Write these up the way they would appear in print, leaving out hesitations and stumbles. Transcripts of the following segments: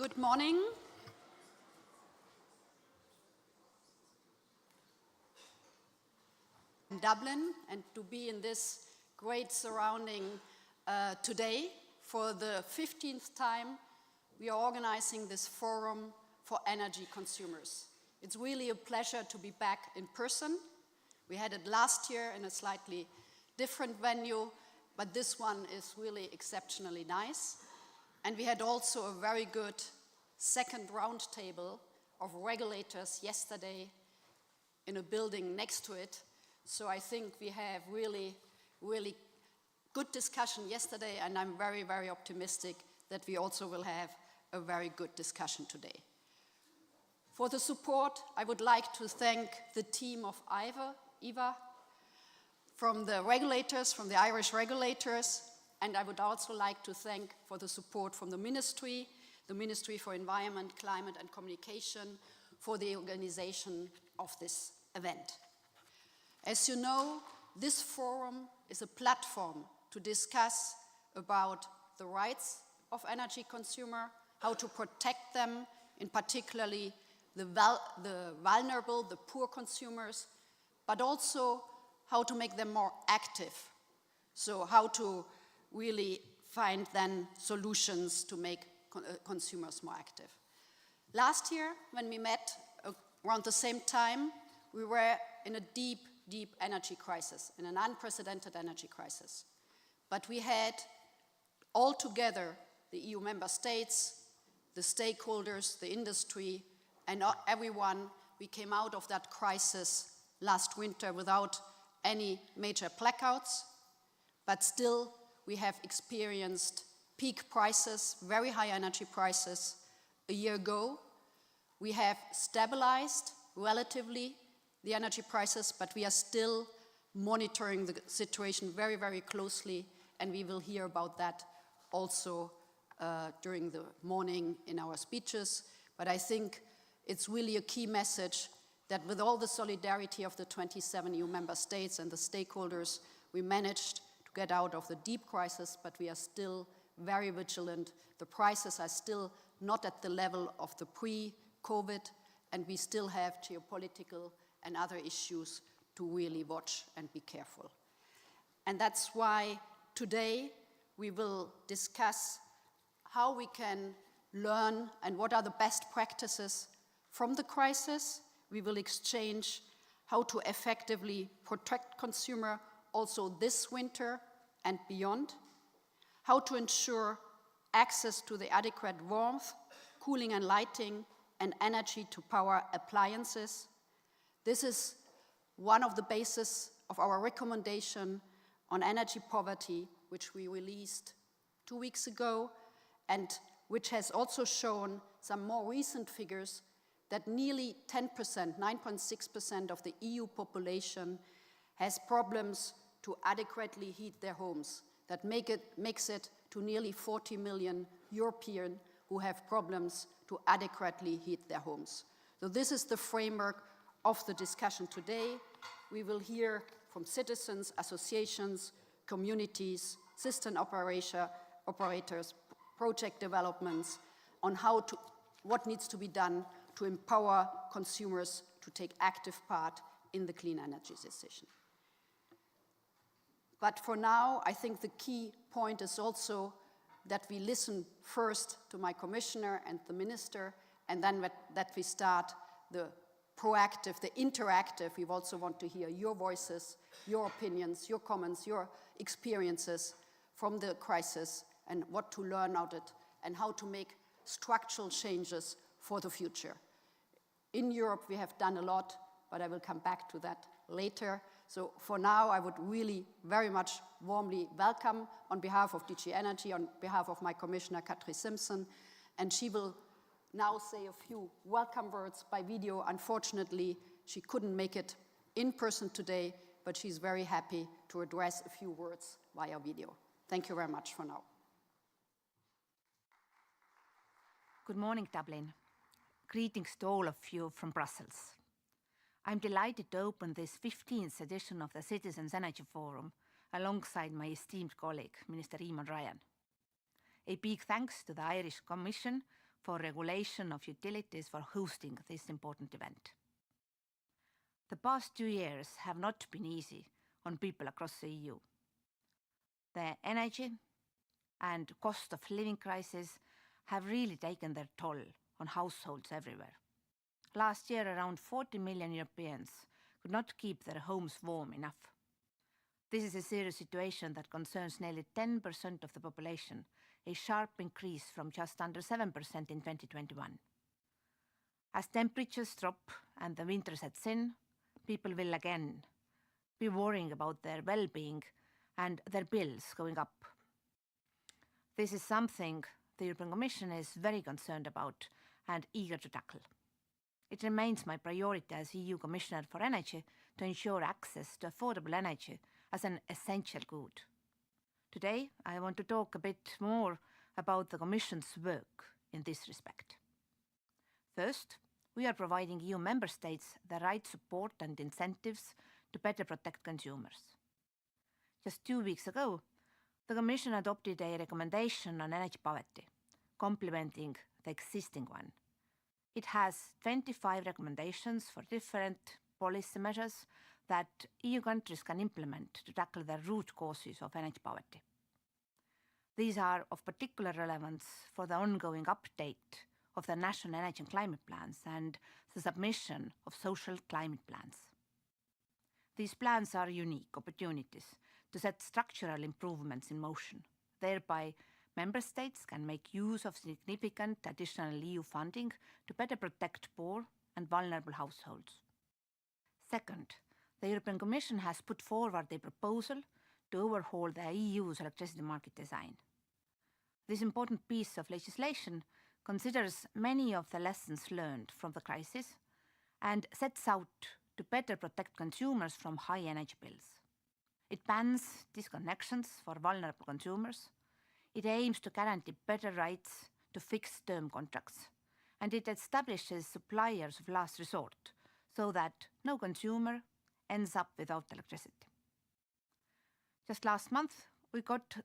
Good morning. In Dublin, and to be in this great surrounding today. For the 15th time, we are organizing this forum for energy consumers. It's really a pleasure to be back in person. We had it last year in a slightly different venue, but this one is really exceptionally nice. And we had also a very good second roundtable of regulators yesterday in a building next to it. So I think we have really good discussion yesterday, and I'm very, very optimistic that we also will have a very good discussion today. For the support, I would like to thank the team of EVA, from the regulators, from the Irish regulators, and I would also like to thank for the support from the Ministry for Environment, Climate and Communication, for the organization of this event. As you know, this forum is a platform to discuss about the rights of energy consumer, how to protect them, in particularly the vulnerable, the poor consumers, but also how to make them more active. So how to really find then solutions to make consumers more active. Last year, when we met around the same time, we were in a deep energy crisis, in an unprecedented energy crisis. But we had all together the EU member states, the stakeholders, the industry, and everyone. We came out of that crisis last winter without any major blackouts, but still we have experienced peak prices, very high energy prices a year ago. We have stabilized relatively the energy prices, but we are still monitoring the situation very, very closely, and we will hear about that also during the morning in our speeches. But I think it's really a key message that with all the solidarity of the 27 EU member states and the stakeholders, we managed to get out of the deep crisis, but we are still very vigilant. The prices are still not at the level of the pre-COVID, and we still have geopolitical and other issues to really watch and be careful. And that's why today we will discuss how we can learn and what are the best practices from the crisis. We will exchange how to effectively protect consumer also this winter and beyond, how to ensure access to the adequate warmth, cooling and lighting, and energy to power appliances. This is one of the bases of our recommendation on energy poverty, which we released 2 weeks ago, and which has also shown some more recent figures that nearly 10%, 9.6% of the EU population has problems to adequately heat their homes. That makes it to nearly 40 million Europeans who have problems to adequately heat their homes. So this is the framework of the discussion today. We will hear from citizens, associations, communities, system operators, project developments on what needs to be done to empower consumers to take active part in the clean energy decision. But for now, I think the key point is also that we listen first to my commissioner and the minister, and then that we start the proactive, the interactive. We also want to hear your voices, your opinions, your comments, your experiences from the crisis, and what to learn out of it, and how to make structural changes for the future. In Europe, we have done a lot, but I will come back to that later. So for now, I would really very much warmly welcome, on behalf of DG Energy, on behalf of my commissioner, Kadri Simpson, and she will now say a few welcome words by video. Unfortunately, she couldn't make it in person today, but she's very happy to address a few words via video. Thank you very much for now. Good morning, Dublin. Greetings to all of you from Brussels. I'm delighted to open this 15th edition of the Citizens' Energy Forum alongside my esteemed colleague, Minister Eamon Ryan. A big thanks to the Irish Commission for regulation of utilities for hosting this important event. The past 2 years have not been easy on people across the EU. The energy and cost of living crisis have really taken their toll on households everywhere. Last year, around 40 million Europeans could not keep their homes warm enough. This is a serious situation that concerns nearly 10% of the population, a sharp increase from just under 7% in 2021. As temperatures drop and the winter sets in, people will again be worrying about their well-being and their bills going up. This is something the European Commission is very concerned about and eager to tackle. It remains my priority as EU Commissioner for Energy to ensure access to affordable energy as an essential good. Today, I want to talk a bit more about the Commission's work in this respect. First, we are providing EU member states the right support and incentives to better protect consumers. Just 2 weeks ago, the Commission adopted a recommendation on energy poverty, complementing the existing one. It has 25 recommendations for different policy measures that EU countries can implement to tackle the root causes of energy poverty. These are of particular relevance for the ongoing update of the national energy and climate plans and the submission of social climate plans. These plans are unique opportunities to set structural improvements in motion. Thereby, member states can make use of significant additional EU funding to better protect poor and vulnerable households. Second, the European Commission has put forward a proposal to overhaul the EU's electricity market design. This important piece of legislation considers many of the lessons learned from the crisis and sets out to better protect consumers from high energy bills. It bans disconnections for vulnerable consumers. It aims to guarantee better rights to fixed-term contracts, and it establishes suppliers of last resort so that no consumer ends up without electricity. Just last month, we got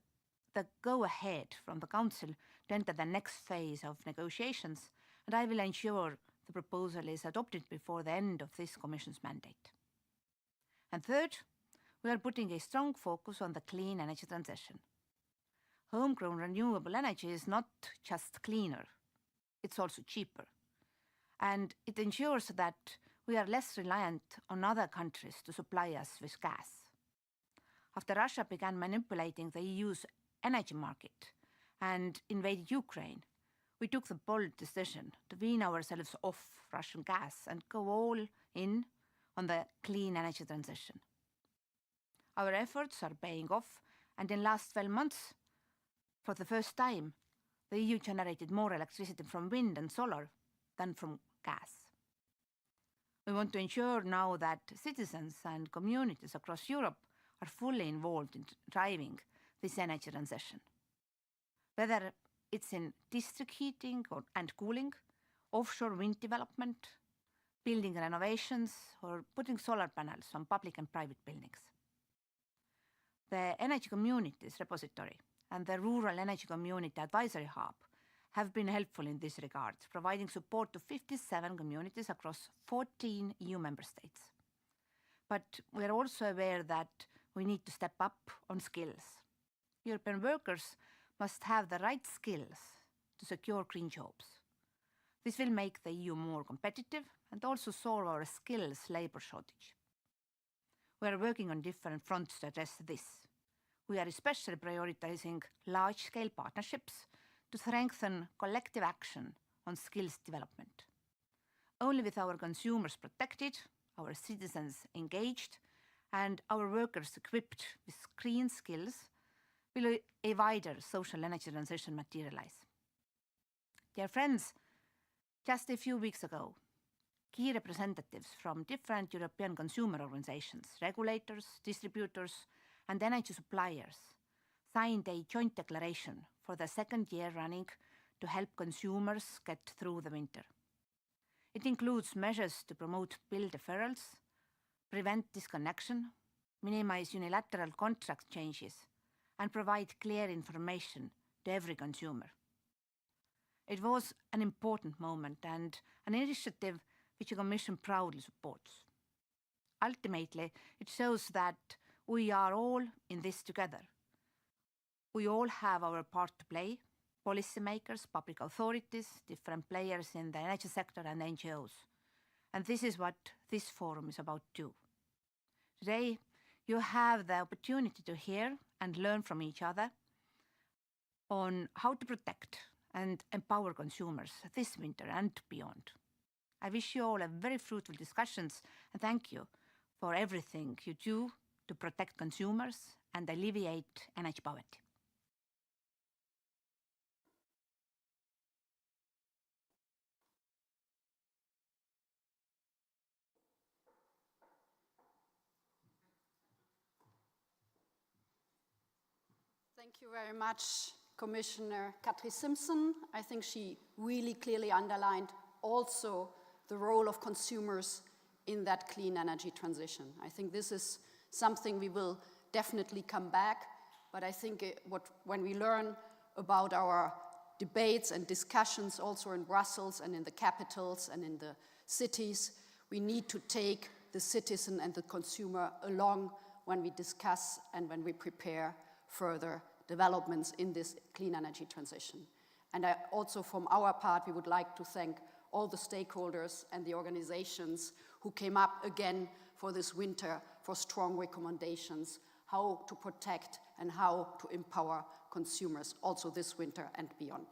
the go-ahead from the Council to enter the next phase of negotiations, and I will ensure the proposal is adopted before the end of this Commission's mandate. And third, we are putting a strong focus on the clean energy transition. Homegrown renewable energy is not just cleaner, it's also cheaper. And it ensures that we are less reliant on other countries to supply us with gas. After Russia began manipulating the EU's energy market and invaded Ukraine, we took the bold decision to wean ourselves off Russian gas and go all in on the clean energy transition. Our efforts are paying off, and in the last 12 months, for the first time, the EU generated more electricity from wind and solar than from gas. We want to ensure now that citizens and communities across Europe are fully involved in driving this energy transition. Whether it's in district heating and cooling, offshore wind development, building renovations, or putting solar panels on public and private buildings. The Energy Communities Repository and the Rural Energy Community Advisory Hub have been helpful in this regard, providing support to 57 communities across 14 EU member states. But we are also aware that we need to step up on skills. European workers must have the right skills to secure green jobs. This will make the EU more competitive and also solve our skills labor shortage. We are working on different fronts to address this. We are especially prioritizing large-scale partnerships to strengthen collective action on skills development. Only with our consumers protected, our citizens engaged, and our workers equipped with green skills will a wider social energy transition materialize. Dear friends, just a few weeks ago, key representatives from different European consumer organizations, regulators, distributors, and energy suppliers signed a joint declaration for the second year running to help consumers get through the winter. It includes measures to promote bill deferrals, prevent disconnection, minimize unilateral contract changes, and provide clear information to every consumer. It was an important moment and an initiative which the Commission proudly supports. Ultimately, it shows that we are all in this together. We all have our part to play, policymakers, public authorities, different players in the energy sector and NGOs. And this is what this forum is about too. Today, you have the opportunity to hear and learn from each other on how to protect and empower consumers this winter and beyond. I wish you all a very fruitful discussions and thank you for everything you do to protect consumers and alleviate energy poverty. Thank you very much, Commissioner Katri Simpson. I think she really clearly underlined also the role of consumers in that clean energy transition. I think this is something we will definitely come back, but I think when we learn about our debates and discussions also in Brussels and in the capitals and in the cities, we need to take the citizen and the consumer along when we discuss and when we prepare further developments in this clean energy transition. And also from our part, we would like to thank all the stakeholders and the organizations who came up again for this winter for strong recommendations, how to protect and how to empower consumers also this winter and beyond.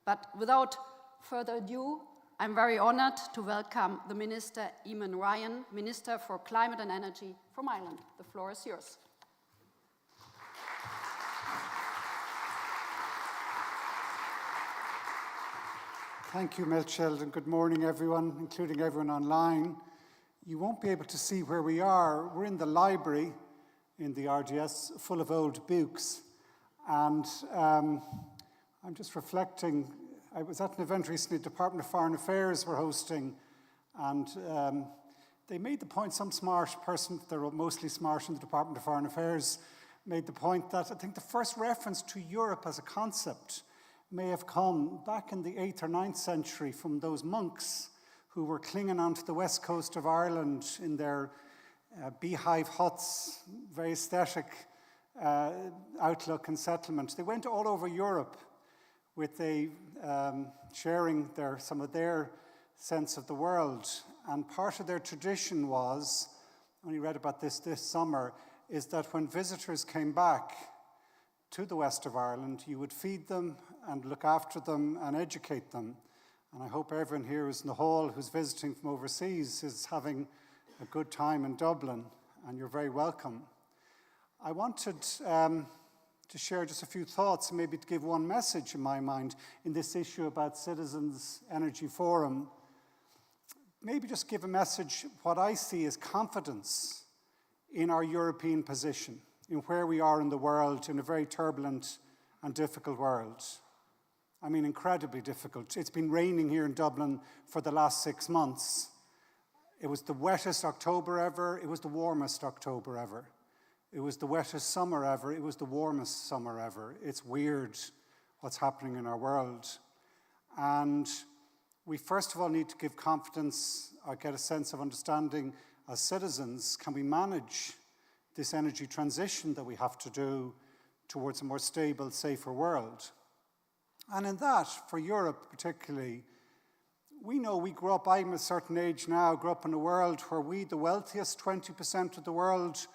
But without further ado, I'm very honored to welcome the Minister Eamon Ryan, Minister for Climate and Energy from Ireland. The floor is yours. Thank you, Melchild, and good morning, everyone, including everyone online. You won't be able to see where we are. We're in the library in the RDS, full of old books. And I'm just reflecting. I was at an event recently, Department of Foreign Affairs were hosting, and they made the point, some smart person, they're mostly smart in the Department of Foreign Affairs, made the point that I think the first reference to Europe as a concept may have come back in the 8th or 9th century from those monks who were clinging onto the west coast of Ireland in their beehive huts, very aesthetic outlook and settlement. They went all over Europe with sharing some of their sense of the world. And part of their tradition was, I only read about this summer, is that when visitors came back to the west of Ireland, you would feed them and look after them and educate them. And I hope everyone here who's in the hall who's visiting from overseas is having a good time in Dublin, and you're very welcome. I wanted to share just a few thoughts and maybe to give one message in my mind in this issue about Citizens Energy Forum. Maybe just give a message, what I see as confidence in our European position, in where we are in the world, in a very turbulent and difficult world. I mean, incredibly difficult. It's been raining here in Dublin for the last 6 months. It was the wettest October ever. It was the warmest October ever. It was the wettest summer ever. It was the warmest summer ever. It's weird what's happening in our world. And we first of all need to give confidence or get a sense of understanding as citizens. Can we manage this energy transition that we have to do towards a more stable, safer world? And in that, for Europe particularly, we know we grew up, I'm a certain age now, grew up in a world where we, the wealthiest 20% of the world,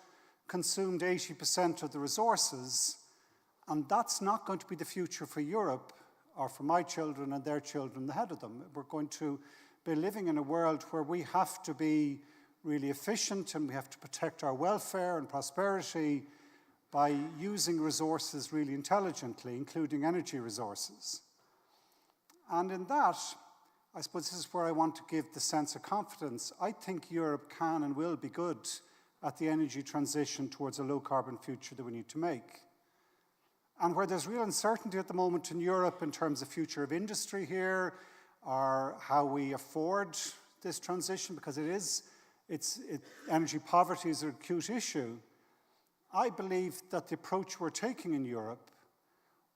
consumed 80% of the resources. And that's not going to be the future for Europe or for my children and their children ahead of them. We're going to be living in a world where we have to be really efficient and we have to protect our welfare and prosperity by using resources really intelligently, including energy resources. And in that, I suppose this is where I want to give the sense of confidence. I think Europe can and will be good at the energy transition towards a low-carbon future that we need to make. And where there's real uncertainty at the moment in Europe in terms of future of industry here, or how we afford this transition, because energy poverty is an acute issue, I believe that the approach we're taking in Europe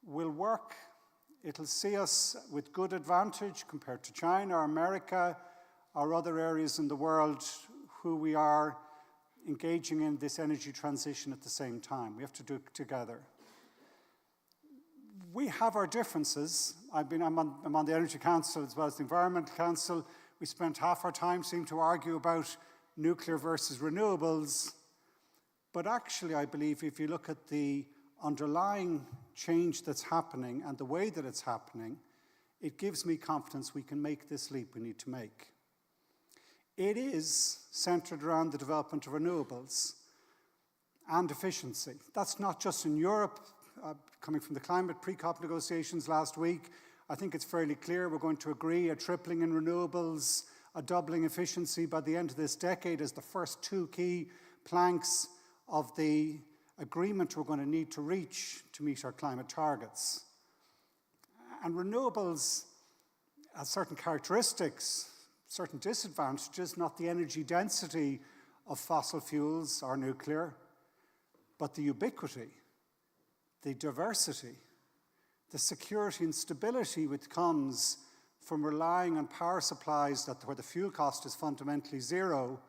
will work It'll see us with good advantage compared to China or America or other areas in the world who we are engaging in this energy transition at the same time. We have to do it together. We have our differences. I'm on the Energy Council as well as the Environmental Council. We spent half our time seeming to argue about nuclear versus renewables. But actually, I believe if you look at the underlying change that's happening and the way that it's happening, it gives me confidence we can make this leap we need to make. It is centered around the development of renewables and efficiency. That's not just in Europe. Coming from the climate pre-COP negotiations last week, I think it's fairly clear we're going to agree a tripling in renewables, a doubling efficiency by the end of this decade as the first two key planks of the agreement we're going to need to reach to meet our climate targets. And renewables have certain characteristics, certain disadvantages, not the energy density of fossil fuels or nuclear, but the ubiquity, the diversity, the security and stability which comes from relying on power supplies where the fuel cost is fundamentally zero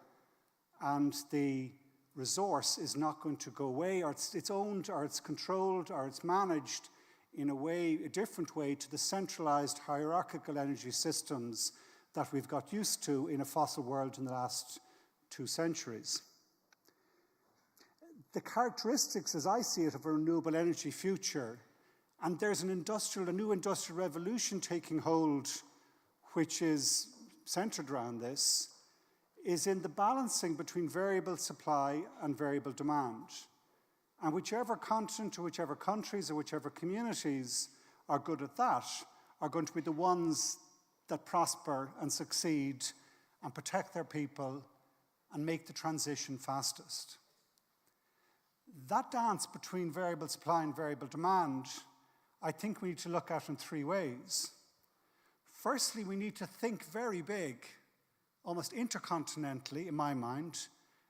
and the resource is not going to go away, or it's owned, or it's controlled, or it's managed in a different way to the centralized hierarchical energy systems that we've got used to in a fossil world in the last 2 centuries. The characteristics, as I see it, of a renewable energy future, and there's a new industrial revolution taking hold, which is centered around this, is in the balancing between variable supply and variable demand. And whichever continent or whichever countries or whichever communities are good at that are going to be the ones that prosper and succeed and protect their people and make the transition fastest. That dance between variable supply and variable demand, I think we need to look at in 3 ways. Firstly, we need to think very big, almost intercontinentally in my mind,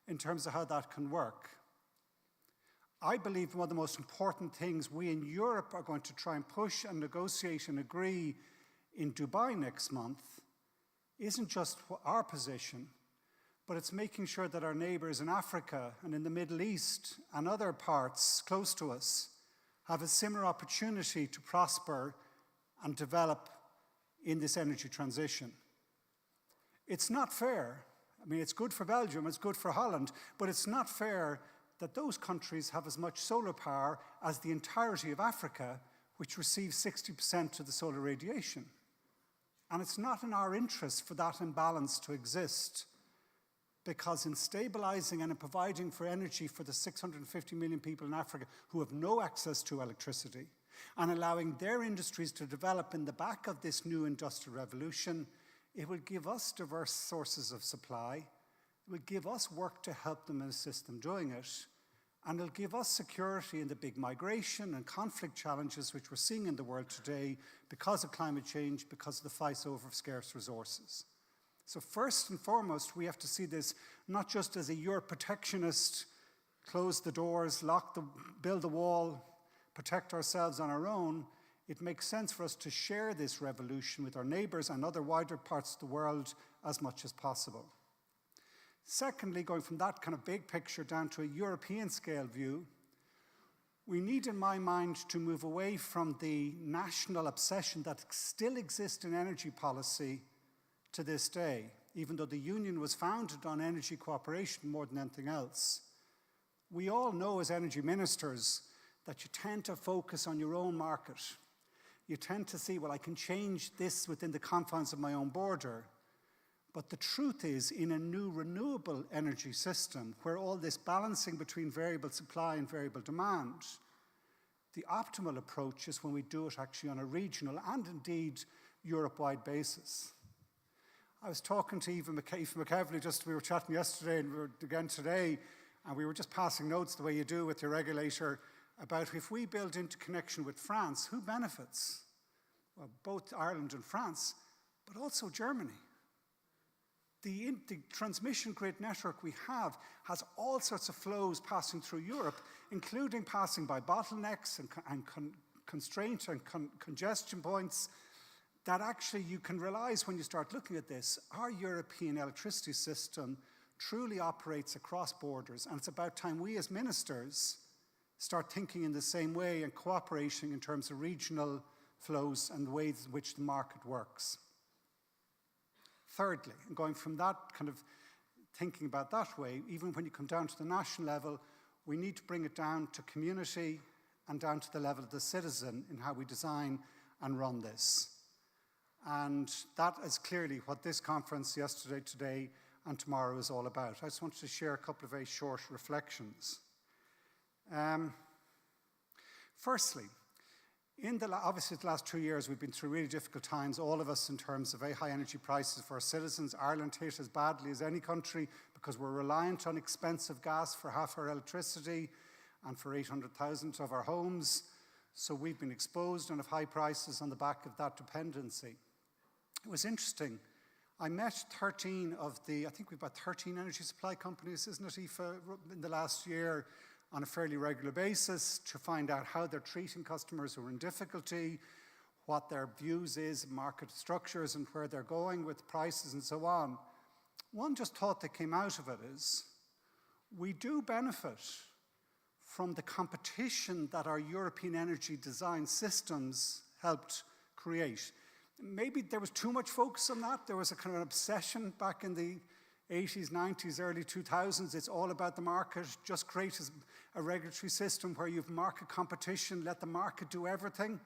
in terms of how that can work. I believe one of the most important things we in Europe are going to try and push and negotiate and agree in Dubai next month isn't just our position, but it's making sure that our neighbors in Africa and in the Middle East and other parts close to us have a similar opportunity to prosper and develop in this energy transition. It's not fair. I mean, it's good for Belgium, it's good for Holland, but it's not fair that those countries have as much solar power as the entirety of Africa, which receives 60% of the solar radiation. And it's not in our interest for that imbalance to exist, because in stabilizing and in providing for energy for the 650 million people in Africa who have no access to electricity, and allowing their industries to develop in the back of this new industrial revolution, it will give us diverse sources of supply, it will give us work to help them and assist them doing it, and it'll give us security in the big migration and conflict challenges which we're seeing in the world today because of climate change, because of the fight over scarce resources. So first and foremost, we have to see this not just as a Europe protectionist, close the doors, build the wall, protect ourselves on our own. It makes sense for us to share this revolution with our neighbors and other wider parts of the world as much as possible. Secondly, going from that kind of big picture down to a European scale view, we need, in my mind, to move away from the national obsession that still exists in energy policy to this day, even though the Union was founded on energy cooperation more than anything else. We all know as energy ministers that you tend to focus on your own market. You tend to see, well, I can change this within the confines of my own border. But the truth is, in a new renewable energy system, where all this balancing between variable supply and variable demand, the optimal approach is when we do it actually on a regional and indeed Europe-wide basis. I was talking to Eva McEvely, we were chatting yesterday and we were again today, and we were just passing notes the way you do with your regulator about if we build interconnection with France, who benefits? Well, both Ireland and France, but also Germany. The transmission grid network we have has all sorts of flows passing through Europe, including passing by bottlenecks and constraint and congestion points that actually you can realize when you start looking at this, our European electricity system truly operates across borders, and it's about time we as ministers start thinking in the same way and cooperating in terms of regional flows and the ways in which the market works. Thirdly, and going from that kind of thinking about that way, even when you come down to the national level, we need to bring it down to community and down to the level of the citizen in how we design and run this. And that is clearly what this conference yesterday, today, and tomorrow is all about. I just wanted to share a couple of very short reflections. Firstly, obviously the last 2 years we've been through really difficult times, all of us, in terms of very high energy prices for our citizens. Ireland hit as badly as any country because we're reliant on expensive gas for half our electricity and for 800,000 of our homes. So we've been exposed and have high prices on the back of that dependency. It was interesting. I met 13 of I think we've got 13 energy supply companies, isn't it, Aoife, in the last year on a fairly regular basis to find out how they're treating customers who are in difficulty, what their views is, market structures and where they're going with prices and so on. One just thought that came out of it is we do benefit from the competition that our European energy design systems helped create. Maybe there was too much focus on that. There was a kind of an obsession back in the 80s, 90s, early 2000s. It's all about the market. Just create a regulatory system where you have market competition, let the market do everything.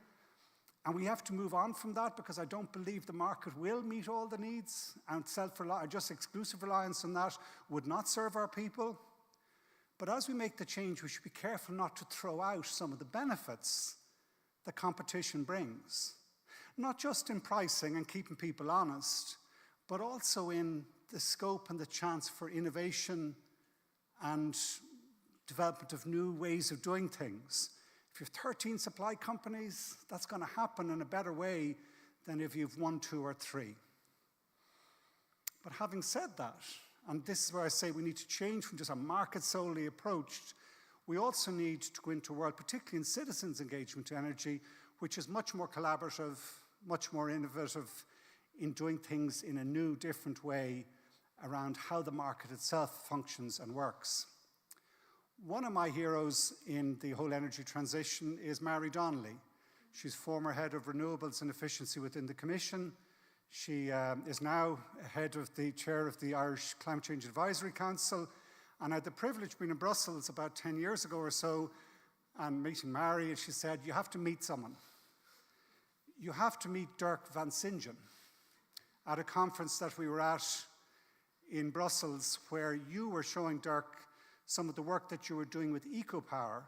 And we have to move on from that because I don't believe the market will meet all the needs, and just exclusive reliance on that would not serve our people. But as we make the change, we should be careful not to throw out some of the benefits that competition brings. Not just in pricing and keeping people honest, but also in the scope and the chance for innovation and development of new ways of doing things. If you have 13 supply companies, that's going to happen in a better way than if you have 1, 2, or 3. But having said that, and this is where I say we need to change from just a market-solely approach, we also need to go into a world, particularly in citizens' engagement to energy, which is much more collaborative, much more innovative in doing things in a new, different way around how the market itself functions and works. One of my heroes in the whole energy transition is Mary Donnelly. She's former head of renewables and efficiency within the Commission. She is now chair of the Irish Climate Change Advisory Council. And I had the privilege of being in Brussels about 10 years ago or so and meeting Mary, and she said, you have to meet someone. You have to meet Dirk van Singen at a conference that we were at in Brussels, where you were showing Dirk some of the work that you were doing with EcoPower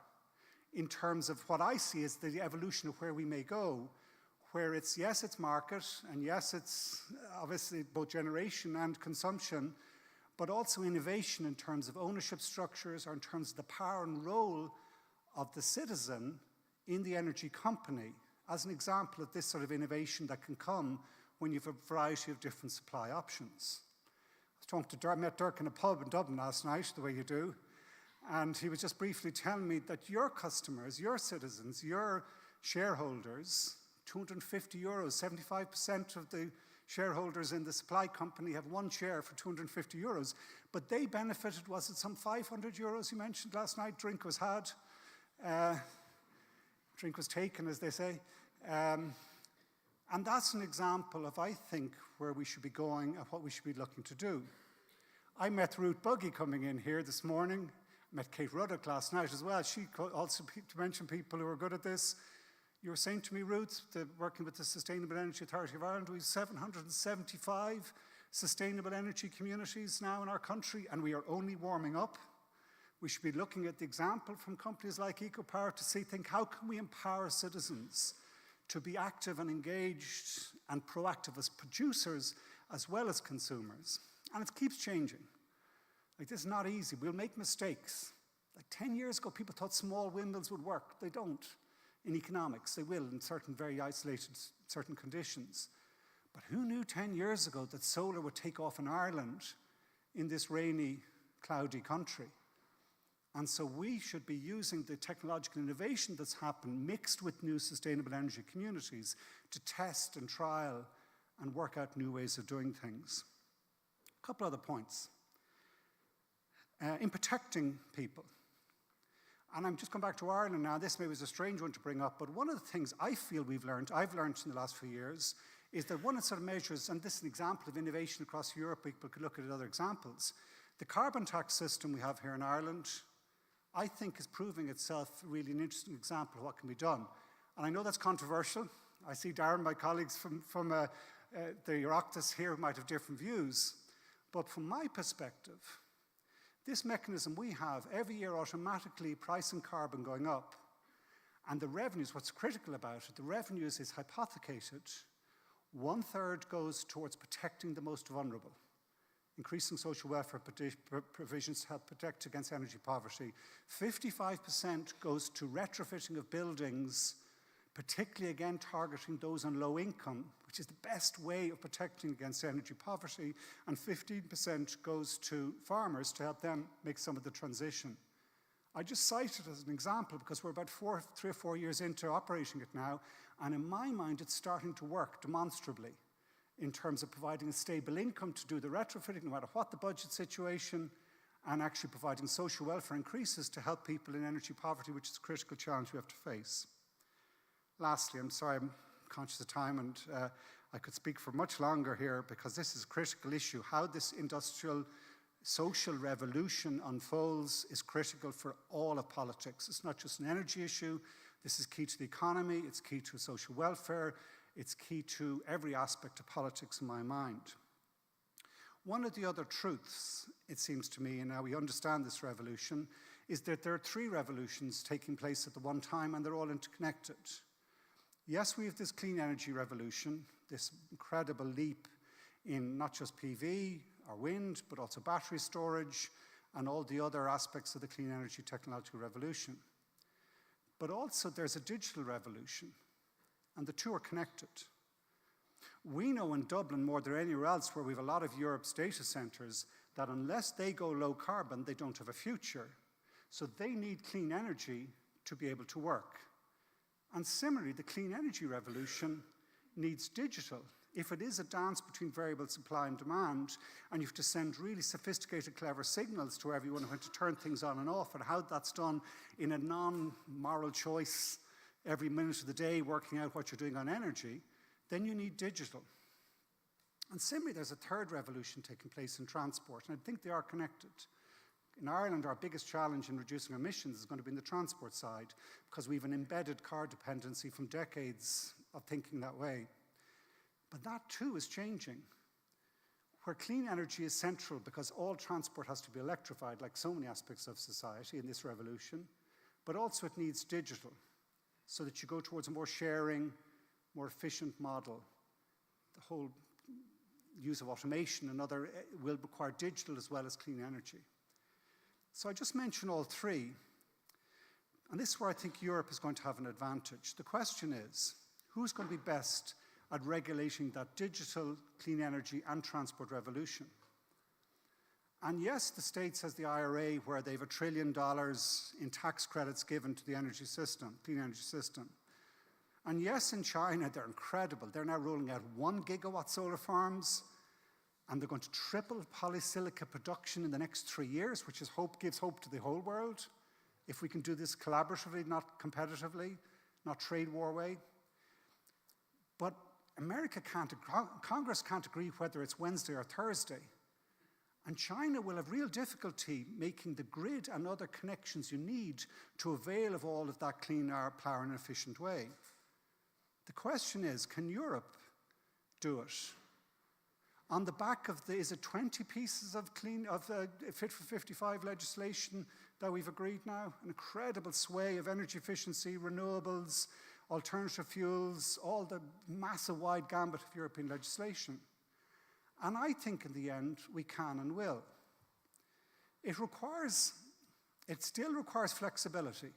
in terms of what I see as the evolution of where we may go, where it's, yes, it's market, and yes, it's obviously both generation and consumption, but also innovation in terms of ownership structures or in terms of the power and role of the citizen in the energy company as an example of this sort of innovation that can come when you have a variety of different supply options. I met Dirk in a pub in Dublin last night, the way you do, and he was just briefly telling me that your customers, your citizens, your shareholders, 250 euros, 75% of the shareholders in the supply company have one share for 250 euros, but they benefited, was it some 500 euros you mentioned last night? Drink was had, drink was taken, as they say. And that's an example of, I think, where we should be going and what we should be looking to do. I met Ruth Buggy coming in here this morning. I met Kate Ruddock last night as well. She also, to mention people who are good at this, you were saying to me, Ruth, working with the Sustainable Energy Authority of Ireland, we have 775 sustainable energy communities now in our country, and we are only warming up. We should be looking at the example from companies like EcoPower to think how can we empower citizens to be active and engaged and proactive as producers as well as consumers. And it keeps changing. Like, this is not easy. We'll make mistakes. Like 10 years ago, people thought small windmills would work. They don't. In economics, they will in certain very isolated, certain conditions. But who knew 10 years ago that solar would take off in Ireland in this rainy, cloudy country? And so we should be using the technological innovation that's happened mixed with new sustainable energy communities to test and trial and work out new ways of doing things. A couple other points. In protecting people, and I'm just going back to Ireland now, this maybe was a strange one to bring up, but one of the things I feel I've learned in the last few years, is that one of the sort of measures, and this is an example of innovation across Europe, people could look at other examples. The carbon tax system we have here in Ireland, I think is proving itself really an interesting example of what can be done. And I know that's controversial. I see Darren, my colleagues from the Oireachtas here might have different views. But from my perspective, this mechanism we have, every year automatically pricing carbon going up, and the revenues, what's critical about it, the revenues is hypothecated. 1/3 goes towards protecting the most vulnerable, increasing social welfare provisions to help protect against energy poverty. 55% goes to retrofitting of buildings, particularly again targeting those on low income, which is the best way of protecting against energy poverty, and 15% goes to farmers to help them make some of the transition. I just cite it as an example because we're about 3 or 4 years into operating it now, and in my mind it's starting to work demonstrably in terms of providing a stable income to do the retrofitting no matter what the budget situation, and actually providing social welfare increases to help people in energy poverty, which is a critical challenge we have to face. Lastly, I'm sorry, I'm conscious of time, and I could speak for much longer here because this is a critical issue. How this industrial social revolution unfolds is critical for all of politics. It's not just an energy issue. This is key to the economy. It's key to social welfare. It's key to every aspect of politics in my mind. One of the other truths, it seems to me, and now we understand this revolution, is that there are 3 revolutions taking place at the one time, and they're all interconnected. Yes, we have this clean energy revolution, this incredible leap in not just PV or wind, but also battery storage and all the other aspects of the clean energy technological revolution. But also there's a digital revolution, and the two are connected. We know in Dublin more than anywhere else where we have a lot of Europe's data centres that unless they go low carbon, they don't have a future. So they need clean energy to be able to work. And similarly, the clean energy revolution needs digital. If it is a dance between variable supply and demand, and you have to send really sophisticated, clever signals to everyone when to turn things on and off, and how that's done in a non-moral choice every minute of the day, working out what you're doing on energy, then you need digital. And similarly, there's a third revolution taking place in transport, and I think they are connected. In Ireland, our biggest challenge in reducing emissions is going to be in the transport side, because we have an embedded car dependency from decades of thinking that way. But that too is changing, where clean energy is central because all transport has to be electrified, like so many aspects of society in this revolution, but also it needs digital, so that you go towards a more sharing, more efficient model. The whole use of automation and other will require digital as well as clean energy. So I just mentioned all 3, and this is where I think Europe is going to have an advantage. The question is, who's going to be best at regulating that digital, clean energy and transport revolution? And yes, the States has the IRA where they have $1 trillion in tax credits given to the energy system, clean energy system. And yes, in China, they're incredible. They're now rolling out 1 gigawatt solar farms, and they're going to triple polysilicon production in the next 3 years, which gives hope to the whole world. If we can do this collaboratively, not competitively, not trade war way. But Congress can't agree whether it's Wednesday or Thursday. And China will have real difficulty making the grid and other connections you need to avail of all of that clean power in an efficient way. The question is, can Europe do it? On the back of is it 20 pieces of Fit for 55 legislation that we've agreed now? An incredible sway of energy efficiency, renewables, alternative fuels, all the massive wide gambit of European legislation. And I think in the end, we can and will. It still requires flexibility.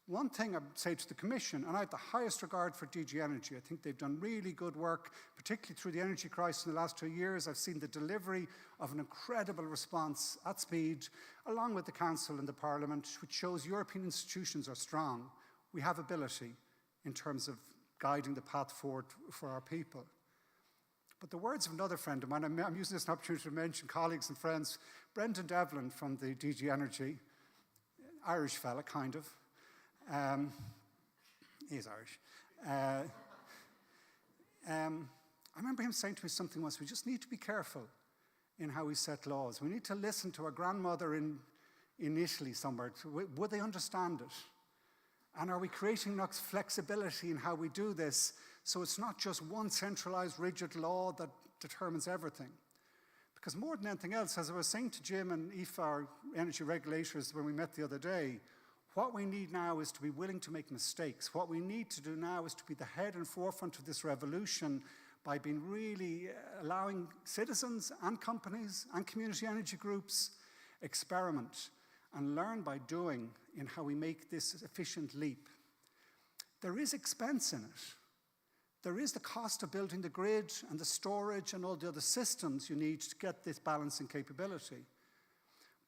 One thing I would say to the Commission, and I have the highest regard for DG Energy, I think they've done really good work, particularly through the energy crisis in the last 2 years. I've seen the delivery of an incredible response at speed, along with the Council and the Parliament, which shows European institutions are strong. We have ability in terms of guiding the path forward for our people. But the words of another friend of mine, I'm using this as an opportunity to mention colleagues and friends, Brendan Devlin from the DG Energy, Irish fella, kind of. He is Irish. I remember him saying to me something once, we just need to be careful in how we set laws. We need to listen to a grandmother in Italy somewhere. Would they understand it? And are we creating enough flexibility in how we do this so it's not just one centralized rigid law that determines everything? Because more than anything else, as I was saying to Jim and Aoife, our energy regulators, when we met the other day, what we need now is to be willing to make mistakes. What we need to do now is to be the head and forefront of this revolution by being really allowing citizens and companies and community energy groups experiment and learn by doing in how we make this efficient leap. There is expense in it. There is the cost of building the grid and the storage and all the other systems you need to get this balancing capability.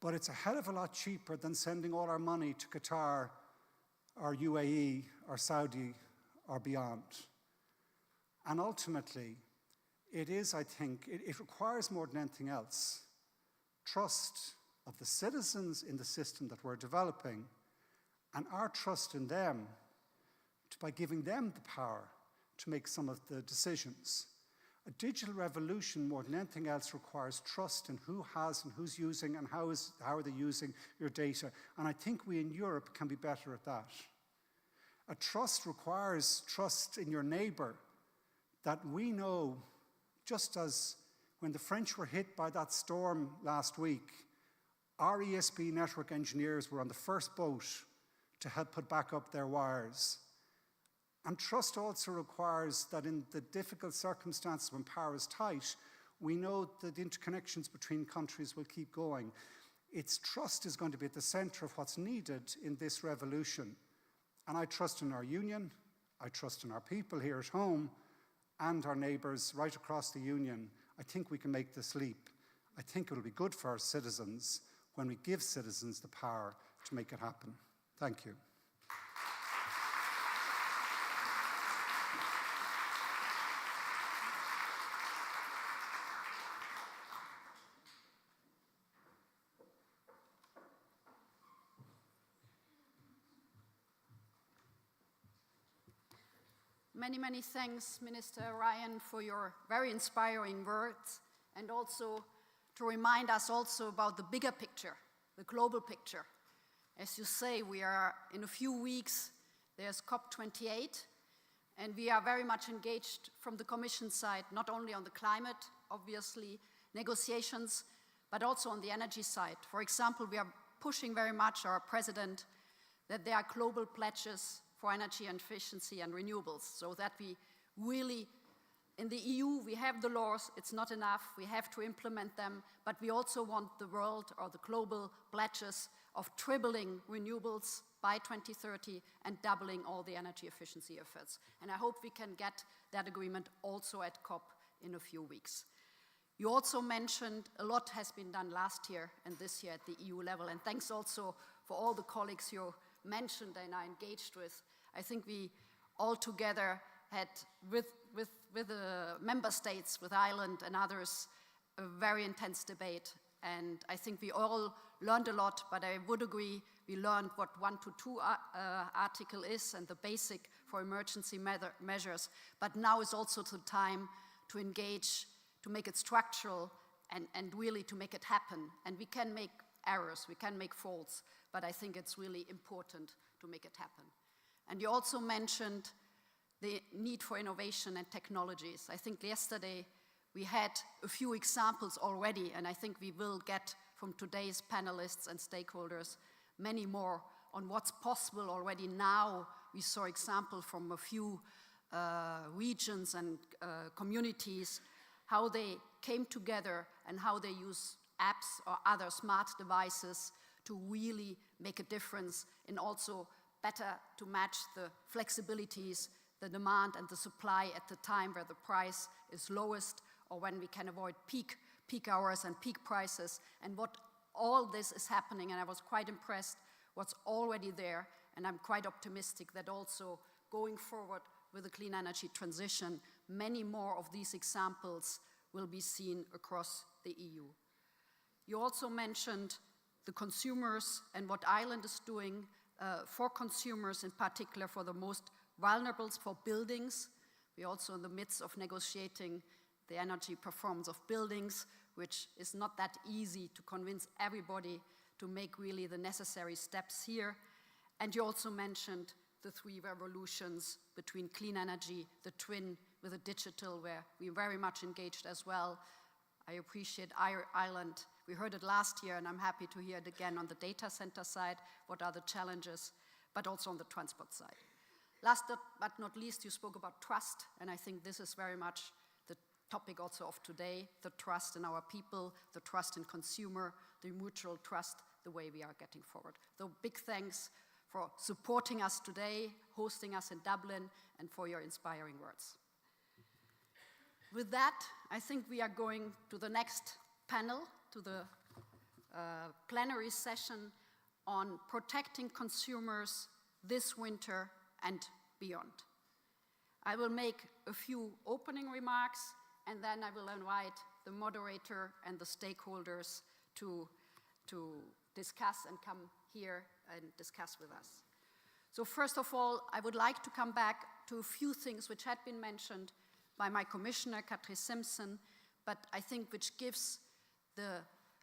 But it's a hell of a lot cheaper than sending all our money to Qatar or UAE or Saudi or beyond. And ultimately, it is, I think, it requires more than anything else, trust of the citizens in the system that we're developing and our trust in them by giving them the power to make some of the decisions. A digital revolution, more than anything else, requires trust in who has and who's using and how are they using your data. And I think we in Europe can be better at that. A trust requires trust in your neighbor, that we know, just as when the French were hit by that storm last week, our ESB network engineers were on the first boat to help put back up their wires. And trust also requires that in the difficult circumstances when power is tight, we know that the interconnections between countries will keep going. Its trust is going to be at the center of what's needed in this revolution. And I trust in our union, I trust in our people here at home, and our neighbours right across the union. I think we can make this leap. I think it will be good for our citizens when we give citizens the power to make it happen. Thank you. Many, many thanks, Minister Ryan, for your very inspiring words, and also to remind us also about the bigger picture, the global picture. As you say, we are in a few weeks, there's COP28, and we are very much engaged from the Commission side, not only on the climate, obviously, negotiations, but also on the energy side. For example, we are pushing very much, our President, that there are global pledges for energy efficiency and renewables, so that we really, in the EU, we have the laws, it's not enough, we have to implement them, but we also want the world or the global pledges of tripling renewables by 2030 and doubling all the energy efficiency efforts. And I hope we can get that agreement also at COP in a few weeks. You also mentioned a lot has been done last year and this year at the EU level, and thanks also for all the colleagues you mentioned and are engaged with. I think we all together had, with the member states, with Ireland and others, a very intense debate. And I think we all learned a lot, but I would agree we learned what 122 article is and the basic for emergency measures. But now is also the time to engage, to make it structural and really to make it happen. And we can make errors, we can make faults, but I think it's really important to make it happen. And you also mentioned the need for innovation and technologies. I think yesterday we had a few examples already, and I think we will get from today's panelists and stakeholders many more on what's possible already now. We saw examples from a few regions and communities, how they came together and how they use apps or other smart devices to really make a difference in also better to match the flexibilities, the demand and the supply at the time where the price is lowest, or when we can avoid peak hours and peak prices, and what all this is happening. And I was quite impressed what's already there, and I'm quite optimistic that also going forward with the clean energy transition, many more of these examples will be seen across the EU. You also mentioned the consumers and what Ireland is doing for consumers, in particular for the most vulnerable, for buildings. We're also in the midst of negotiating the energy performance of buildings, which is not that easy to convince everybody to make really the necessary steps here. And you also mentioned the 3 revolutions between clean energy, the twin with the digital, where we're very much engaged as well. I appreciate Ireland. We heard it last year, and I'm happy to hear it again on the data center side, what are the challenges, but also on the transport side. Last but not least, you spoke about trust, and I think this is very much the topic also of today, the trust in our people, the trust in consumer, the mutual trust, the way we are getting forward. So big thanks for supporting us today, hosting us in Dublin, and for your inspiring words. With that, I think we are going to the next panel, to the plenary session on protecting consumers this winter and beyond. I will make a few opening remarks, and then I will invite the moderator and the stakeholders to discuss and come here and discuss with us. So first of all, I would like to come back to a few things which had been mentioned by my commissioner, Katrin Simpson, but I think which gives the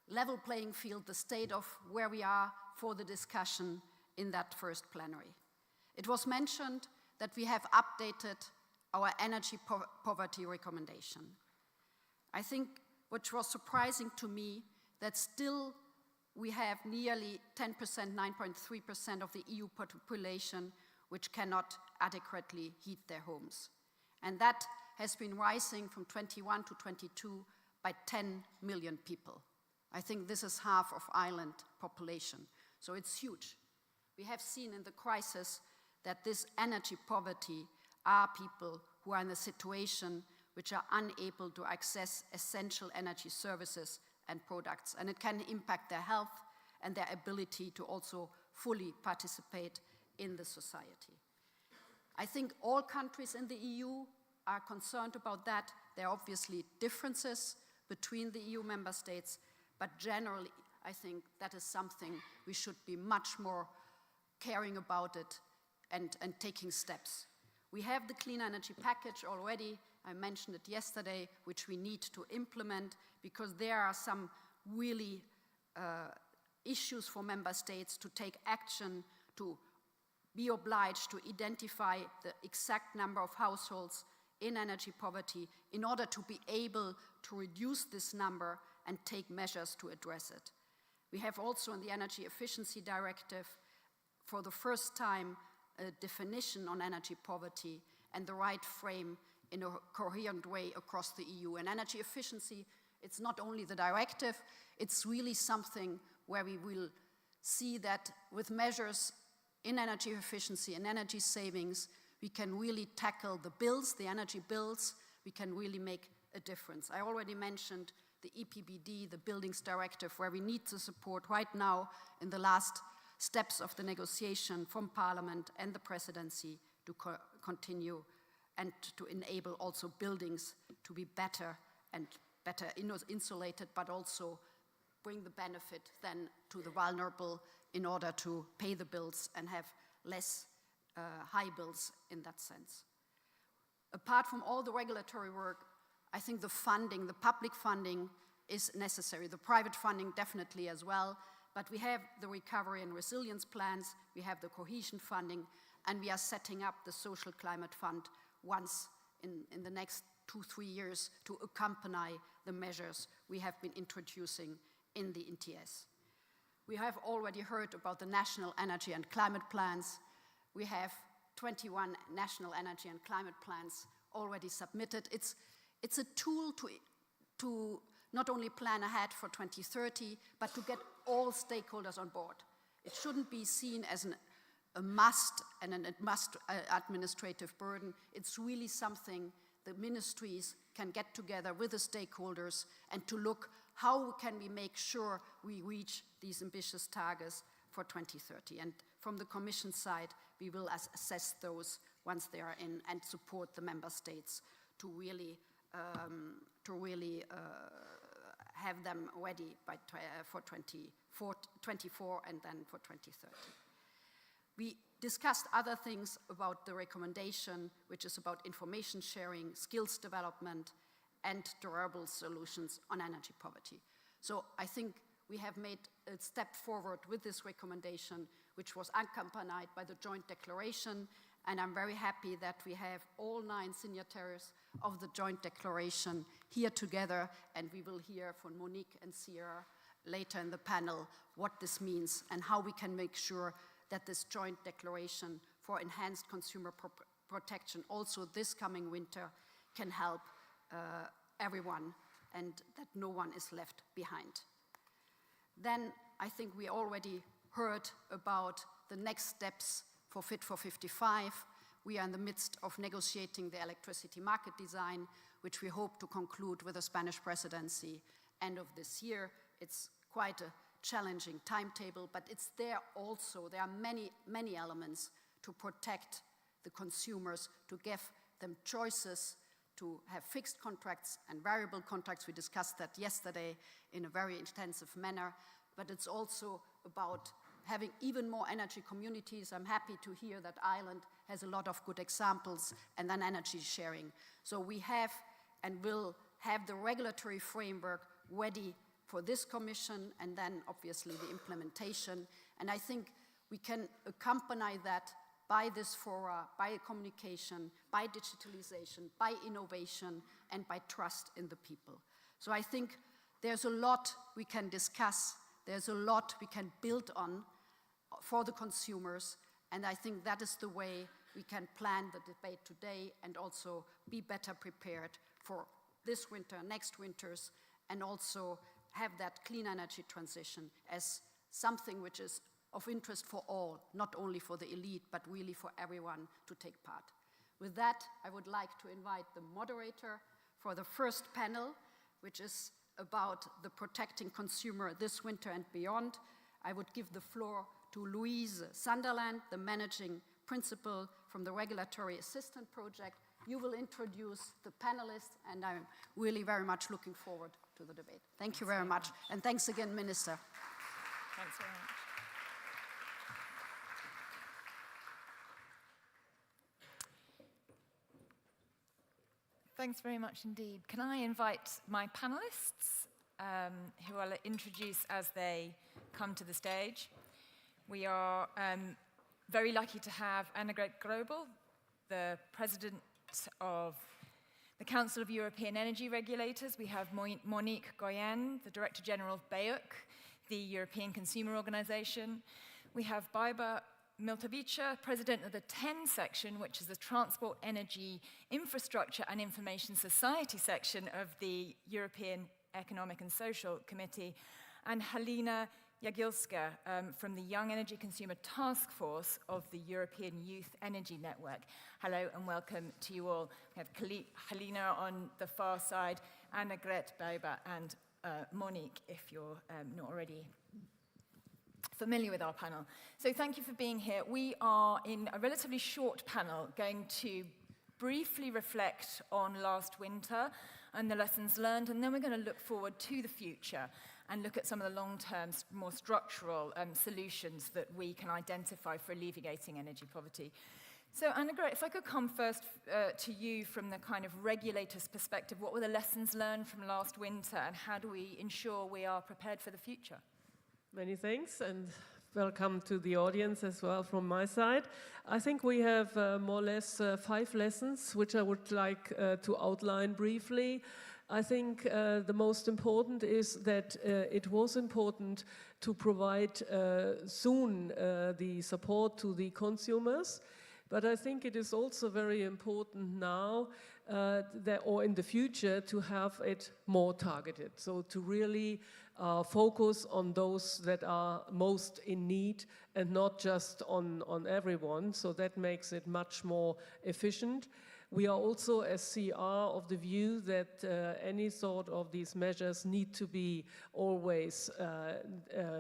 level playing field, the state of where we are for the discussion in that first plenary. It was mentioned that we have updated our energy poverty recommendation. I think what was surprising to me, that still we have nearly 10%, 9.3% of the EU population which cannot adequately heat their homes. And that has been rising from 21 to 22 by 10 million people. I think this is half of Ireland population, so it's huge. We have seen in the crisis that this energy poverty are people who are in a situation which are unable to access essential energy services and products, and it can impact their health and their ability to also fully participate in the society. I think all countries in the EU are concerned about that. There are obviously differences between the EU member states, but generally I think that is something we should be much more caring about it and taking steps. We have the clean energy package already, I mentioned it yesterday, which we need to implement because there are some really issues for member states to take action, to be obliged to identify the exact number of households in energy poverty in order to be able to reduce this number and take measures to address it. We have also in the Energy Efficiency Directive, for the first time, a definition on energy poverty and the right frame in a coherent way across the EU. And energy efficiency, it's not only the directive, it's really something where we will see that with measures in energy efficiency and energy savings, we can really tackle the bills, the energy bills, we can really make a difference. I already mentioned the EPBD, the Buildings Directive, where we need to support right now in the last steps of the negotiation from Parliament and the Presidency to continue and to enable also buildings to be better and better insulated, but also bring the benefit then to the vulnerable in order to pay the bills and have less high bills in that sense. Apart from all the regulatory work, I think the funding, the public funding is necessary. The private funding definitely as well, but we have the recovery and resilience plans, we have the cohesion funding, and we are setting up the social climate fund once in the next 2-3 years to accompany the measures we have been introducing in the NTS. We have already heard about the national energy and climate plans. We have 21 national energy and climate plans already submitted. It's a tool to not only plan ahead for 2030, but to get all stakeholders on board. It shouldn't be seen as must and a must administrative burden. It's really something the ministries can get together with the stakeholders and to look how can we make sure we reach these ambitious targets for 2030. And from the Commission side, we will assess those once they are in and support the member states to really have them ready by for 2024 and then for 2030. We discussed other things about the recommendation, which is about information sharing, skills development, and durable solutions on energy poverty. So I think we have made a step forward with this recommendation, which was accompanied by the joint declaration, and I'm very happy that we have all 9 signatories of the joint declaration here together, and we will hear from Monique and Sierra later in the panel what this means and how we can make sure that this joint declaration for enhanced consumer protection also this coming winter can help everyone and that no one is left behind. Then I think we already heard about the next steps for Fit for 55. We are in the midst of negotiating the electricity market design, which we hope to conclude with the Spanish presidency end of this year. It's quite a challenging timetable, but it's there also. There are many, many elements to protect the consumers, to give them choices, to have fixed contracts and variable contracts. We discussed that yesterday in a very intensive manner, but it's also about having even more energy communities. I'm happy to hear that Ireland has a lot of good examples, and then energy sharing. So we have and will have the regulatory framework ready for this Commission, and then obviously the implementation. And I think we can accompany that by this fora, by a communication, by digitalization, by innovation, and by trust in the people. So I think there's a lot we can discuss, there's a lot we can build on for the consumers, and I think that is the way we can plan the debate today and also be better prepared for this winter, next winters, and also have that clean energy transition as something which is of interest for all, not only for the elite, but really for everyone to take part. With that, I would like to invite the moderator for the first panel, which is about the protecting consumer this winter and beyond. I would give the floor to Louise Sunderland, the managing principal from the Regulatory Assistant Project. You will introduce the panelists, and I'm really very much looking forward to the debate. Thank you very much, and thanks again, Minister. Thanks very much. Thanks very much indeed. Can I invite my panelists, who I'll introduce as they come to the stage. We are very lucky to have Annegret Grobel, the President of the Council of European Energy Regulators. We have Monique Goyen, the Director General of BEUC, the European Consumer Organization. We have Baiba Miltovica, President of the 10 section, which is the Transport, Energy, Infrastructure and Information Society section of the European Economic and Social Committee, and Halina Jagilska from the Young Energy Consumer Task Force of the European Youth Energy Network. Hello and welcome to you all. We have Halina on the far side, Annegret, Baiba, and Monique, if you're not already familiar with our panel. So thank you for being here. We are in a relatively short panel going to briefly reflect on last winter and the lessons learned, and then we're going to look forward to the future and look at some of the long-term, more structural solutions that we can identify for alleviating energy poverty. So Annegret, if I could come first to you from the kind of regulator's perspective, what were the lessons learned from last winter, and how do we ensure we are prepared for the future? Many thanks, and welcome to the audience as well from my side. I think we have more or less 5 lessons, which I would like to outline briefly. I think the most important is that it was important to provide soon the support to the consumers, but I think it is also very important now or in the future to have it more targeted. So to really focus on those that are most in need and not just on everyone. So that makes it much more efficient. We are also, as CR, of the view that any sort of these measures need to be always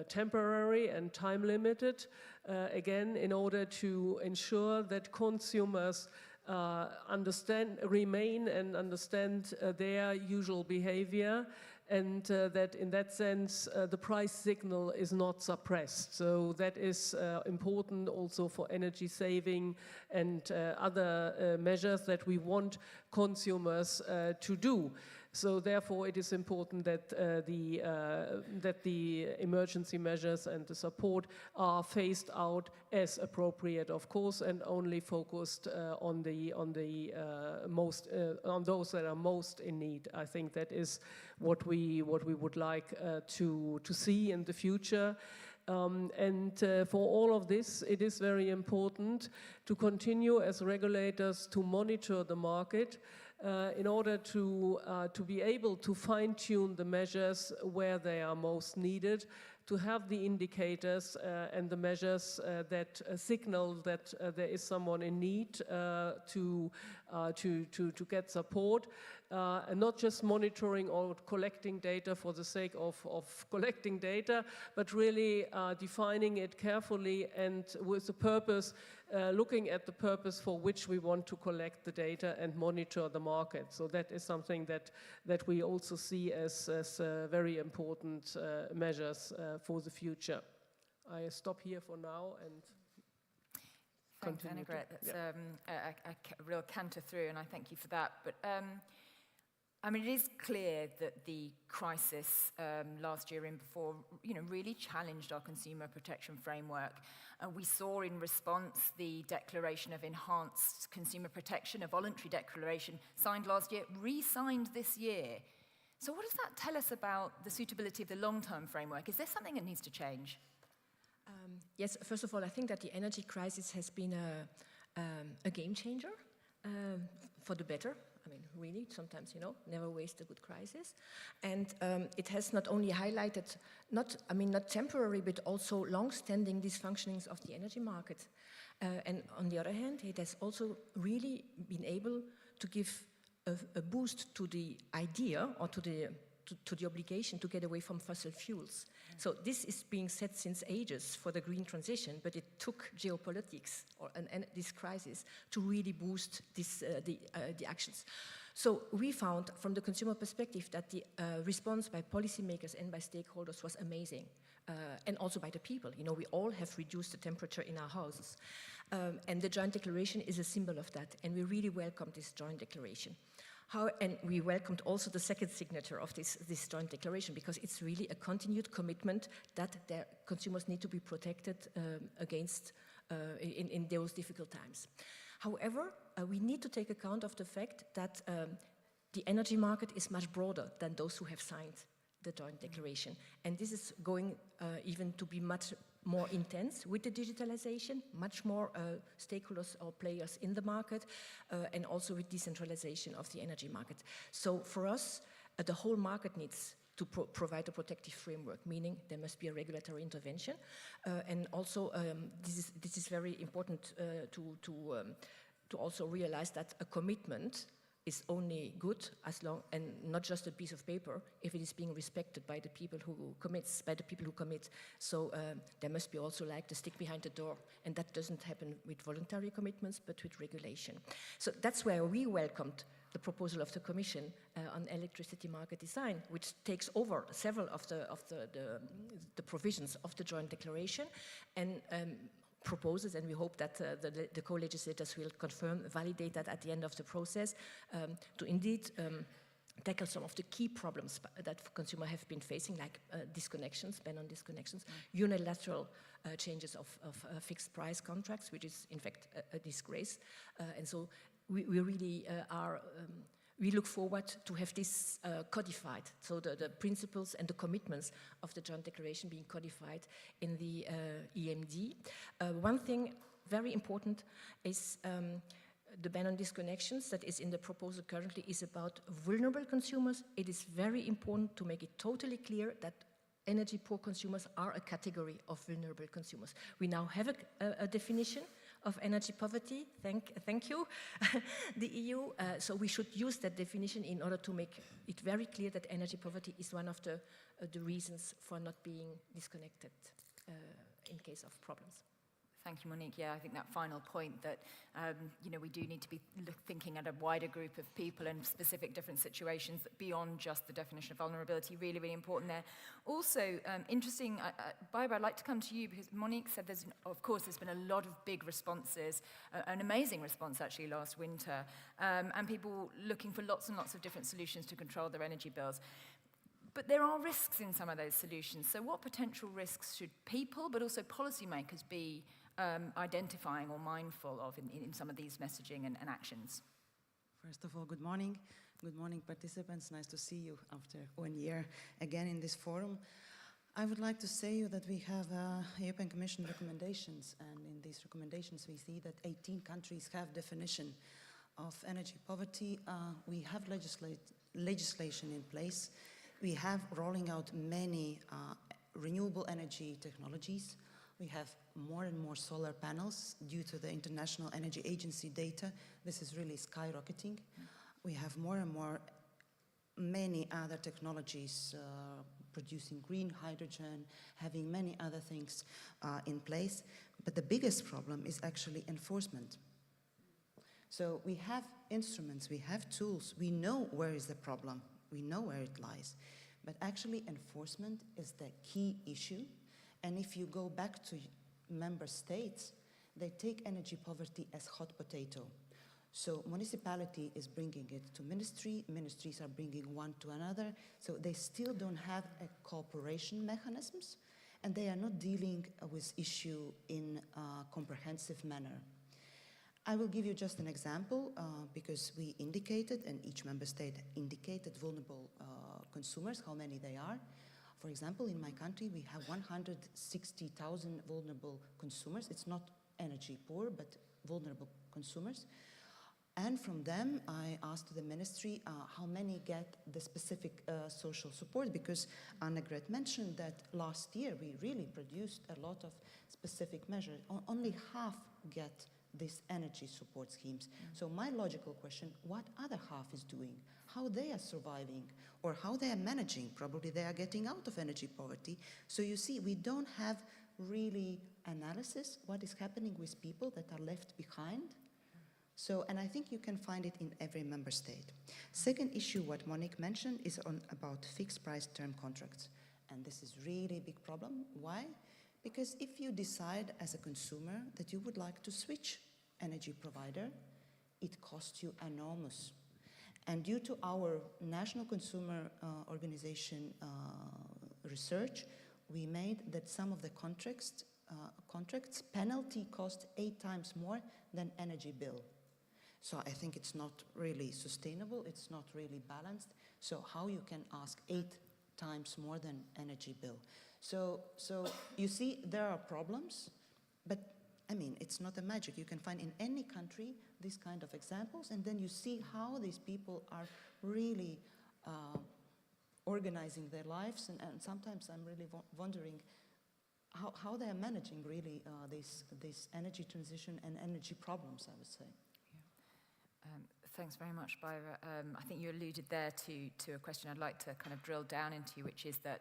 temporary and time limited, again, in order to ensure that consumers remain and understand their usual behavior, and that in that sense the price signal is not suppressed. So that is important also for energy saving and other measures that we want consumers to do. So therefore it is important that the emergency measures and the support are phased out as appropriate, of course, and only focused on those that are most in need. I think that is what we would like to see in the future. For all of this, it is very important to continue as regulators to monitor the market in order to be able to fine-tune the measures where they are most needed, to have the indicators and the measures that signal that there is someone in need to get support, and not just monitoring or collecting data for the sake of collecting data, but really defining it carefully and with the purpose, looking at the purpose for which we want to collect the data and monitor the market. So that is something that we also see as very important measures for the future. I stop here for now and Thanks, continue. Annegret. That's a real canter through, and I thank you for that. But I mean, it is clear that the crisis last year and before, really challenged our consumer protection framework. We saw in response the declaration of enhanced consumer protection, a voluntary declaration signed last year, re-signed this year. So what does that tell us about the suitability of the long-term framework? Is there something that needs to change? Yes, first of all, I think that the energy crisis has been a game changer for the better. I mean, really, sometimes, never waste a good crisis. And it has not only highlighted, not temporary, but also long-standing dysfunctionings of the energy market. And on the other hand, it has also really been able to give a boost to the idea or to the obligation to get away from fossil fuels. So this is being said since ages for the green transition, but it took geopolitics and this crisis to really boost the actions. So we found, from the consumer perspective, that the response by policymakers and by stakeholders was amazing, and also by the people. We all have reduced the temperature in our houses, and the joint declaration is a symbol of that, and we really welcome this joint declaration. And we welcomed also the second signature of this joint declaration, because it's really a continued commitment that their consumers need to be protected against in those difficult times. However, we need to take account of the fact that the energy market is much broader than those who have signed the joint declaration. And this is going even to be much more intense with the digitalization, much more stakeholders or players in the market, and also with decentralization of the energy market. So for us, the whole market needs to provide a protective framework, meaning there must be a regulatory intervention. And also, this is very important to also realize that a commitment is only good as long, and not just a piece of paper, if it is being respected by the people who commit. So there must be also like the stick behind the door, and that doesn't happen with voluntary commitments, but with regulation. So that's where we welcomed the proposal of the Commission on electricity market design, which takes over several of the provisions of the joint declaration, and proposes, and we hope that the co-legislators will validate that at the end of the process, to indeed tackle some of the key problems that consumers have been facing, like disconnections, ban on disconnections, unilateral changes of fixed price contracts, which is in fact a disgrace. And so we really we look forward to have this codified, so the principles and the commitments of the joint declaration being codified in the EMD. One thing very important is the ban on disconnections that is in the proposal currently is about vulnerable consumers. It is very important to make it totally clear that energy poor consumers are a category of vulnerable consumers. We now have a definition of energy poverty, thank you, the EU. So we should use that definition in order to make it very clear that energy poverty is one of the reasons for not being disconnected in case of problems. Thank you, Monique. Yeah, I think that final point that, we do need to be thinking at a wider group of people and specific different situations beyond just the definition of vulnerability, really, really important there. Also, interesting, Barbara, I'd like to come to you because Monique said there's been a lot of big responses, an amazing response actually last winter, and people looking for lots and lots of different solutions to control their energy bills. But there are risks in some of those solutions. So what potential risks should people, but also policymakers, be identifying or mindful of in some of these messaging and actions? First of all, good morning. Good morning, participants. Nice to see you after 1 year again in this forum. I would like to say that we have European Commission recommendations, and in these recommendations we see that 18 countries have definition of energy poverty. We have legislation in place. We have rolling out many renewable energy technologies. We have more and more solar panels due to the International Energy Agency data. This is really skyrocketing. We have more and more many other technologies producing green hydrogen, having many other things in place. But the biggest problem is actually enforcement. So we have instruments, we have tools, we know where is the problem, we know where it lies. But actually enforcement is the key issue. And if you go back to member states, they take energy poverty as hot potato. So municipality is bringing it to ministry, ministries are bringing one to another, so they still don't have a cooperation mechanisms, and they are not dealing with issue in a comprehensive manner. I will give you just an example, because we indicated, and each member state indicated vulnerable consumers, how many they are. For example, in my country, we have 160,000 vulnerable consumers. It's not energy poor, but vulnerable consumers. And from them, I asked the ministry how many get the specific social support, because Annegret mentioned that last year we really produced a lot of specific measures. Only half get these energy support schemes. So my logical question, what other half is doing? How they are surviving or how they are managing? Probably they are getting out of energy poverty. So you see, we don't have really analysis what is happening with people that are left behind. So, and I think you can find it in every member state. Second issue, what Monique mentioned, is about fixed price term contracts. And this is really a big problem. Why? Because if you decide as a consumer that you would like to switch energy provider, it costs you enormous. And due to our National Consumer Organization research, we made that some of the contracts penalty cost 8 times more than energy bill. So I think it's not really sustainable, it's not really balanced. So how you can ask 8 times more than energy bill? So you see, there are problems, but I mean, it's not a magic. You can find in any country these kind of examples, and then you see how these people are really organizing their lives, and sometimes I'm really wondering how they are managing really this energy transition and energy problems, I would say. Thanks very much, Baira. I think you alluded there to a question I'd like to kind of drill down into, which is that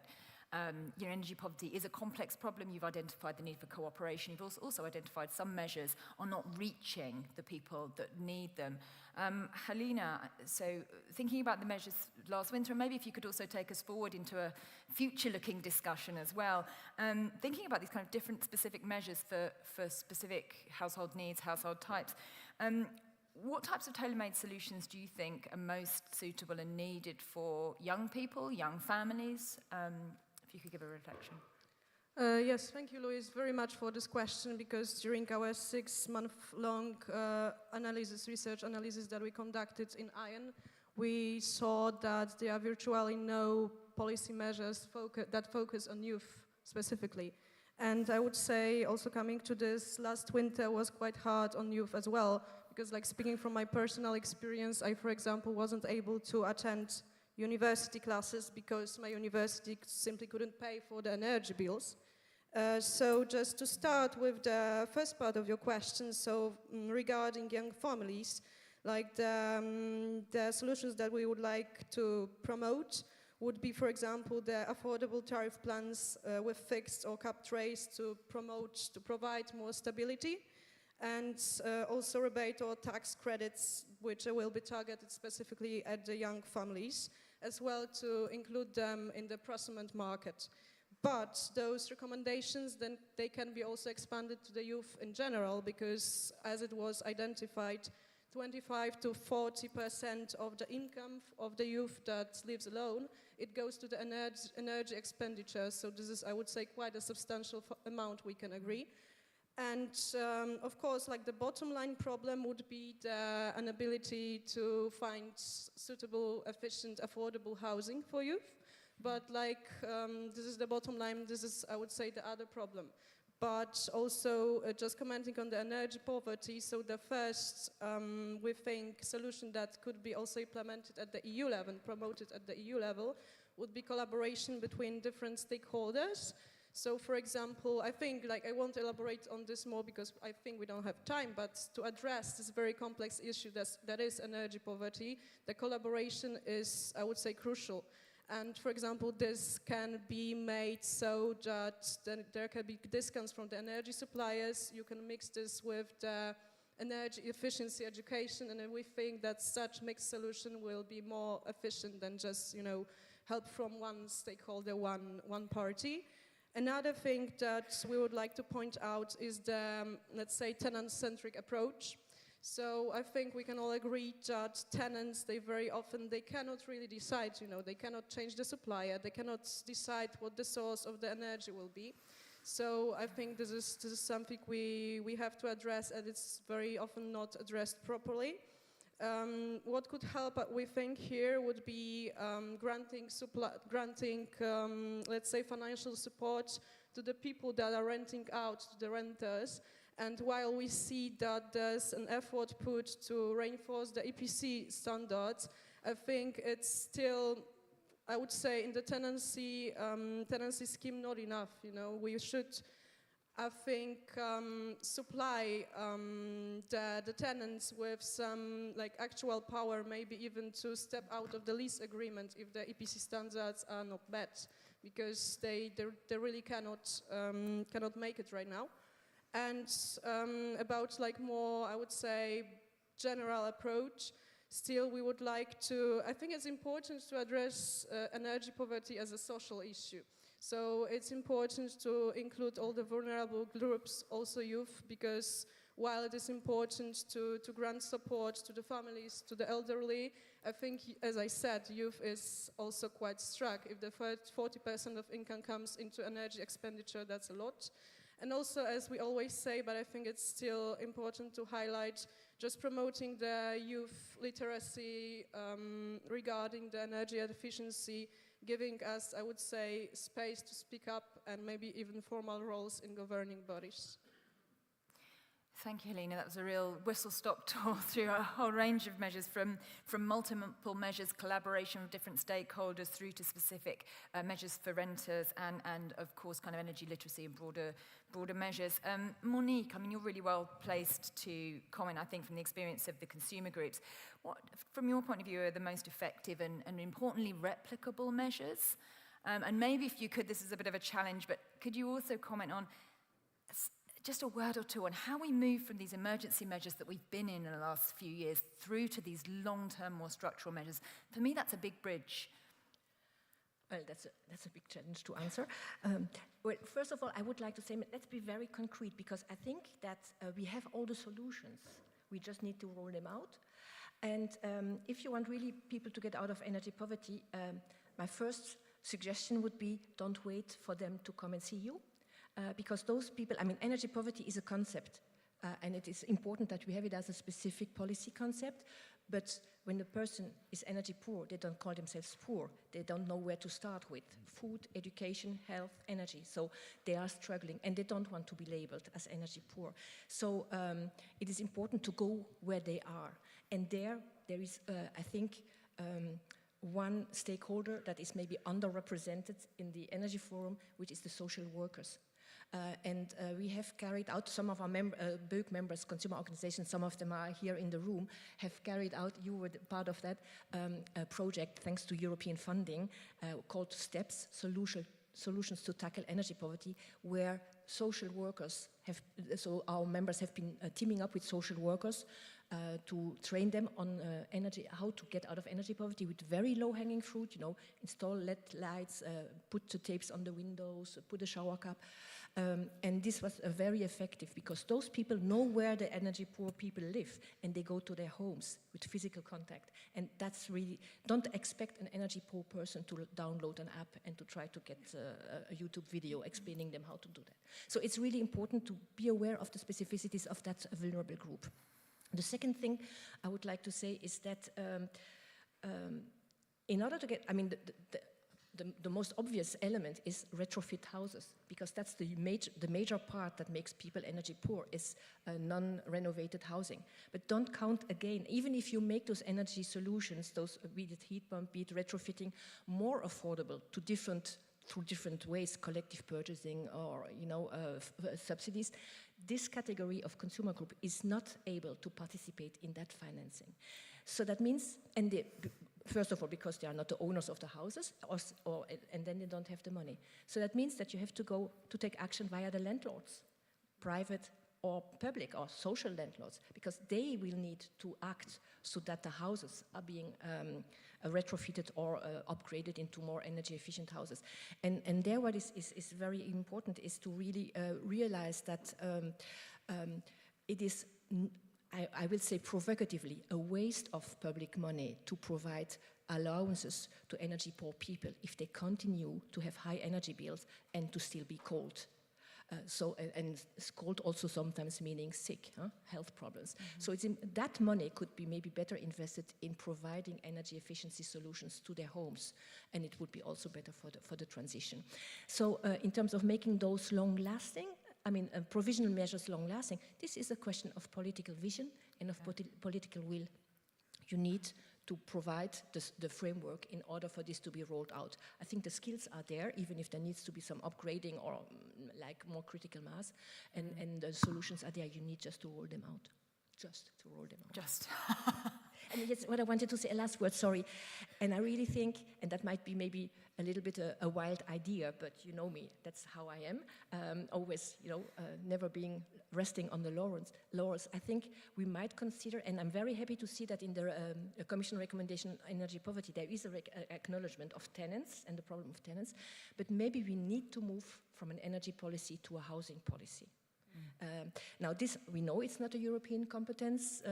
energy poverty is a complex problem. You've identified the need for cooperation. You've also identified some measures are not reaching the people that need them. Halina, so thinking about the measures last winter, maybe if you could also take us forward into a future-looking discussion as well, thinking about these kind of different specific measures for specific household needs, household types. What types of tailor-made solutions do you think are most suitable and needed for young people, young families? If you could give a reflection. Yes, thank you, Louise, very much for this question, because during our 6-month-long research analysis that we conducted in ION, we saw that there are virtually no policy measures that focus on youth specifically. And I would say, also coming to this, last winter was quite hard on youth as well, because like speaking from my personal experience, I, for example, wasn't able to attend university classes because my university simply couldn't pay for the energy bills. So just to start with the first part of your question, so regarding young families, like the solutions that we would like to promote would be, for example, the affordable tariff plans with fixed or capped rates to provide more stability, and also rebate or tax credits which will be targeted specifically at the young families, as well to include them in the prosument market. But those recommendations, then they can be also expanded to the youth in general, because as it was identified, 25 to 40% of the income of the youth that lives alone, it goes to the energy expenditure. So this is, I would say, quite a substantial amount, we can agree. And of course, like the bottom line problem would be the inability to find suitable, efficient, affordable housing for youth. But like, this is the bottom line, this is, I would say, the other problem. But also, just commenting on the energy poverty, so the first, we think, solution that could be also implemented at the EU level, promoted at the EU level, would be collaboration between different stakeholders. So, for example, I think, like, I won't elaborate on this more because I think we don't have time, but to address this very complex issue that is energy poverty, the collaboration is, I would say, crucial. And for example, this can be made so that there can be discounts from the energy suppliers. You can mix this with the energy efficiency education, and we think that such mixed solution will be more efficient than just, you know, help from one stakeholder, one party. Another thing that we would like to point out is the, let's say, tenant-centric approach. So I think we can all agree that tenants, they very often, they cannot really decide, you know, they cannot change the supplier, they cannot decide what the source of the energy will be. So I think this is something we have to address, and it's very often not addressed properly. What could help, we think, here would be granting, let's say, financial support to the people that are renting out, to the renters. And while we see that there's an effort put to reinforce the EPC standards, I think it's still, I would say, in the tenancy scheme not enough. You know, we should, I think, supply the tenants with some like actual power, maybe even to step out of the lease agreement if the EPC standards are not met, because they really cannot make it right now. And about like more, I would say, general approach, still we would like to, I think it's important to address energy poverty as a social issue. So it's important to include all the vulnerable groups, also youth, because while it is important to grant support to the families, to the elderly, I think, as I said, youth is also quite struck. If the 40% of income comes into energy expenditure, that's a lot. And also, as we always say, but I think it's still important to highlight, just promoting the youth literacy regarding the energy efficiency, giving us, I would say, space to speak up and maybe even formal roles in governing bodies. Thank you, Helena. That was a real whistle-stop tour through a whole range of measures, from multiple measures, collaboration with different stakeholders, through to specific measures for renters, and of course, kind of energy literacy and broader measures. Monique, I mean, you're really well placed to comment, I think, from the experience of the consumer groups. What, from your point of view, are the most effective and importantly replicable measures? And maybe if you could, this is a bit of a challenge, but could you also comment on just a word or two on how we move from these emergency measures that we've been in the last few years through to these long-term, more structural measures? For me, that's a big bridge. Well, that's a big challenge to answer. Well, first of all, I would like to say, let's be very concrete, because I think that we have all the solutions. We just need to roll them out. And if you want really people to get out of energy poverty, my first suggestion would be, don't wait for them to come and see you. Because those people, I mean, energy poverty is a concept, and it is important that we have it as a specific policy concept, but when the person is energy poor, they don't call themselves poor. They don't know where to start with. Food, education, health, energy. So they are struggling, and they don't want to be labeled as energy poor. So it is important to go where they are. And there is, I think, one stakeholder that is maybe underrepresented in the Energy Forum, which is the social workers. We have carried out, some of our BEUC members, consumer organizations, some of them are here in the room, have carried out, you were part of that, a project thanks to European funding called STEPS, Solutions to Tackle Energy Poverty, where social workers have, so our members have been teaming up with social workers to train them on how to get out of energy poverty with very low-hanging fruit, you know, install LED lights, put the tapes on the windows, put a shower cap. And this was very effective because those people know where the energy poor people live and they go to their homes with physical contact. And that's really, don't expect an energy poor person to download an app and to try to get a YouTube video explaining them how to do that. So it's really important to be aware of the specificities of that vulnerable group. The second thing I would like to say is that in order to get, I mean, the most obvious element is retrofit houses, because that's the major part that makes people energy poor is non-renovated housing. But don't count again, even if you make those energy solutions, those be it heat pump, be it retrofitting, more affordable through different ways, collective purchasing or subsidies, this category of consumer group is not able to participate in that financing. So that means, first of all, because they are not the owners of the houses, and then they don't have the money. So that means that you have to take action via the landlords, private or public or social landlords, because they will need to act so that the houses are being retrofitted or upgraded into more energy efficient houses. And there what is very important is to really realize that it is, I will say provocatively, a waste of public money to provide allowances to energy poor people if they continue to have high energy bills and to still be cold. And cold also sometimes meaning sick, health problems. Mm-hmm. So that money could be maybe better invested in providing energy efficiency solutions to their homes, and it would be also better for the transition. So in terms of making those long-lasting, provisional measures long-lasting, this is a question of political vision and of political will. You need to provide the framework in order for this to be rolled out. I think the skills are there, even if there needs to be some upgrading or like more critical mass, and the solutions are there. You need just to roll them out. Just to roll them out. Just. And yes, what I wanted to say, a last word, sorry. And I really think, and that might be maybe a little bit a wild idea, but you know me, that's how I am. Always, never being resting on the laurels. I think we might consider, and I'm very happy to see that in the Commission recommendation on energy poverty, there is an acknowledgement of tenants and the problem of tenants, but maybe we need to move from an energy policy to a housing policy. Now this, we know it's not a European competence,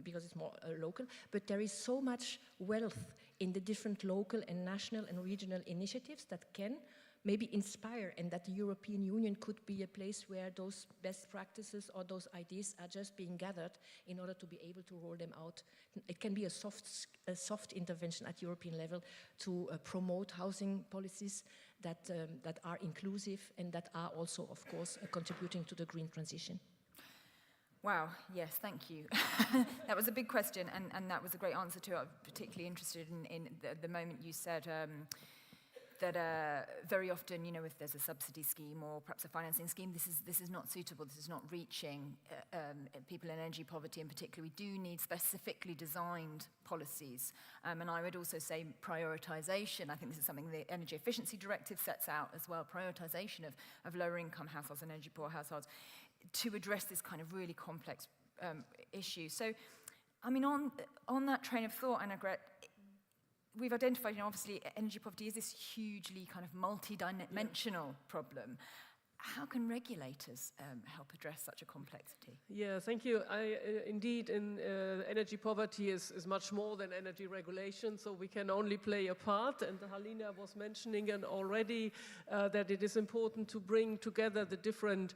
because it's more local, but there is so much wealth in the different local and national and regional initiatives that can maybe inspire, and that the European Union could be a place where those best practices or those ideas are just being gathered in order to be able to roll them out. It can be a soft intervention at European level to promote housing policies that are inclusive and that are also, of course, contributing to the green transition. Wow, yes, thank you. That was a big question, and that was a great answer to. I'm particularly interested in the moment you said that very often, if there's a subsidy scheme or perhaps a financing scheme, this is not suitable, this is not reaching people in energy poverty in particular. We do need specifically designed policies. And I would also say prioritization. I think this is something the Energy Efficiency Directive sets out as well, prioritization of lower income households and energy poor households, to address this kind of really complex issue. So, on that train of thought, Annegret, we've identified, obviously, energy poverty is this hugely kind of multi-dimensional problem. How can regulators help address such a complexity? Yeah, thank you. Indeed, energy poverty is much more than energy regulation, so we can only play a part. And Halina was mentioning already that it is important to bring together the different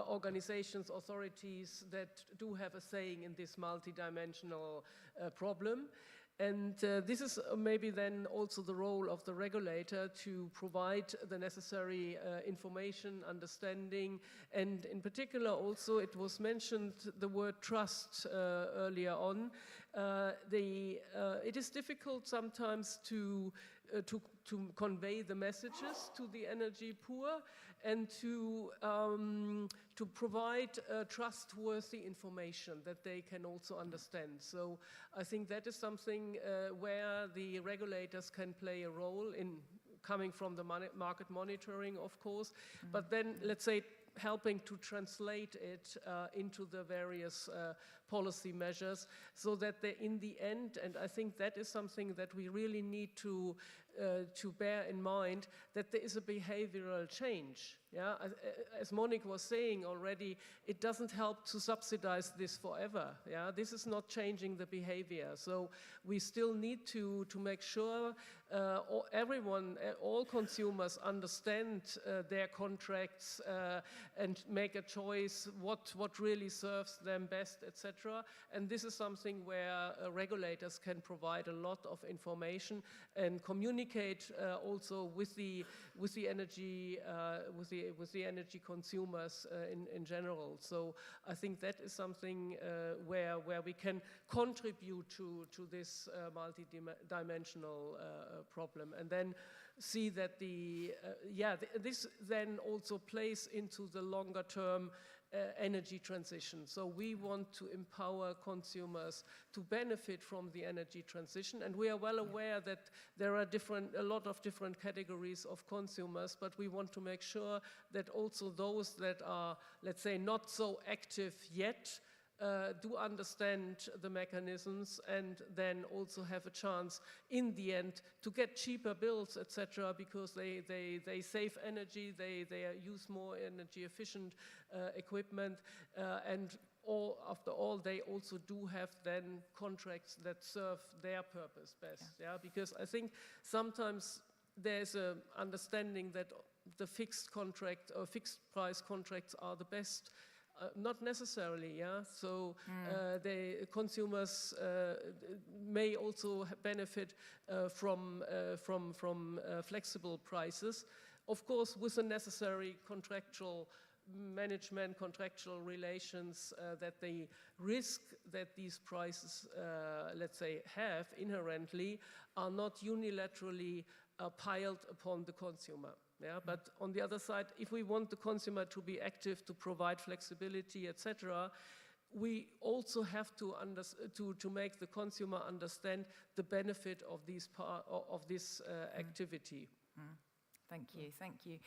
organizations, authorities that do have a saying in this multidimensional problem. And this is maybe then also the role of the regulator to provide the necessary information, understanding, and in particular also it was mentioned the word trust earlier on. it is difficult sometimes to convey the messages to the energy poor and to provide trustworthy information that they can also understand. So I think that is something where the regulators can play a role in coming from the market monitoring, of course, but then, let's say, helping to translate it into the various policy measures so that they, in the end, and I think that is something that we really need to bear in mind, that there is a behavioral change. Yeah? As Monique was saying already, it doesn't help to subsidize this forever. Yeah? This is not changing the behavior. So we still need to make sure everyone, all consumers understand their contracts and make a choice what really serves them best, etc. And this is something where regulators can provide a lot of information and communicate also with the energy consumers in general. So I think that is something where we can contribute to this multi-dimensional problem, and then see that this then also plays into the longer term energy transition. So we want to empower consumers to benefit from the energy transition, and we are well aware that there are a lot of different categories of consumers, but we want to make sure that also those that are, let's say, not so active yet do understand the mechanisms, and then also have a chance in the end to get cheaper bills, etc., because they save energy, they use more energy efficient equipment, and after all, they also do have then contracts that serve their purpose best. Yeah? Because I think sometimes there's an understanding that the fixed contract or fixed price contracts are the best. Not necessarily, yeah. So the consumers may also benefit from flexible prices, of course, with the necessary contractual management, contractual relations, that the risk that these prices, let's say, have inherently are not unilaterally piled upon the consumer. Yeah, but on the other side, if we want the consumer to be active, to provide flexibility, etc., we also have to make the consumer understand the benefit of this activity. Thank you, thank you.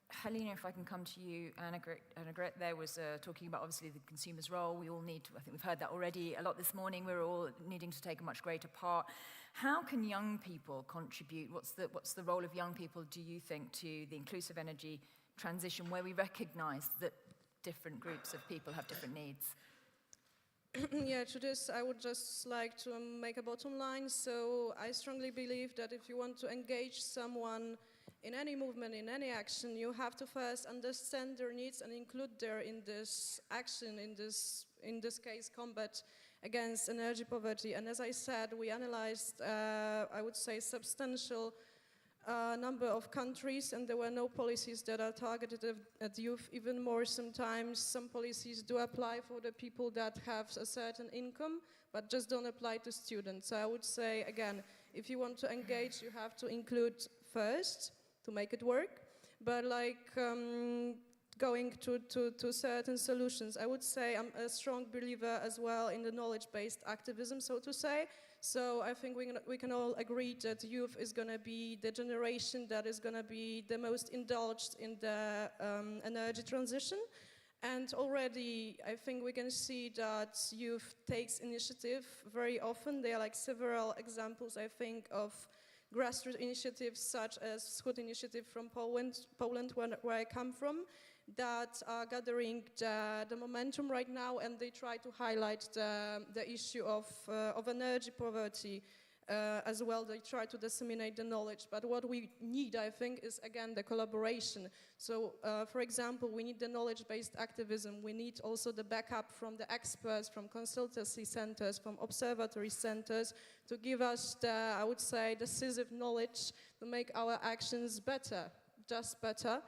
Helena, if I can come to you, Annegret there was talking about obviously the consumer's role. We all need to, I think we've heard that already a lot this morning, we're all needing to take a much greater part. How can young people contribute? What's the role of young people, do you think, to the inclusive energy transition, where we recognize that different groups of people have different needs? Yeah, to this I would just like to make a bottom line. So I strongly believe that if you want to engage someone in any movement, in any action, you have to first understand their needs and include them in this action, in this case, combat against energy poverty. And as I said, we analyzed, I would say, substantial number of countries, and there were no policies that are targeted at youth. Even more, sometimes some policies do apply for the people that have a certain income, but just don't apply to students. So I would say, again, if you want to engage, you have to include first to make it work. But like going to certain solutions, I would say I'm a strong believer as well in the knowledge-based activism, so to say. So I think we can all agree that youth is going to be the generation that is going to be the most indulged in the energy transition. And already I think we can see that youth takes initiative very often. There are like several examples, I think, of grassroots initiatives such as Schools Initiative from Poland, where I come from, that are gathering the momentum right now, and they try to highlight the issue of energy poverty as well. They try to disseminate the knowledge. But what we need, I think, is again the collaboration. So, for example, we need the knowledge-based activism. We need also the backup from the experts, from consultancy centers, from observatory centers, to give us the, I would say, decisive knowledge to make our actions better, just better.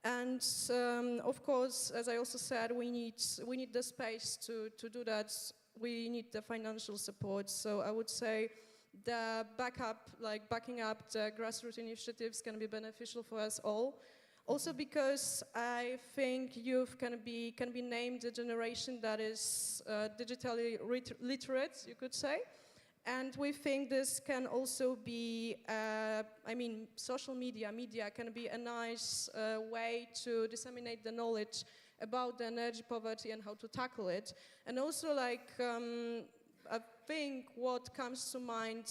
And of course, as I also said, we need the space to do that we need the financial support. So I would say the backing up the grassroots initiatives can be beneficial for us all. Also because I think youth can be named a generation that is digitally literate, you could say. And we think this can also be, social media can be a nice way to disseminate the knowledge about the energy poverty and how to tackle it. And also I think what comes to mind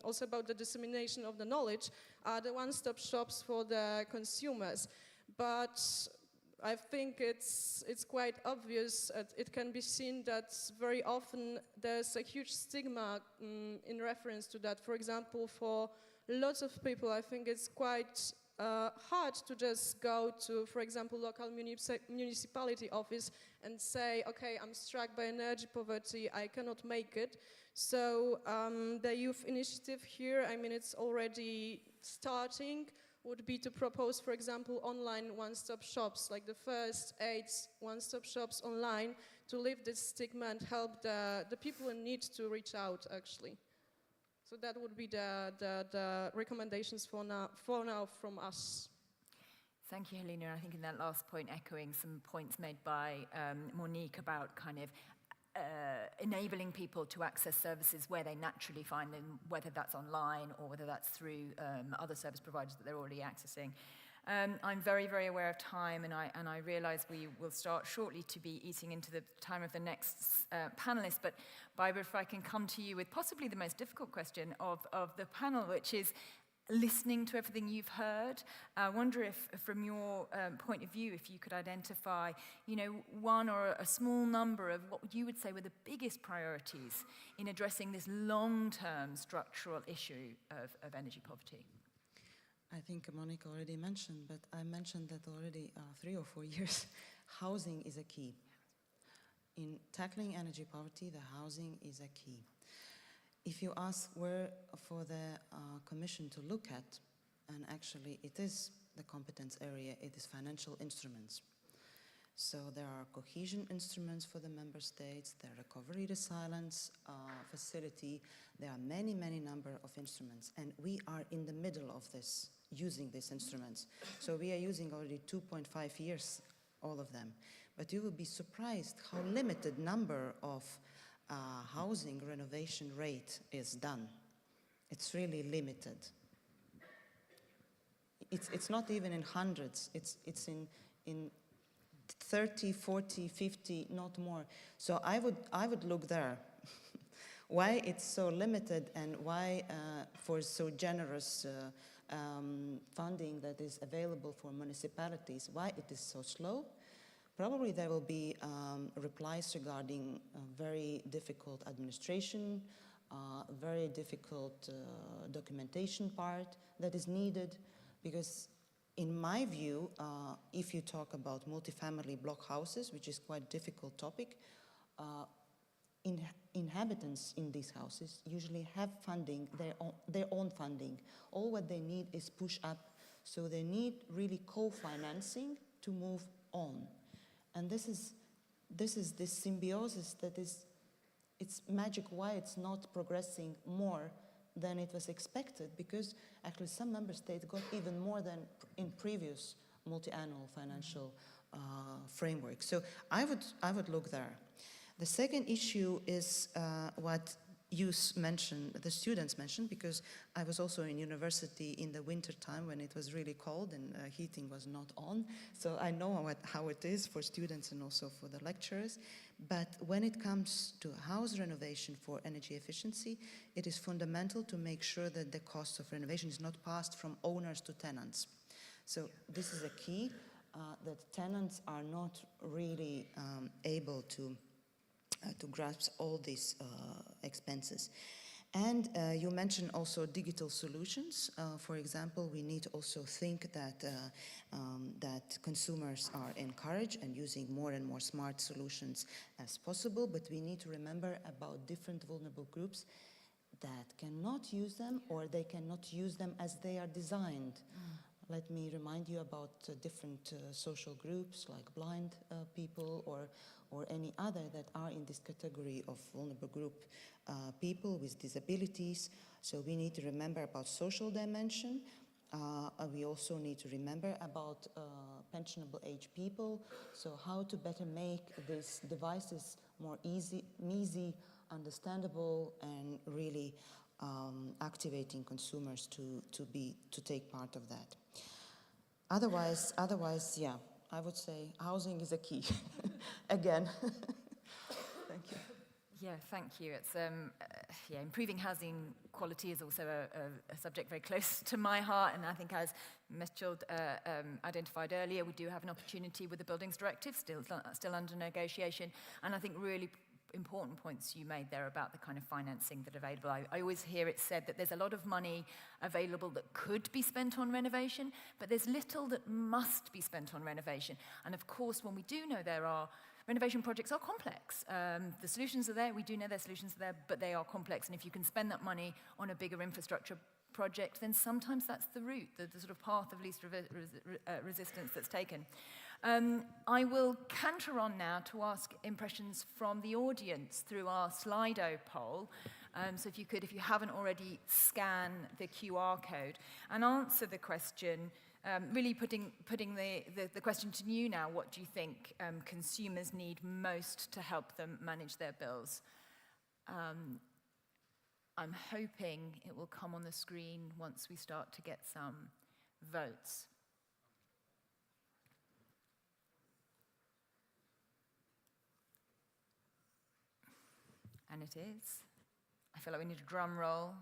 also about the dissemination of the knowledge are the one-stop shops for the consumers. But I think it's quite obvious, it can be seen that very often there's a huge stigma in reference to that. For example, for lots of people, I think it's quite hard to just go to, for example, local municipality office and say, okay, I'm struck by energy poverty, I cannot make it. So the youth initiative here, it's already starting, would be to propose, for example, online one-stop shops, like the first 8 one-stop shops online, to lift this stigma and help the people in need to reach out, actually. So that would be the recommendations for now from us. Thank you, Helena. I think in that last point, echoing some points made by Monique about kind of enabling people to access services where they naturally find them, whether that's online or whether that's through other service providers that they're already accessing. I'm very, very aware of time, and I realise we will start shortly to be eating into the time of the next panellist. But Barbara, if I can come to you with possibly the most difficult question of the panel, which is listening to everything you've heard. I wonder if, from your point of view, if you could identify, one or a small number of what you would say were the biggest priorities in addressing this long-term structural issue of energy poverty. I think Monica already mentioned, but I mentioned that already 3 or 4 years. Housing is a key. In tackling energy poverty, the housing is a key. If you ask where for the Commission to look at, and actually it is the competence area, it is financial instruments. So there are cohesion instruments for the member states, the recovery resilience facility, there are many, many number of instruments, and we are in the middle of this, using these instruments. So we are using already 2.5 years, all of them. But you will be surprised how limited number of housing renovation rate is done. It's really limited. It's not even in hundreds, it's in 30, 40, 50, not more. So I would look there. Why it's so limited and why for so generous funding that is available for municipalities, why it is so slow? Probably there will be replies regarding very difficult administration, very difficult documentation part that is needed, because in my view, if you talk about multifamily block houses, which is quite a difficult topic, inhabitants in these houses usually have funding, their own funding. All what they need is push up, so they need really co-financing to move on. And this is this symbiosis that is, it's magic why it's not progressing more than it was expected, because actually some member states got even more than in previous multi-annual financial framework. So I would look there. The second issue is what you mentioned, the students mentioned, because I was also in university in the winter time when it was really cold and heating was not on. So I know how it is for students and also for the lecturers. But when it comes to house renovation for energy efficiency, it is fundamental to make sure that the cost of renovation is not passed from owners to tenants. So this is a key, that tenants are not really able to grasp all these expenses. And you mentioned also digital solutions. For example, we need to also think that, that consumers are encouraged and using more and more smart solutions as possible, but we need to remember about different vulnerable groups that cannot use them, or they cannot use them as they are designed. let me remind you about different social groups like blind people or any other that are in this category of vulnerable group people with disabilities. So we need to remember about social dimension. We also need to remember about pensionable age people. So how to better make these devices more easy, understandable, and really activating consumers to take part of that. Otherwise, yeah, I would say housing is a key. Again. Thank you. Yeah, thank you. It's improving housing quality is also a subject very close to my heart, and I think as Mechthild identified earlier, we do have an opportunity with the Buildings Directive, still under negotiation, and I think really important points you made there about the kind of financing that's available. I always hear it said that there's a lot of money available that could be spent on renovation, but there's little that must be spent on renovation. And of course, when we do know there are renovation projects are complex. The solutions are there, we do know their solutions are there, but they are complex. And if you can spend that money on a bigger infrastructure project, then sometimes that's the route, the sort of path of least resistance that's taken. I will canter on now to ask impressions from the audience through our Slido poll. So if you haven't already, scan the QR code and answer the question, really putting the question to you now. What do you think consumers need most to help them manage their bills? I'm hoping it will come on the screen once we start to get some votes. And it is. I feel like we need a drum roll.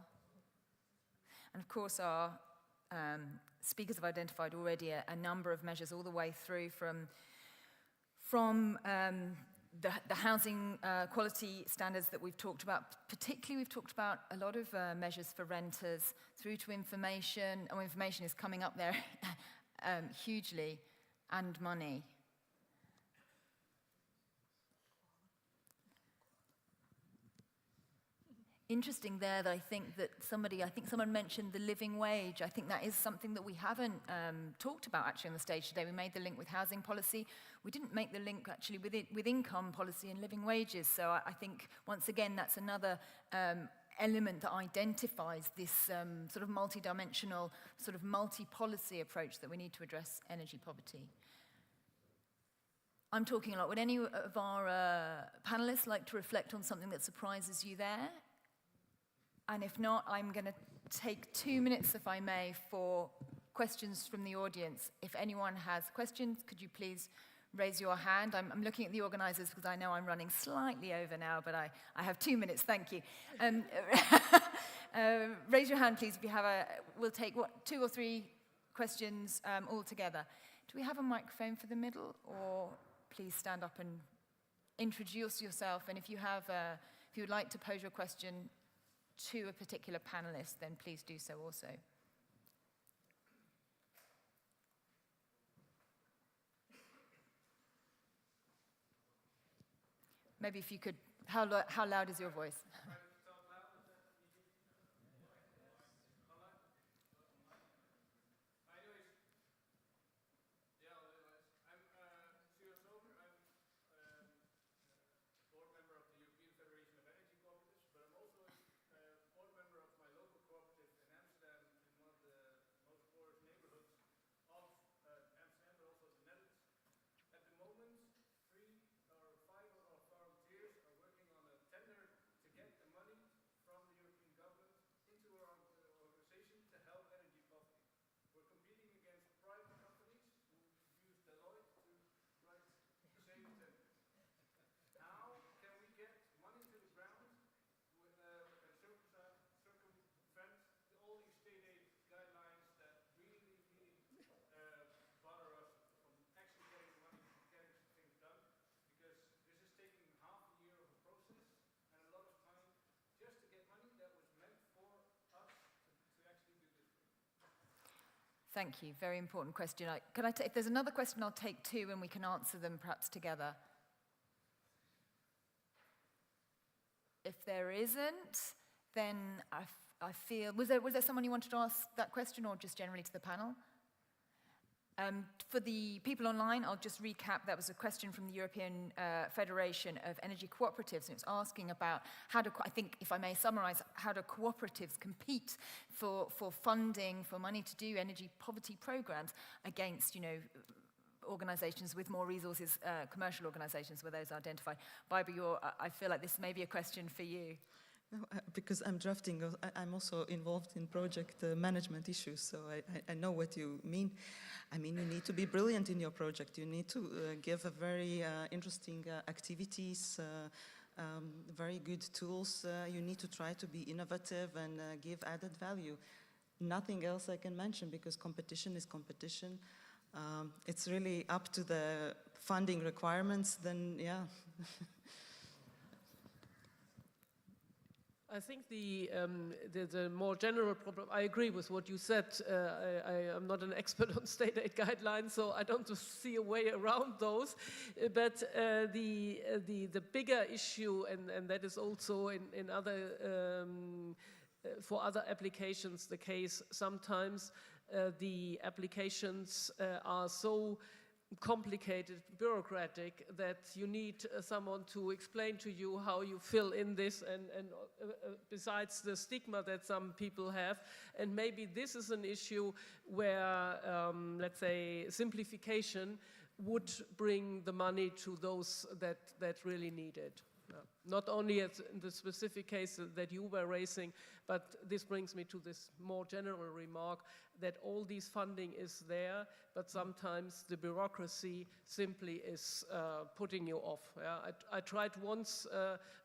And of course, our speakers have identified already a number of measures all the way through from the housing quality standards that we've talked about. Particularly, we've talked about a lot of measures for renters, through to information. Oh, information is coming up there hugely, and money. Interesting there that I think someone mentioned the living wage. I think that is something that we haven't talked about actually on the stage today. We made the link with housing policy. We didn't make the link actually with income policy and living wages. So I think once again that's another element that identifies this sort of multi-dimensional, sort of multi-policy approach that we need to address energy poverty. I'm talking a lot. Would any of our panelists like to reflect on something that surprises you there? And if not, I'm going to take 2 minutes, if I may, for questions from the audience. If anyone has questions, could you please raise your hand? I'm looking at the organisers because I know I'm running slightly over now, but I have 2 minutes, thank you. Raise your hand, please, if you have we'll take, 2 or 3 questions all together. Do we have a microphone for the middle? Or please stand up and introduce yourself. And if you would like to pose your question to a particular panelist, then please do so also. Maybe if you could, how loud is your voice? Thank you. Very important question. If there's another question, I'll take 2 and we can answer them perhaps together. If there isn't, then I feel... Was there someone you wanted to ask that question or just generally to the panel? For the people online, I'll just recap. That was a question from the European Federation of Energy Cooperatives, and it was asking about how do, I think, if I may summarize, how do cooperatives compete for funding, for money to do energy poverty programs against, you know, organizations with more resources, commercial organizations where those are identified. Barbara, I feel like this may be a question for you. No, because I'm drafting, I'm also involved in project management issues, so I know what you mean. I mean, you need to be brilliant in your project. You need to give a very interesting activities, very good tools. You need to try to be innovative and give added value. Nothing else I can mention, because competition is competition. It's really up to the funding requirements, then yeah. I think the more general problem, I agree with what you said. I am not an expert on state aid guidelines, so I don't see a way around those. But the bigger issue, and that is also in other, for other applications the case, sometimes the applications are so complicated, bureaucratic, that you need someone to explain to you how you fill in this, and besides the stigma that some people have. And maybe this is an issue where, let's say, simplification would bring the money to those that really need it. Not only in the specific case that you were raising, but this brings me to this more general remark that all this funding is there, but sometimes the bureaucracy simply is putting you off. Yeah? I tried once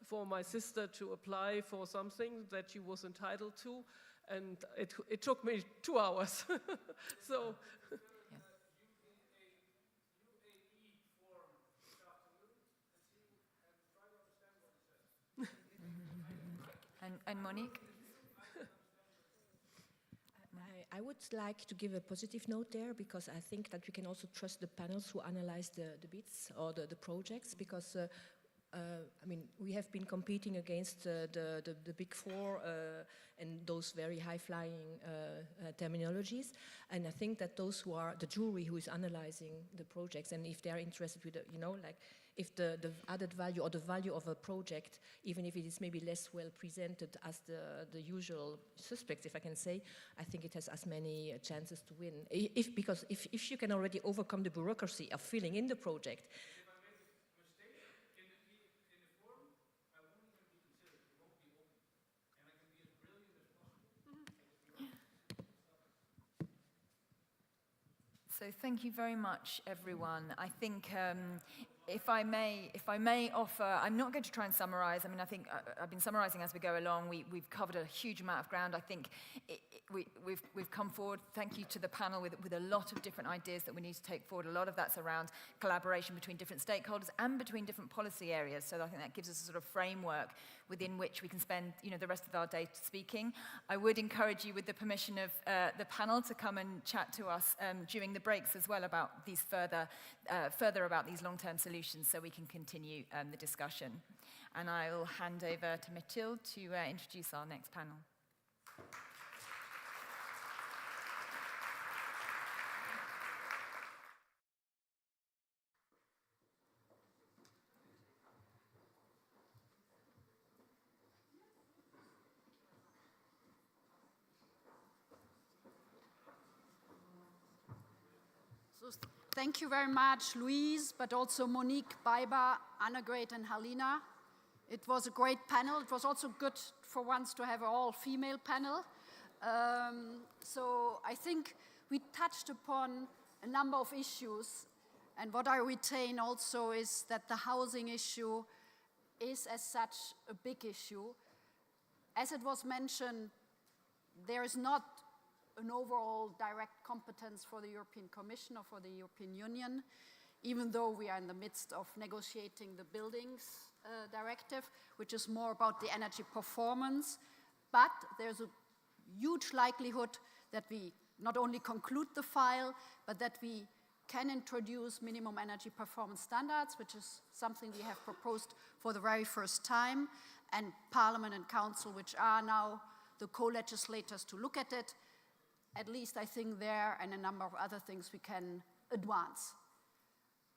for my sister to apply for something that she was entitled to, and it took me 2 hours. So. And Monique? I would like to give a positive note there, because I think that we can also trust the panels who analyze the bids or the projects, because I mean, we have been competing against the big four and those very high-flying terminologies, and I think that those who are the jury who is analyzing the projects, and if they are interested with, you know, like if the added value or the value of a project, even if it is maybe less well presented as the usual suspects, if I can say, I think it has as many chances to win. Because if you can already overcome the bureaucracy of filling in the project. So thank you very much, everyone. I think if I may offer, I'm not going to try and summarize. I mean, I think I've been summarizing as we go along. We've covered a huge amount of ground. I think we've come forward. Thank you to the panel with a lot of different ideas that we need to take forward. A lot of that's around collaboration between different stakeholders and between different policy areas. So I think that gives us a sort of framework within which we can spend, you know, the rest of our day speaking. I would encourage you, with the permission of the panel, to come and chat to us during the breaks as well about these further about these long-term solutions, so we can continue the discussion. And I will hand over to Mathilde to introduce our next panel. Thank you very much, Louise, but also Monique, Baiba, Annegret, and Halina. It was a great panel. It was also good for once to have an all-female panel. So I think we touched upon a number of issues, and what I retain also is that the housing issue is as such a big issue. As it was mentioned, there is not an overall direct competence for the European Commission or for the European Union, even though we are in the midst of negotiating the Buildings Directive, which is more about the energy performance. But there's a huge likelihood that we not only conclude the file, but that we can introduce minimum energy performance standards, which is something we have proposed for the very first time, and Parliament and Council, which are now the co-legislators to look at it, at least I think there and a number of other things we can advance.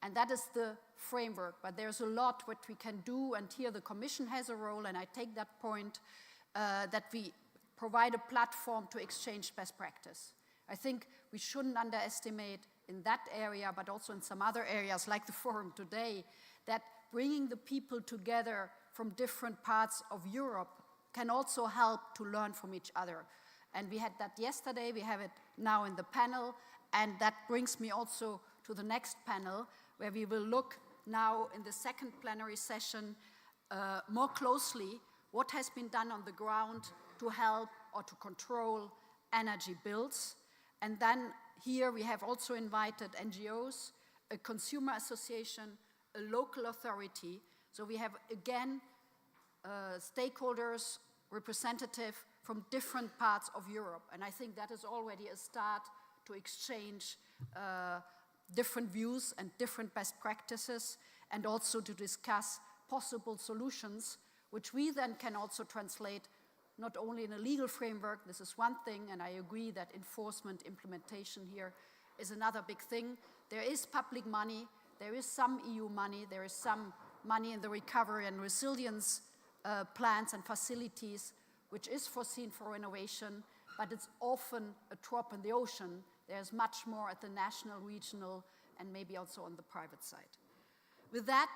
And that is the framework, but there's a lot what we can do, and here the Commission has a role, and I take that point, that we provide a platform to exchange best practice. I think we shouldn't underestimate in that area, but also in some other areas like the forum today, that bringing the people together from different parts of Europe can also help to learn from each other. And we had that yesterday, we have it now in the panel, and that brings me also to the next panel, where we will look now in the second plenary session more closely what has been done on the ground to help or to control energy bills. And then here we have also invited NGOs, a consumer association, a local authority. So we have, again, stakeholders, representative from different parts of Europe. And I think that is already a start to exchange different views and different best practices, and also to discuss possible solutions, which we then can also translate not only in a legal framework, this is one thing, and I agree that enforcement, implementation here is another big thing. There is public money, there is some EU money, there is some money in the recovery and resilience plans and facilities, which is foreseen for innovation, but it's often a drop in the ocean. There's much more at the national, regional, and maybe also on the private side. With that,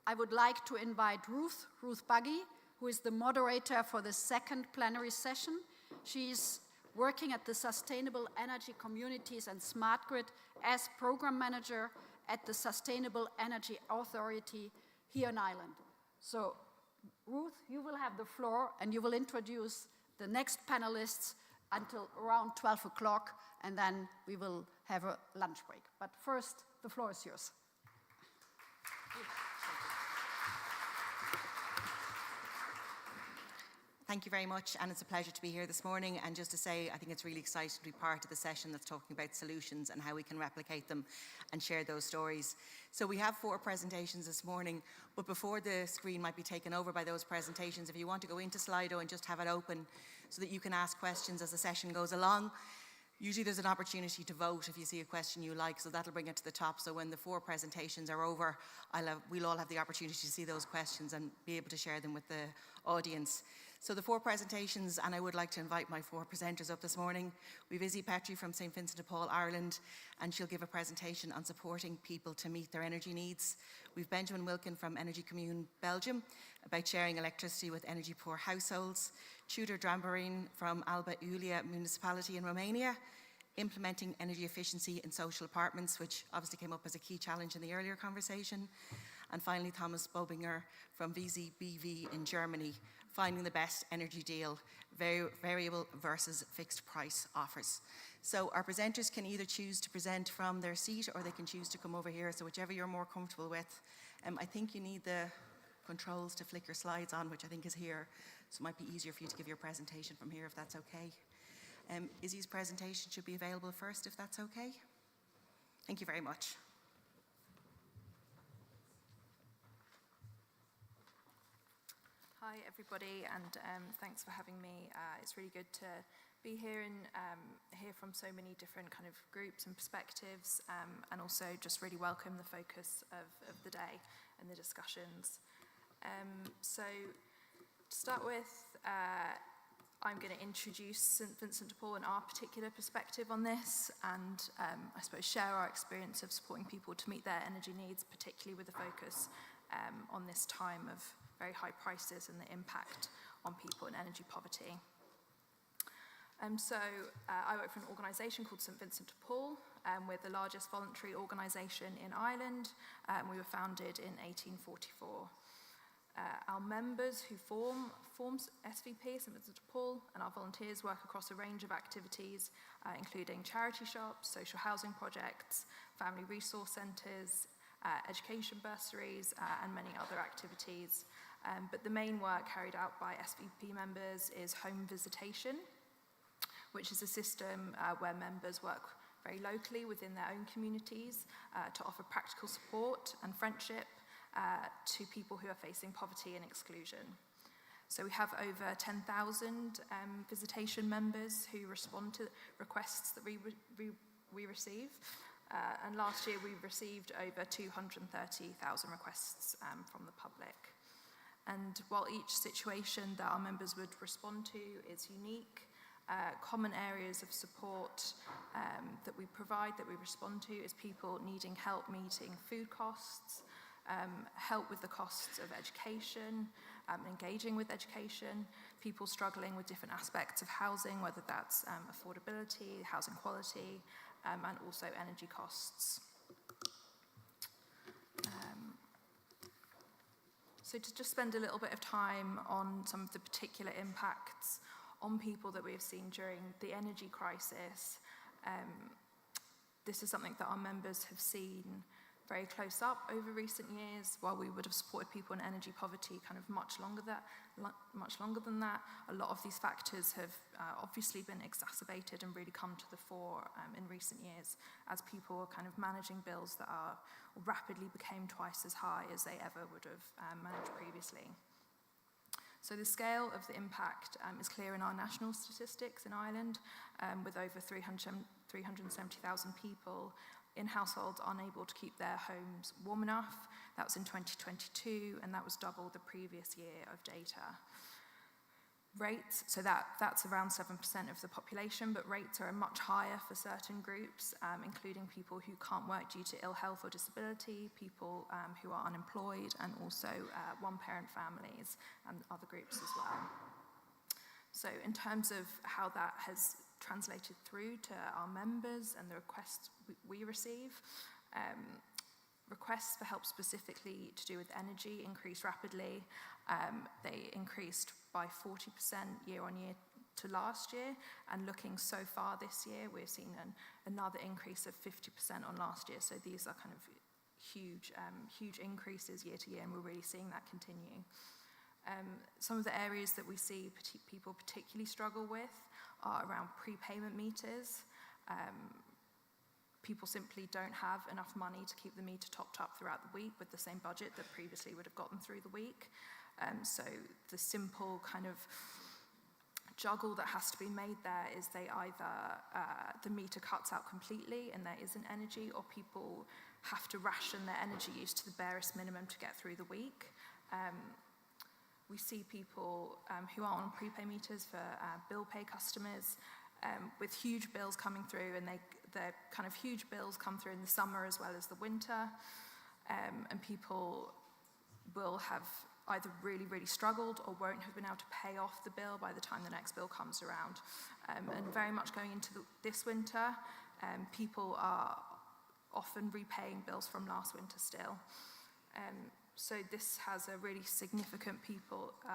I would like to invite Ruth Buggy, who is the moderator for the second plenary session. She's working at the Sustainable Energy Communities and Smart Grid as program manager at the Sustainable Energy Authority here in Ireland. So, Ruth, you will have the floor, and you will introduce the next panelists until around 12 o'clock, and then we will have a lunch break. But first, the floor is yours. Thank you very much, and it's a pleasure to be here this morning. And just to say, I think it's really exciting to be part of the session that's talking about solutions and how we can replicate them and share those stories. So we have 4 presentations this morning, but before the screen might be taken over by those presentations, if you want to go into Slido and just have it open so that you can ask questions as the session goes along. Usually there's an opportunity to vote if you see a question you like, so that'll bring it to the top. So when the 4 presentations are over, we'll all have the opportunity to see those questions and be able to share them with the audience. So the 4 presentations, and I would like to invite my 4 presenters up this morning. We've Izzy Petrie from St. Vincent de Paul, Ireland, and she'll give a presentation on supporting people to meet their energy needs. We've Benjamin Wilkin from Energy Commune, Belgium, about sharing electricity with energy poor households. Tudor Drambarin from Alba Iulia municipality in Romania, implementing energy efficiency in social apartments, which obviously came up as a key challenge in the earlier conversation. And finally, Thomas Bobinger from VZBV in Germany, finding the best energy deal, variable versus fixed price offers. So our presenters can either choose to present from their seat or they can choose to come over here, so whichever you're more comfortable with. I think you need the controls to flick your slides on, which I think is here, so it might be easier for you to give your presentation from here if that's okay. Izzy's presentation should be available first if that's okay. Thank you very much. Hi everybody, and thanks for having me. It's really good to be here and hear from so many different kind of groups and perspectives, and also just really welcome the focus of the day and the discussions. So to start with, I'm going to introduce St. Vincent de Paul and our particular perspective on this, and I suppose share our experience of supporting people to meet their energy needs, particularly with a focus on this time of very high prices and the impact on people in energy poverty. I work for an organisation called St. Vincent de Paul. We're the largest voluntary organisation in Ireland. We were founded in 1844. Our members who forms SVP, St. Vincent de Paul, and our volunteers work across a range of activities, including charity shops, social housing projects, family resource centres, education bursaries, and many other activities. But the main work carried out by SVP members is home visitation, which is a system where members work very locally within their own communities to offer practical support and friendship to people who are facing poverty and exclusion. So we have over 10,000 visitation members who respond to requests that we receive. And last year we received over 230,000 requests from the public. And while each situation that our members would respond to is unique, common areas of support that we provide, that we respond to, is people needing help meeting food costs, help with the costs of education, engaging with education, people struggling with different aspects of housing, whether that's affordability, housing quality, and also energy costs. So to just spend a little bit of time on some of the particular impacts on people that we have seen during the energy crisis. This is something that our members have seen very close up over recent years. While we would have supported people in energy poverty kind of much longer than that, a lot of these factors have obviously been exacerbated and really come to the fore in recent years as people are kind of managing bills that are rapidly became twice as high as they ever would have managed previously. So the scale of the impact is clear in our national statistics in Ireland, with over 370,000 people in households unable to keep their homes warm enough. That was in 2022, and that was double the previous year of data. Rates, so that's around 7% of the population, but rates are much higher for certain groups, including people who can't work due to ill health or disability, people who are unemployed, and also one-parent families and other groups as well. So in terms of how that has translated through to our members and the requests we receive, requests for help specifically to do with energy increased rapidly. They increased by 40% year on year to last year, and looking so far this year, we're seeing another increase of 50% on last year. So these are kind of huge increases year to year, and we're really seeing that continue. Some of the areas that we see people particularly struggle with are around prepayment meters. People simply don't have enough money to keep the meter topped up throughout the week with the same budget that previously would have gotten through the week. So the simple kind of juggle that has to be made there is they either, the meter cuts out completely and there isn't energy, or people have to ration their energy use to the barest minimum to get through the week. We see people who are on prepay meters for bill pay customers with huge bills coming through, and the kind of huge bills come through in the summer as well as the winter, and people will have either really, really struggled or won't have been able to pay off the bill by the time the next bill comes around. And very much going into this winter, people are often repaying bills from last winter still. So this has a really significant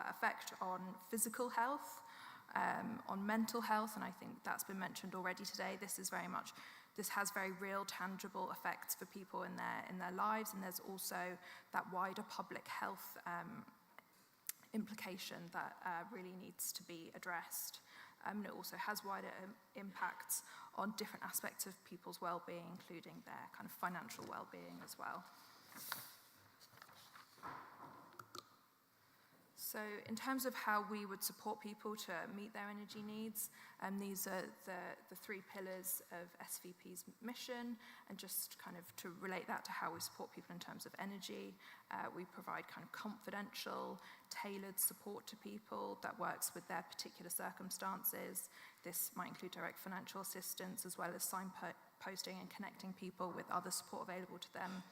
effect on physical health, on mental health, and I think that's been mentioned already today. This has very real, tangible effects for people in their lives, and there's also that wider public health implication that really needs to be addressed. And it also has wider impacts on different aspects of people's well-being, including their kind of financial well-being as well. So in terms of how we would support people to meet their energy needs, these are the three pillars of SVP's mission, and just kind of to relate that to how we support people in terms of energy, we provide kind of confidential, tailored support to people that works with their particular circumstances. This might include direct financial assistance, as well as signposting and connecting people with other support available to them.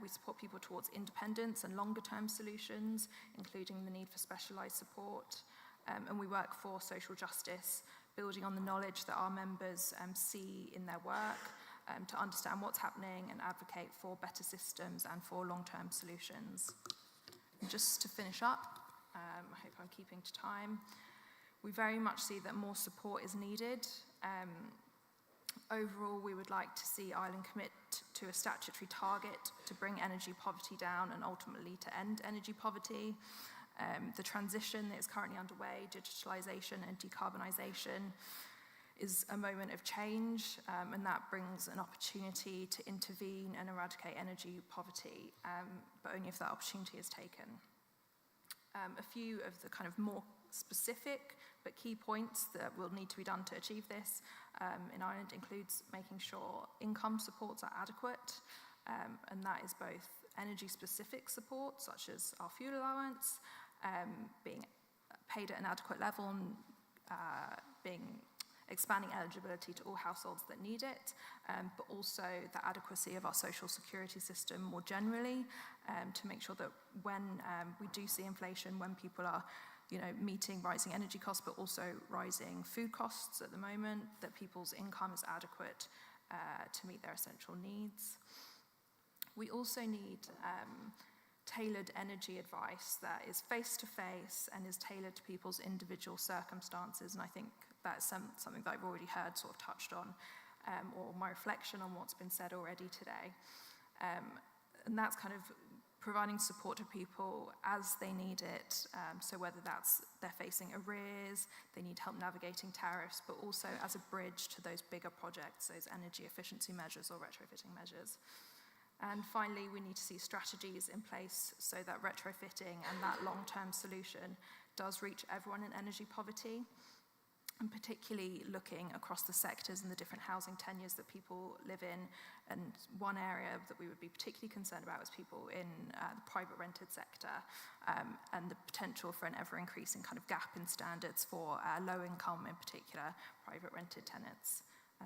We support people towards independence and longer-term solutions, including the need for specialised support. And we work for social justice, building on the knowledge that our members see in their work to understand what's happening and advocate for better systems and for long-term solutions. And just to finish up, I hope I'm keeping to time, we very much see that more support is needed. Overall, we would like to see Ireland commit to a statutory target to bring energy poverty down and ultimately to end energy poverty. The transition that is currently underway, digitalisation and decarbonisation, is a moment of change, and that brings an opportunity to intervene and eradicate energy poverty, but only if that opportunity is taken. A few of the kind of more specific but key points that will need to be done to achieve this in Ireland includes making sure income supports are adequate, and that is both energy-specific support, such as our fuel allowance, being paid at an adequate level, and expanding eligibility to all households that need it, but also the adequacy of our social security system more generally, to make sure that when we do see inflation, when people are meeting rising energy costs, but also rising food costs at the moment, that people's income is adequate to meet their essential needs. We also need tailored energy advice that is face-to-face and is tailored to people's individual circumstances, and I think that's something that I've already heard sort of touched on, or my reflection on what's been said already today. And that's kind of providing support to people as they need it, so whether that's they're facing arrears, they need help navigating tariffs, but also as a bridge to those bigger projects, those energy efficiency measures or retrofitting measures. And finally, we need to see strategies in place so that retrofitting and that long-term solution does reach everyone in energy poverty, and particularly looking across the sectors and the different housing tenures that people live in. And one area that we would be particularly concerned about is people in the private rented sector, and the potential for an ever-increasing kind of gap in standards for low income, in particular, private rented tenants.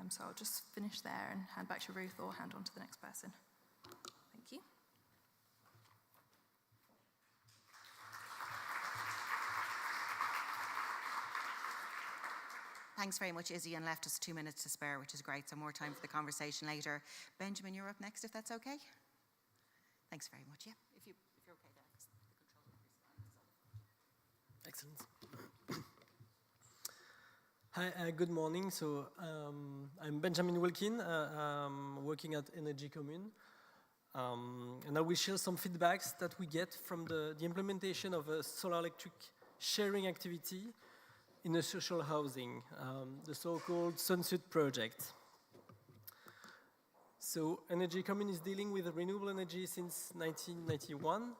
So I'll just finish there and hand back to Ruth, or hand on to the next person. Thank you. Thanks very much, Izzy, and left us 2 minutes to spare, which is great, so more time for the conversation later. Benjamin, you're up next, if that's okay? Thanks very much, yeah. If you're okay there, 'cause the control room is on. Excellent. Hi, good morning. So I'm Benjamin Wilkin, I'm working at Energy Commune. And I will share some feedbacks that we get from the implementation of a solar electric sharing activity in a social housing, the so-called Sunset project. So Energy Commune is dealing with renewable energy since 1991.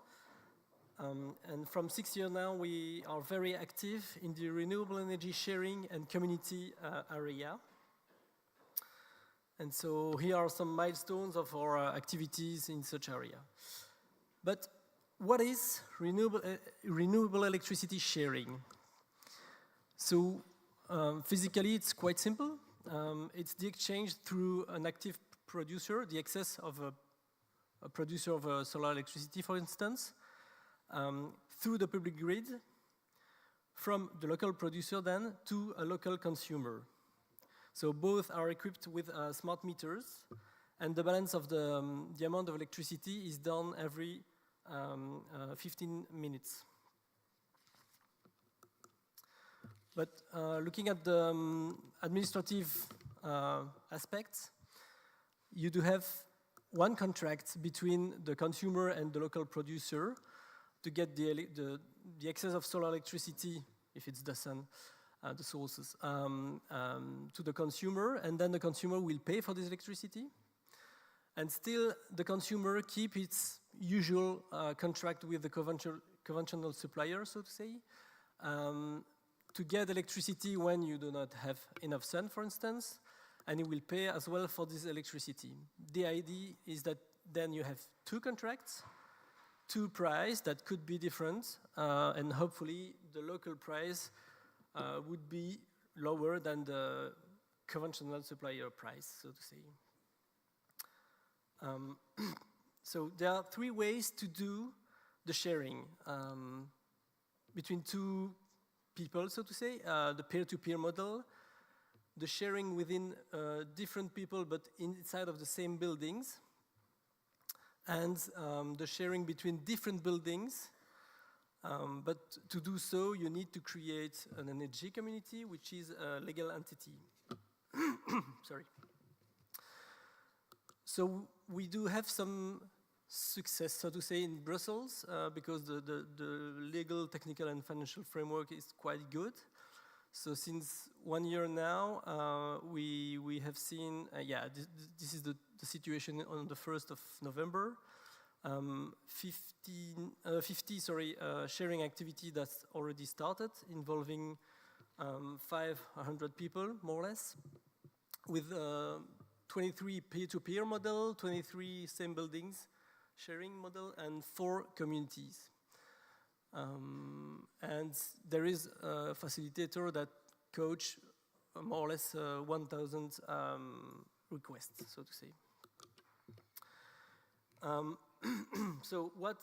And from 6 years now, we are very active in the renewable energy sharing and community area. And so here are some milestones of our activities in such area. But what is renewable electricity sharing? So physically, it's quite simple. It's the exchange through an active producer, the excess of a producer of solar electricity, for instance, through the public grid, from the local producer then to a local consumer. So both are equipped with smart meters, and the balance of the amount of electricity is done every 15 minutes. But looking at the administrative aspects, you do have one contract between the consumer and the local producer to get the excess of solar electricity, if it's the sun, the sources, to the consumer, and then the consumer will pay for this electricity. And still, the consumer keep its usual contract with the conventional supplier, so to say, to get electricity when you do not have enough sun, for instance, and you will pay as well for this electricity. The idea is that then you have two contracts, two prices that could be different, and hopefully the local price would be lower than the conventional supplier price, so to say. So there are three ways to do the sharing between two people, so to say, the peer-to-peer model, the sharing within different people but inside of the same buildings, and the sharing between different buildings. But to do so, you need to create an energy community, which is a legal entity. Sorry. So we do have some success, so to say, in Brussels, because the legal, technical, and financial framework is quite good. So since 1 year now, we have seen, this is the situation on the 1st of November. 50 sharing activity that's already started, involving 500 people, more or less, with 23 peer-to-peer model, 23 same buildings sharing model, and 4 communities. And there is a facilitator that coach more or less 1,000 requests, so to say. So what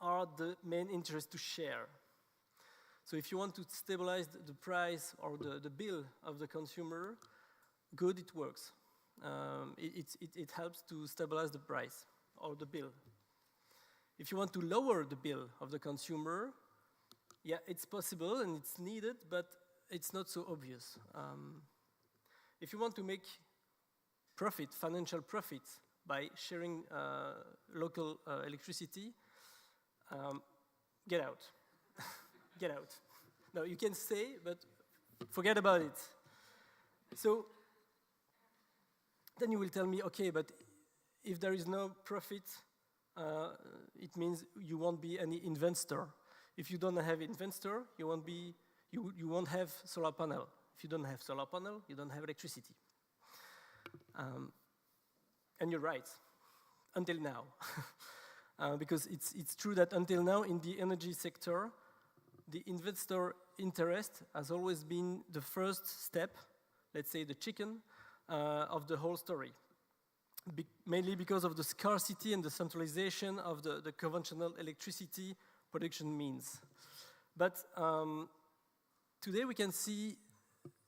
are the main interests to share? So if you want to stabilize the price or the bill of the consumer, good, it works. It helps to stabilize the price or the bill. If you want to lower the bill of the consumer, yeah, it's possible and it's needed, but it's not so obvious. If you want to make profit, financial profit, by sharing local electricity, get out. Get out. No, you can stay, but forget about it. So then you will tell me, okay, but if there is no profit, it means you won't be any investor. If you don't have investor, you won't have solar panel. If you don't have solar panel, you don't have electricity. And you're right, until now. Because it's true that until now in the energy sector, the investor interest has always been the first step, let's say the chicken, of the whole story. Mainly because of the scarcity and the centralization of the conventional electricity production means. But today we can see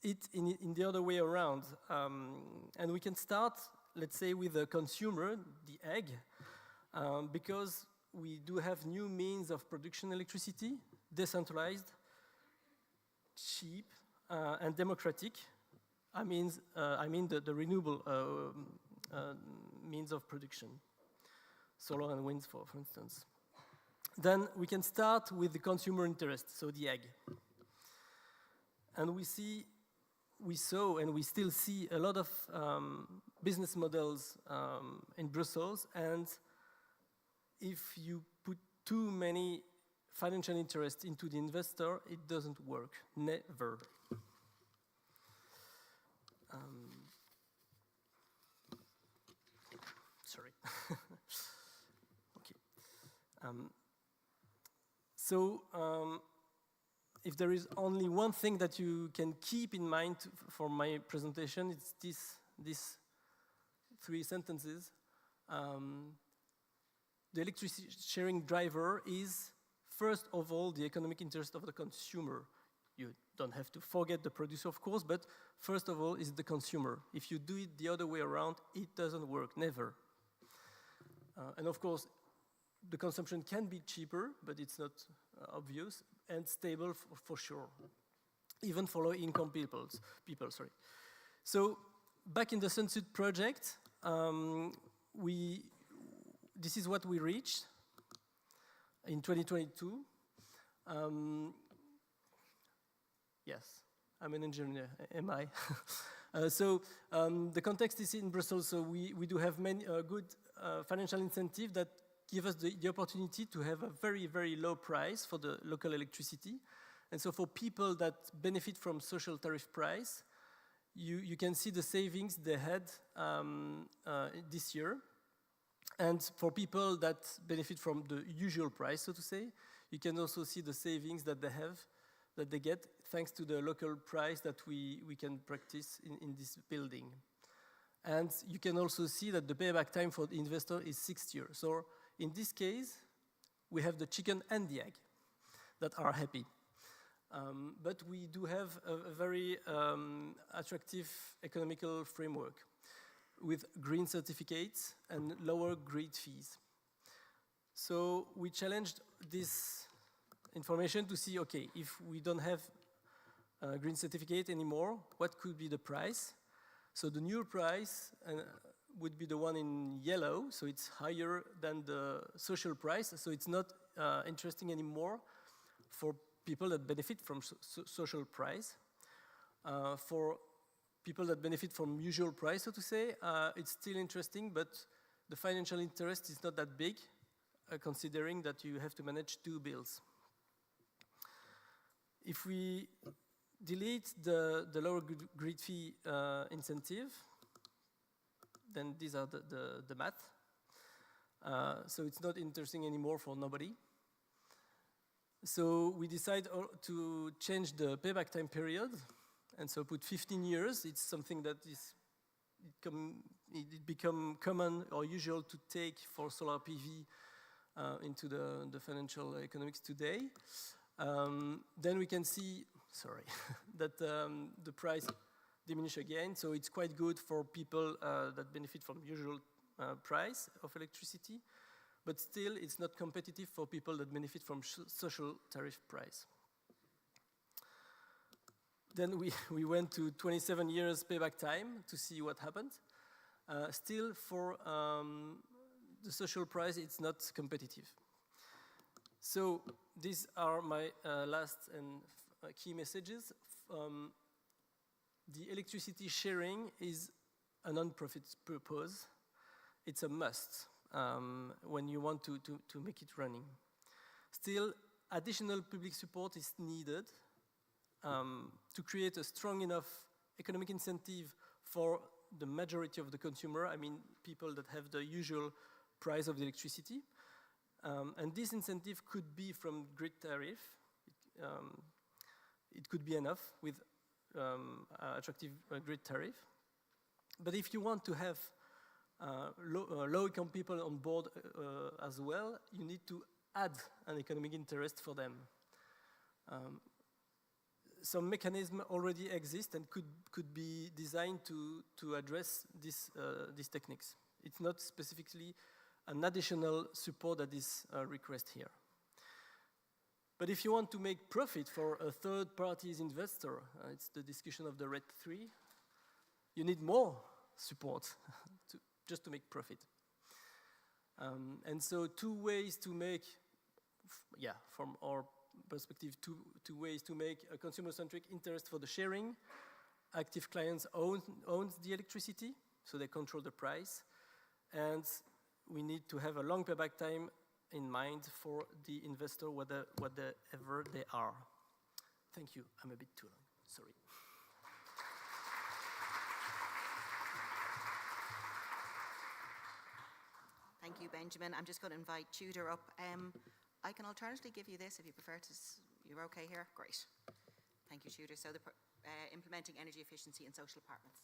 it in the other way around. And we can start, let's say, with the consumer, the egg, because we do have new means of production electricity, decentralized, cheap, and democratic. I mean the renewable means of production, solar and wind, for instance. Then we can start with the consumer interest, so the egg. And we saw and we still see a lot of business models in Brussels, and if you put too many financial interests into the investor, it doesn't work, never. Sorry. Okay. If there is only one thing that you can keep in mind for my presentation, it's these 3 sentences. The electricity sharing driver is, first of all, the economic interest of the consumer. You don't have to forget the producer, of course, but first of all is the consumer. If you do it the other way around, it doesn't work, never. And of course, the consumption can be cheaper, but it's not obvious, and stable for sure, even for low-income people. So, back in the Sunset project, this is what we reached in 2022. Yes, I'm an engineer, am I? The context is in Brussels, so we do have many good financial incentives that give us the opportunity to have a very, very low price for the local electricity. And so for people that benefit from social tariff price, you can see the savings they had this year. And for people that benefit from the usual price, so to say, you can also see the savings that they get thanks to the local price that we can practice in this building. And you can also see that the payback time for the investor is 6 years. So in this case, we have the chicken and the egg that are happy. But we do have a very attractive economical framework with green certificates and lower grid fees. So we challenged this information to see, okay, if we don't have a green certificate anymore, what could be the price? So the new price would be the one in yellow, so it's higher than the social price, so it's not interesting anymore for people that benefit from social price. For people that benefit from usual price, so to say, it's still interesting, but the financial interest is not that big, considering that you have to manage 2 bills. If we delete the lower grid fee incentive, then these are the math. So it's not interesting anymore for nobody. So we decide to change the payback time period, and so put 15 years. It's something that it become common or usual to take for solar PV into the financial economics today. Then we can see, sorry, that the price diminish again. So it's quite good for people that benefit from usual price of electricity, but still it's not competitive for people that benefit from social tariff price. Then we went to 27 years payback time to see what happened. Still for the social price, it's not competitive. So these are my last and key messages. The electricity sharing is a non-profit purpose. It's a must when you want to make it running. Still, additional public support is needed to create a strong enough economic incentive for the majority of the consumer, I mean people that have the usual price of the electricity. And this incentive could be from grid tariff. It could be enough with attractive grid tariff. But if you want to have low-income people on board as well, you need to add an economic interest for them. Some mechanisms already exist and could be designed to address these techniques. It's not specifically an additional support that is requested here. But if you want to make profit for a third-party investor, it's the discussion of the RED 3, you need more support just to make profit. And so 2 ways to make, from our perspective, two ways to make a consumer-centric interest for the sharing. Active clients owns the electricity, so they control the price. And we need to have a long payback time in mind for the investor, whatever they are. Thank you. I'm a bit too long. Sorry. Thank you, Benjamin. I'm just going to invite Tudor up. I can alternatively give you this if you prefer to. You're okay here? Great. Thank you, Tudor. So, implementing energy efficiency in social apartments.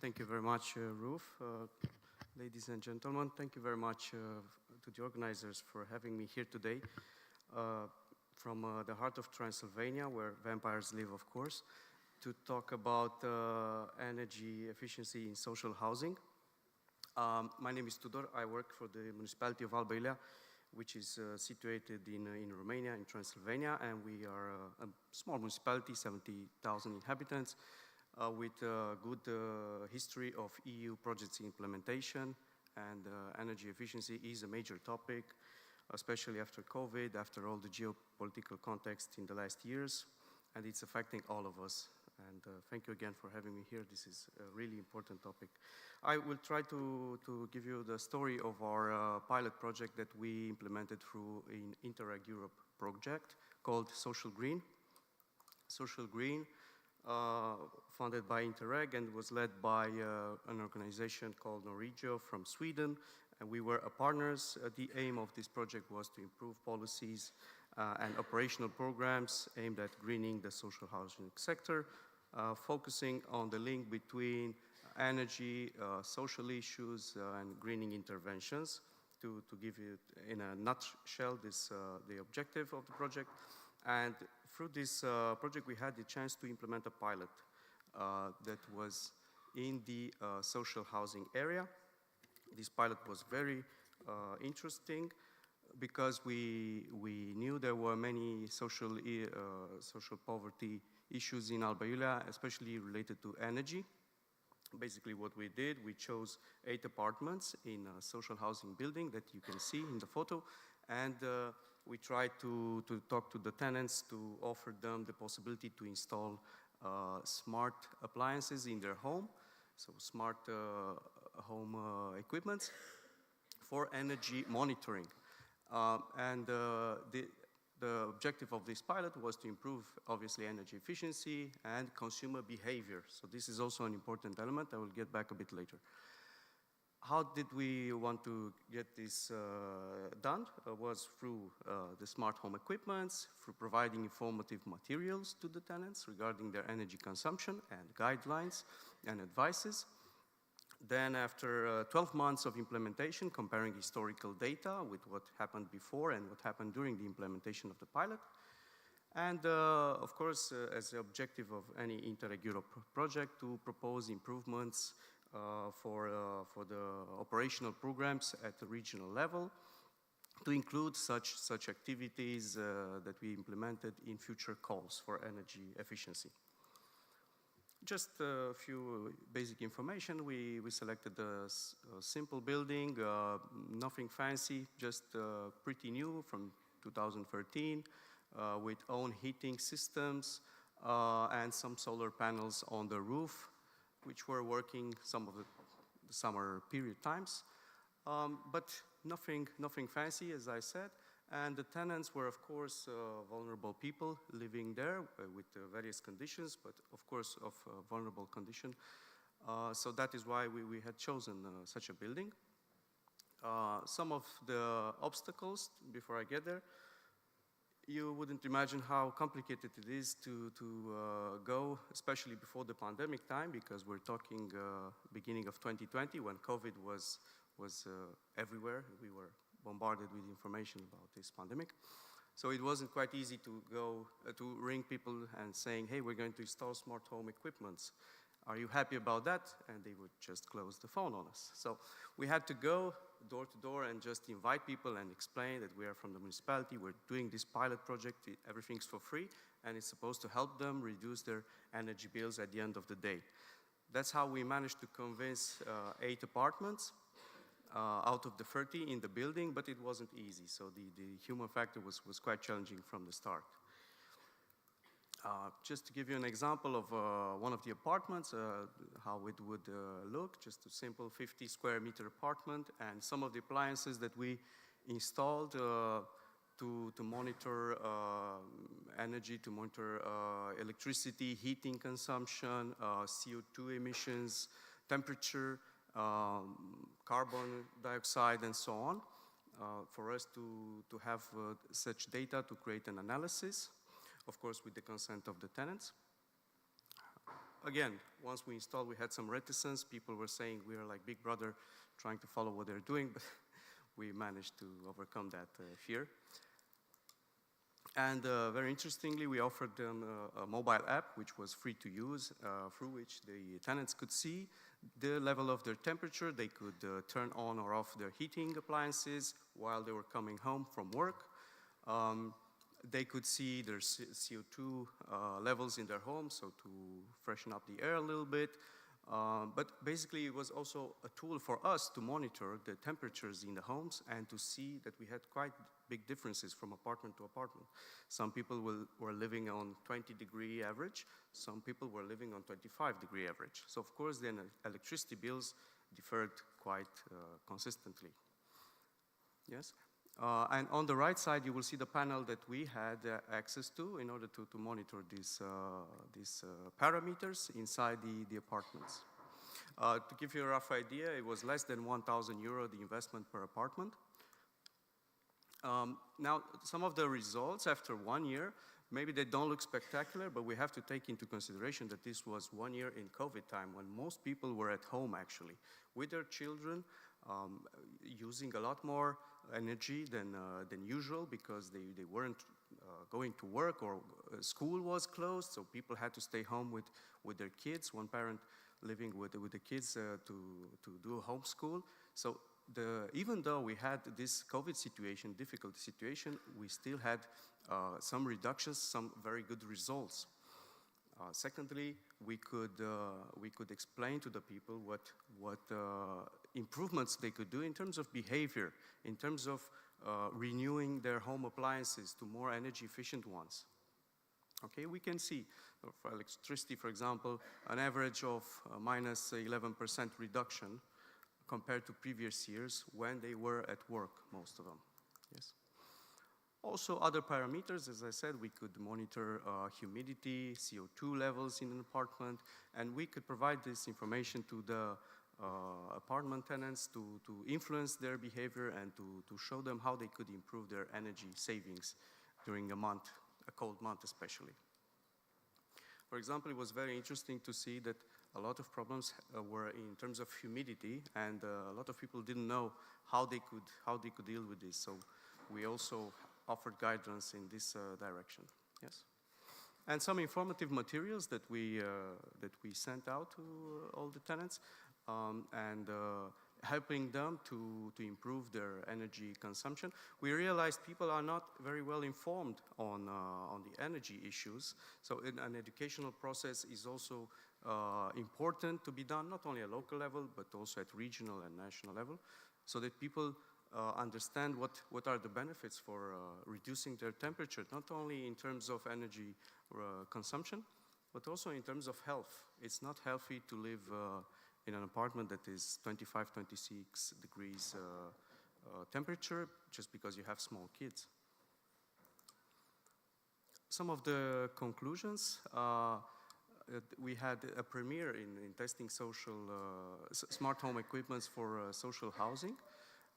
Thank you very much, Ruth. Ladies and gentlemen, thank you very much to the organizers for having me here today. From the heart of Transylvania, where vampires live, of course, to talk about energy efficiency in social housing. My name is Tudor. I work for the municipality of Alba Iulia, which is situated in Romania, in Transylvania, and we are a small municipality, 70,000 inhabitants, with a good history of EU projects implementation, and energy efficiency is a major topic, especially after COVID, after all the geopolitical context in the last years, and it's affecting all of us. And thank you again for having me here. This is a really important topic. I will try to give you the story of our pilot project that we implemented through an Interreg Europe project called Social Green. Social Green, funded by Interreg and was led by an organization called Norigio from Sweden. And we were partners. The aim of this project was to improve policies and operational programs aimed at greening the social housing sector, focusing on the link between energy, social issues, and greening interventions. To give you in a nutshell the objective of the project. And through this project, we had the chance to implement a pilot that was in the social housing area. This pilot was very interesting because we knew there were many social poverty issues in Alba Iulia, especially related to energy. Basically what we did, we chose 8 apartments in a social housing building that you can see in the photo, and we tried to talk to the tenants to offer them the possibility to install smart appliances in their home so smart home equipments for energy monitoring. The objective of this pilot was to improve, obviously, energy efficiency and consumer behavior. So this is also an important element. I will get back a bit later. How did we want to get this done? Was through the smart home equipments, through providing informative materials to the tenants regarding their energy consumption and guidelines and advices. Then after 12 months of implementation, comparing historical data with what happened before and what happened during the implementation of the pilot. And of course, as the objective of any Interreg Europe project, to propose improvements for the operational programs at the regional level, to include such activities that we implemented in future calls for energy efficiency. Just a few basic information. We selected a simple building, nothing fancy, just pretty new from 2013, with own heating systems and some solar panels on the roof, which were working some of the summer period times. But nothing fancy, as I said. And the tenants were, of course, vulnerable people living there with various conditions, but of course of vulnerable condition. So that is why we had chosen such a building. Some of the obstacles, before I get there, you wouldn't imagine how complicated it is to go, especially before the pandemic time, because we're talking beginning of 2020 when COVID was everywhere. We were bombarded with information about this pandemic. So it wasn't quite easy to go to ring people and saying, hey, we're going to install smart home equipments. Are you happy about that? And they would just close the phone on us. So we had to go door to door and just invite people and explain that we are from the municipality, we're doing this pilot project, everything's for free, and it's supposed to help them reduce their energy bills at the end of the day. That's how we managed to convince 8 apartments out of the 30 in the building, but it wasn't easy. So the human factor was quite challenging from the start. Just to give you an example of one of the apartments, how it would look, just a simple 50 square meter apartment, and some of the appliances that we installed to monitor energy, to monitor electricity, heating consumption, CO2 emissions, temperature, carbon dioxide, and so on, for us to have such data to create an analysis, of course with the consent of the tenants. Again, once we installed, we had some reticence. People were saying we are like Big Brother trying to follow what they're doing, but we managed to overcome that fear. And very interestingly, we offered them a mobile app, which was free to use, through which the tenants could see the level of their temperature. They could turn on or off their heating appliances while they were coming home from work. They could see their CO2 levels in their home, so to freshen up the air a little bit. But basically, it was also a tool for us to monitor the temperatures in the homes and to see that we had quite big differences from apartment to apartment. Some people were living on 20-degree average. Some people were living on 25-degree average. So, of course, then electricity bills differed quite consistently. Yes? And on the right side, you will see the panel that we had access to in order to monitor these parameters inside the apartments. To give you a rough idea, it was less than 1,000 euro the investment per apartment. Now, some of the results after 1 year, maybe they don't look spectacular, but we have to take into consideration that this was 1 year in COVID time when most people were at home actually with their children, using a lot more energy than usual because they weren't going to work or school was closed, so people had to stay home with their kids, one parent living with the kids to do homeschool. So even though we had this COVID situation, difficult situation, we still had some reductions, some very good results. Secondly, we could explain to the people what improvements they could do in terms of behavior, in terms of renewing their home appliances to more energy efficient ones. Okay, we can see for electricity, for example, an average of minus 11% reduction compared to previous years when they were at work, most of them. Yes. Also, other parameters, as I said, we could monitor humidity, CO2 levels in an apartment, and we could provide this information to the apartment tenants to influence their behavior and to show them how they could improve their energy savings during a month, a cold month especially. For example, it was very interesting to see that a lot of problems were in terms of humidity, and a lot of people didn't know how they could deal with this. So we also offered guidance in this direction. Yes, and some informative materials that we sent out to all the tenants, and helping them to improve their energy consumption. We realized people are not very well informed on the energy issues. So an educational process is also important to be done, not only at local level, but also at regional and national level, so that people understand what are the benefits for reducing their temperature, not only in terms of energy consumption, but also in terms of health. It's not healthy to live in an apartment that is 25, 26 degrees temperature just because you have small kids. Some of the conclusions, we had a premiere in testing smart home equipments for social housing.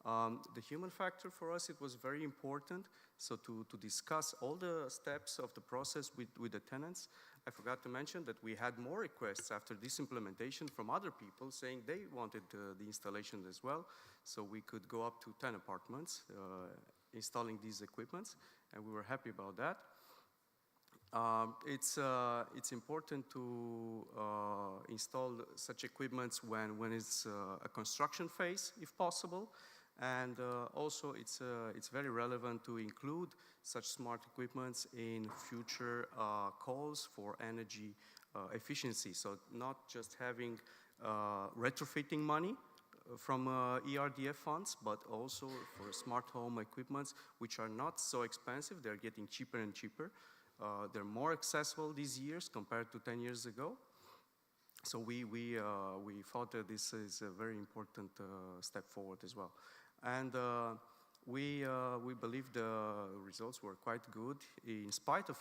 The human factor for us, it was very important. So to discuss all the steps of the process with the tenants. I forgot to mention that we had more requests after this implementation from other people saying they wanted the installation as well. So we could go up to 10 apartments installing these equipments, and we were happy about that. It's important to install such equipments when it's a construction phase, if possible. And also, it's very relevant to include such smart equipments in future calls for energy efficiency. So not just having retrofitting money from ERDF funds, but also for smart home equipments, which are not so expensive. They're getting cheaper and cheaper. They're more accessible these years compared to 10 years ago. So we thought that this is a very important step forward as well. And we believe the results were quite good in spite of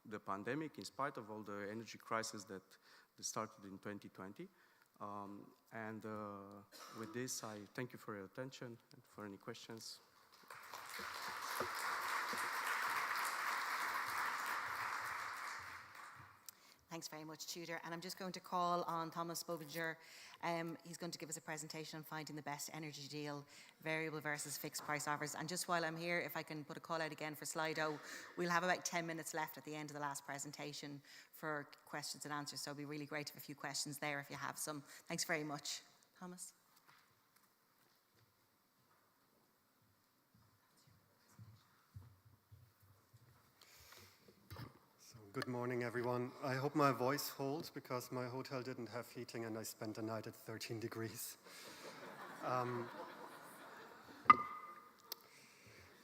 the pandemic, in spite of all the energy crisis that started in 2020. And with this, I thank you for your attention and for any questions. Thanks very much, Tudor. And I'm just going to call on Thomas Bobinger. He's going to give us a presentation on finding the best energy deal, variable versus fixed price offers. And just while I'm here, if I can put a call out again for Slido, we'll have about 10 minutes left at the end of the last presentation for questions and answers. So it'd be really great to have a few questions there if you have some. Thanks very much. Thomas? Good morning, everyone. I hope my voice holds because my hotel didn't have heating and I spent the night at 13 degrees.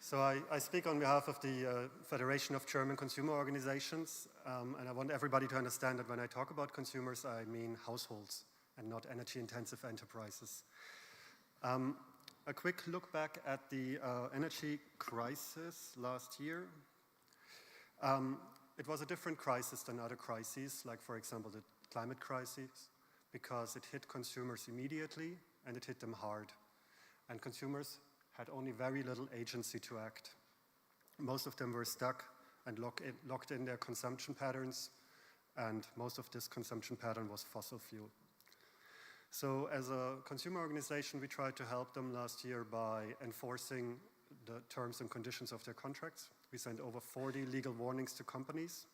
So I speak on behalf of the Federation of German Consumer Organizations, and I want everybody to understand that when I talk about consumers, I mean households and not energy-intensive enterprises. A quick look back at the energy crisis last year. It was a different crisis than other crises, like, for example, the climate crisis, because it hit consumers immediately and it hit them hard. And consumers had only very little agency to act. Most of them were stuck and locked in their consumption patterns, and most of this consumption pattern was fossil fuel. So as a consumer organization, we tried to help them last year by enforcing the terms and conditions of their contracts. We sent over 40 legal warnings to companies,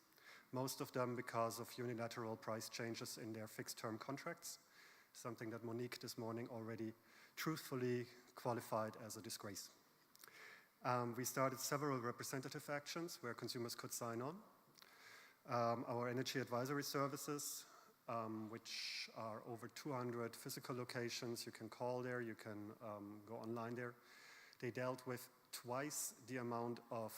most of them because of unilateral price changes in their fixed-term contracts, something that Monique this morning already truthfully qualified as a disgrace. We started several representative actions where consumers could sign on. Our energy advisory services, which are over 200 physical locations, you can call there, you can go online there. They dealt with twice the amount of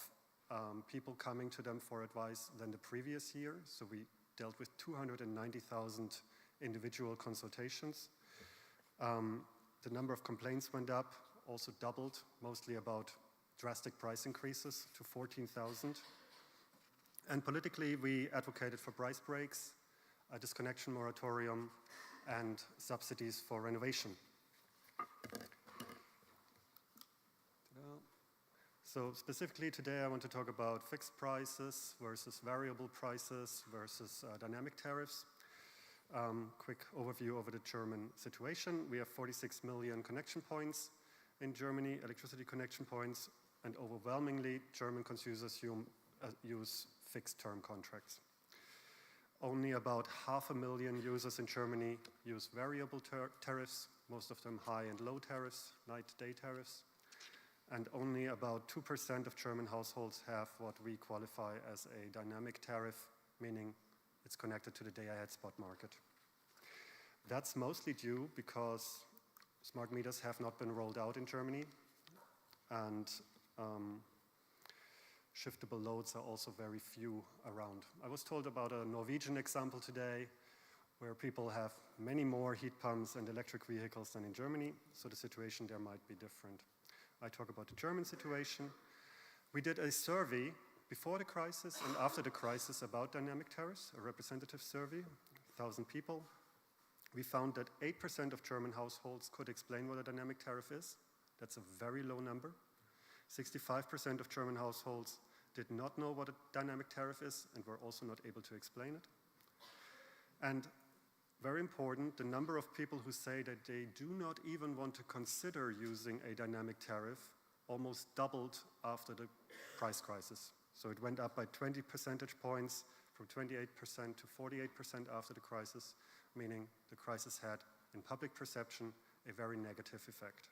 people coming to them for advice than the previous year. So we dealt with 290,000 individual consultations. The number of complaints went up, also doubled, mostly about drastic price increases to 14,000. And politically, we advocated for price breaks, a disconnection moratorium, and subsidies for renovation. So specifically today, I want to talk about fixed prices versus variable prices versus dynamic tariffs. Quick overview over the German situation. We have 46 million connection points in Germany, electricity connection points, and overwhelmingly German consumers use fixed-term contracts. Only about 500,000 users in Germany use variable tariffs, most of them high and low tariffs, night-day tariffs. And only about 2% of German households have what we qualify as a dynamic tariff, meaning it's connected to the day-ahead spot market. That's mostly due because smart meters have not been rolled out in Germany, and shiftable loads are also very few around. I was told about a Norwegian example today where people have many more heat pumps and electric vehicles than in Germany, so the situation there might be different. I talk about the German situation. We did a survey before the crisis and after the crisis about dynamic tariffs, a representative survey, 1,000 people. We found that 8% of German households could explain what a dynamic tariff is. That's a very low number. 65% of German households did not know what a dynamic tariff is and were also not able to explain it. And very important, the number of people who say that they do not even want to consider using a dynamic tariff almost doubled after the price crisis. So it went up by 20 percentage points from 28% to 48% after the crisis, meaning the crisis had, in public perception, a very negative effect.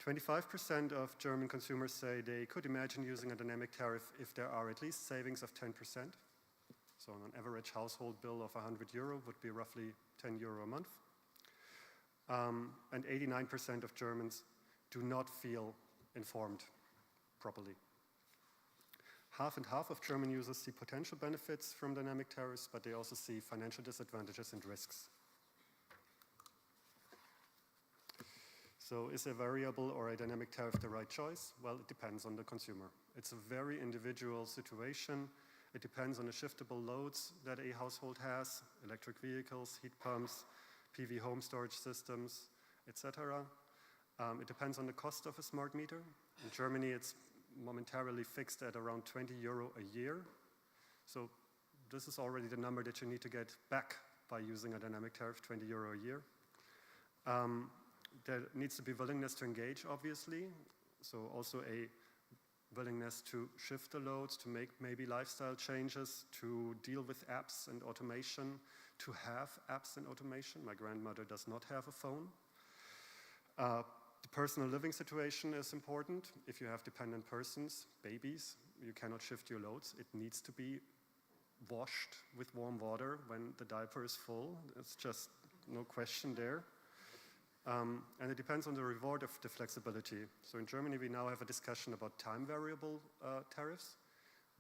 25% of German consumers say they could imagine using a dynamic tariff if there are at least savings of 10%. So an average household bill of €100 would be roughly €10 a month. And 89% of Germans do not feel informed properly. Half and half of German users see potential benefits from dynamic tariffs, but they also see financial disadvantages and risks. So is a variable or a dynamic tariff the right choice? Well, it depends on the consumer. It's a very individual situation. It depends on the shiftable loads that a household has, electric vehicles, heat pumps, PV home storage systems, etc. It depends on the cost of a smart meter. In Germany, it's momentarily fixed at around €20 a year. So this is already the number that you need to get back by using a dynamic tariff, €20 a year. There needs to be willingness to engage, obviously. So also a willingness to shift the loads, to make maybe lifestyle changes, to deal with apps and automation, to have apps and automation. My grandmother does not have a phone. The personal living situation is important. If you have dependent persons, babies, you cannot shift your loads. It needs to be washed with warm water when the diaper is full. It's just no question there. And it depends on the reward of the flexibility. So in Germany, we now have a discussion about time variable tariffs,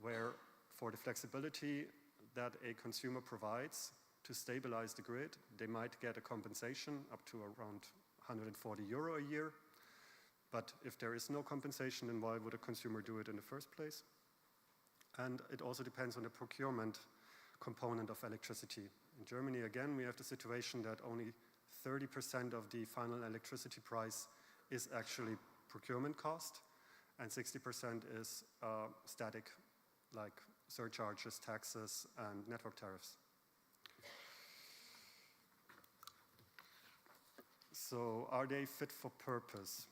where for the flexibility that a consumer provides to stabilize the grid, they might get a compensation up to around €140 a year. But if there is no compensation, then why would a consumer do it in the first place? And it also depends on the procurement component of electricity. In Germany, again, we have the situation that only 30% of the final electricity price is actually procurement cost, and 60% is static, like surcharges, taxes, and network tariffs. So are they fit for purpose?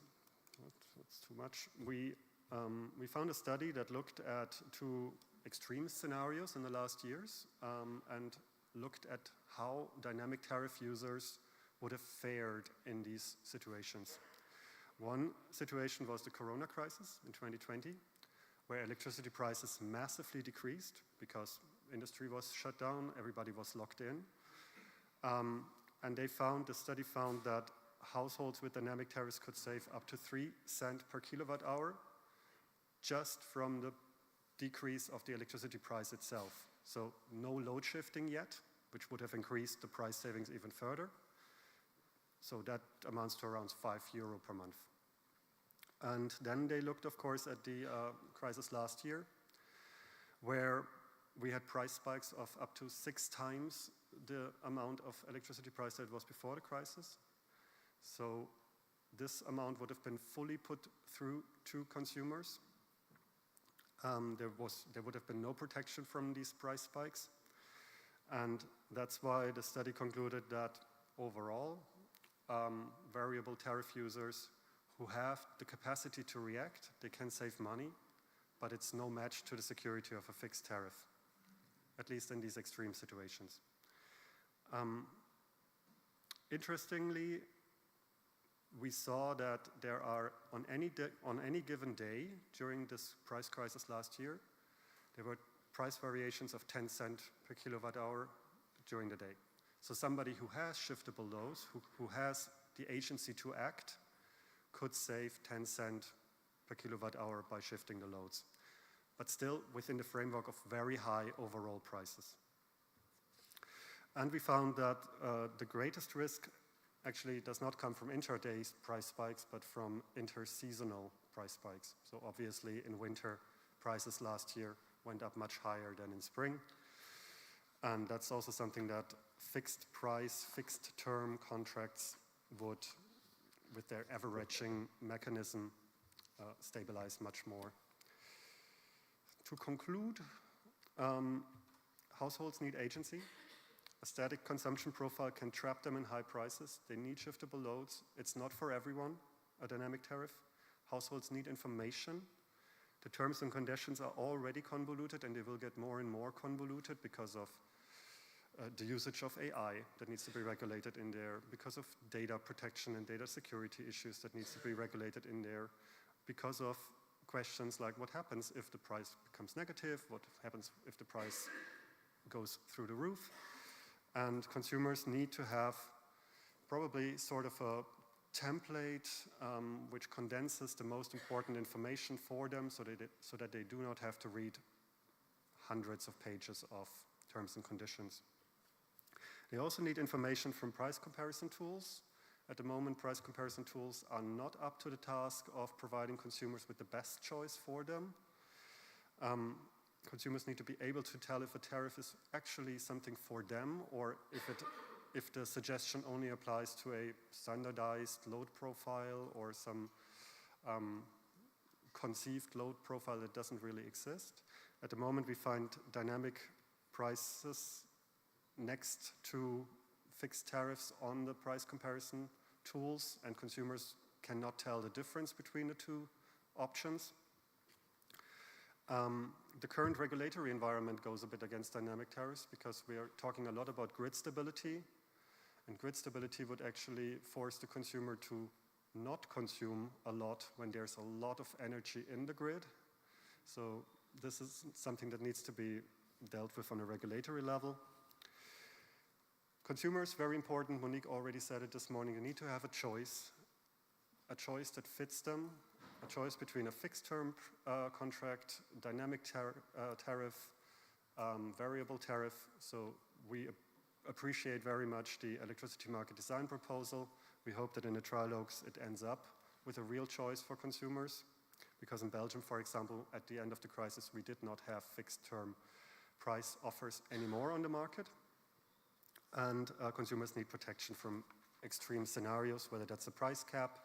That's too much. We found a study that looked at two extreme scenarios in the last years and looked at how dynamic tariff users would have fared in these situations. One situation was the Corona crisis in 2020, where electricity prices massively decreased because industry was shut down, everybody was locked in. And the study found that households with dynamic tariffs could save up to 3 cents per kilowatt hour just from the decrease of the electricity price itself. So no load shifting yet, which would have increased the price savings even further. So that amounts to around €5 per month. And then they looked, of course, at the crisis last year, where we had price spikes of up to 6 times the amount of electricity price that was before the crisis. So this amount would have been fully put through to consumers. There would have been no protection from these price spikes. And that's why the study concluded that overall, variable tariff users who have the capacity to react, they can save money, but it's no match to the security of a fixed tariff, at least in these extreme situations. Interestingly, we saw that there are, on any given day during this price crisis last year, there were price variations of 10 cents per kilowatt hour during the day. So somebody who has shiftable loads, who has the agency to act, could save 10 cents per kilowatt hour by shifting the loads, but still within the framework of very high overall prices. And we found that the greatest risk actually does not come from intraday price spikes, but from interseasonal price spikes. So obviously in winter, prices last year went up much higher than in spring. And that's also something that fixed price, fixed term contracts would, with their averaging mechanism, stabilize much more. To conclude, households need agency. A static consumption profile can trap them in high prices. They need shiftable loads. It's not for everyone, a dynamic tariff. Households need information. The terms and conditions are already convoluted, and they will get more and more convoluted because of the usage of AI that needs to be regulated in there, because of data protection and data security issues that needs to be regulated in there, because of questions like what happens if the price becomes negative, what happens if the price goes through the roof. And consumers need to have probably sort of a template which condenses the most important information for them so that they do not have to read hundreds of pages of terms and conditions. They also need information from price comparison tools. At the moment, price comparison tools are not up to the task of providing consumers with the best choice for them. Consumers need to be able to tell if a tariff is actually something for them, or if the suggestion only applies to a standardized load profile or some conceived load profile that doesn't really exist. At the moment, we find dynamic prices next to fixed tariffs on the price comparison tools, and consumers cannot tell the difference between the two options. The current regulatory environment goes a bit against dynamic tariffs because we are talking a lot about grid stability, and grid stability would actually force the consumer to not consume a lot when there's a lot of energy in the grid. So this is something that needs to be dealt with on a regulatory level. Consumers, very important, Monique already said it this morning, they need to have a choice that fits them, a choice between a fixed term contract, dynamic tariff, variable tariff. So we appreciate very much the electricity market design proposal. We hope that in the trilogues it ends up with a real choice for consumers, because in Belgium, for example, at the end of the crisis, we did not have fixed term price offers anymore on the market. And consumers need protection from extreme scenarios, whether that's a price cap,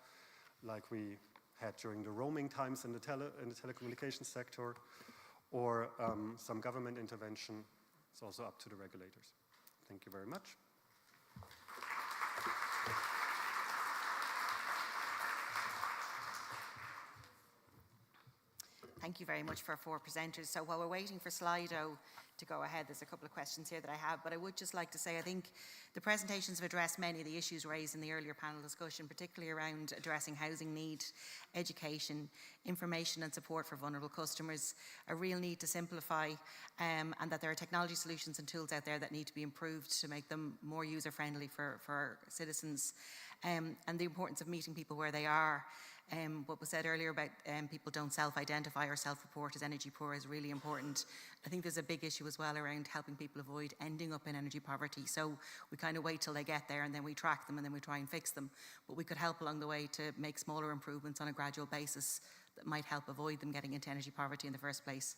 like we had during the roaming times in the telecommunications sector, or some government intervention. It's also up to the regulators. Thank you very much. Thank you very much for our 4 presenters. So while we're waiting for Slido to go ahead, there's a couple of questions here that I have, but I would just like to say I think the presentations have addressed many of the issues raised in the earlier panel discussion, particularly around addressing housing need, education, information and support for vulnerable customers, a real need to simplify, and that there are technology solutions and tools out there that need to be improved to make them more user-friendly for our citizens, and the importance of meeting people where they are. What was said earlier about people don't self-identify or self-report as energy poor is really important. I think there's a big issue as well around helping people avoid ending up in energy poverty. So we kind of wait till they get there and then we track them and then we try and fix them. But we could help along the way to make smaller improvements on a gradual basis that might help avoid them getting into energy poverty in the first place.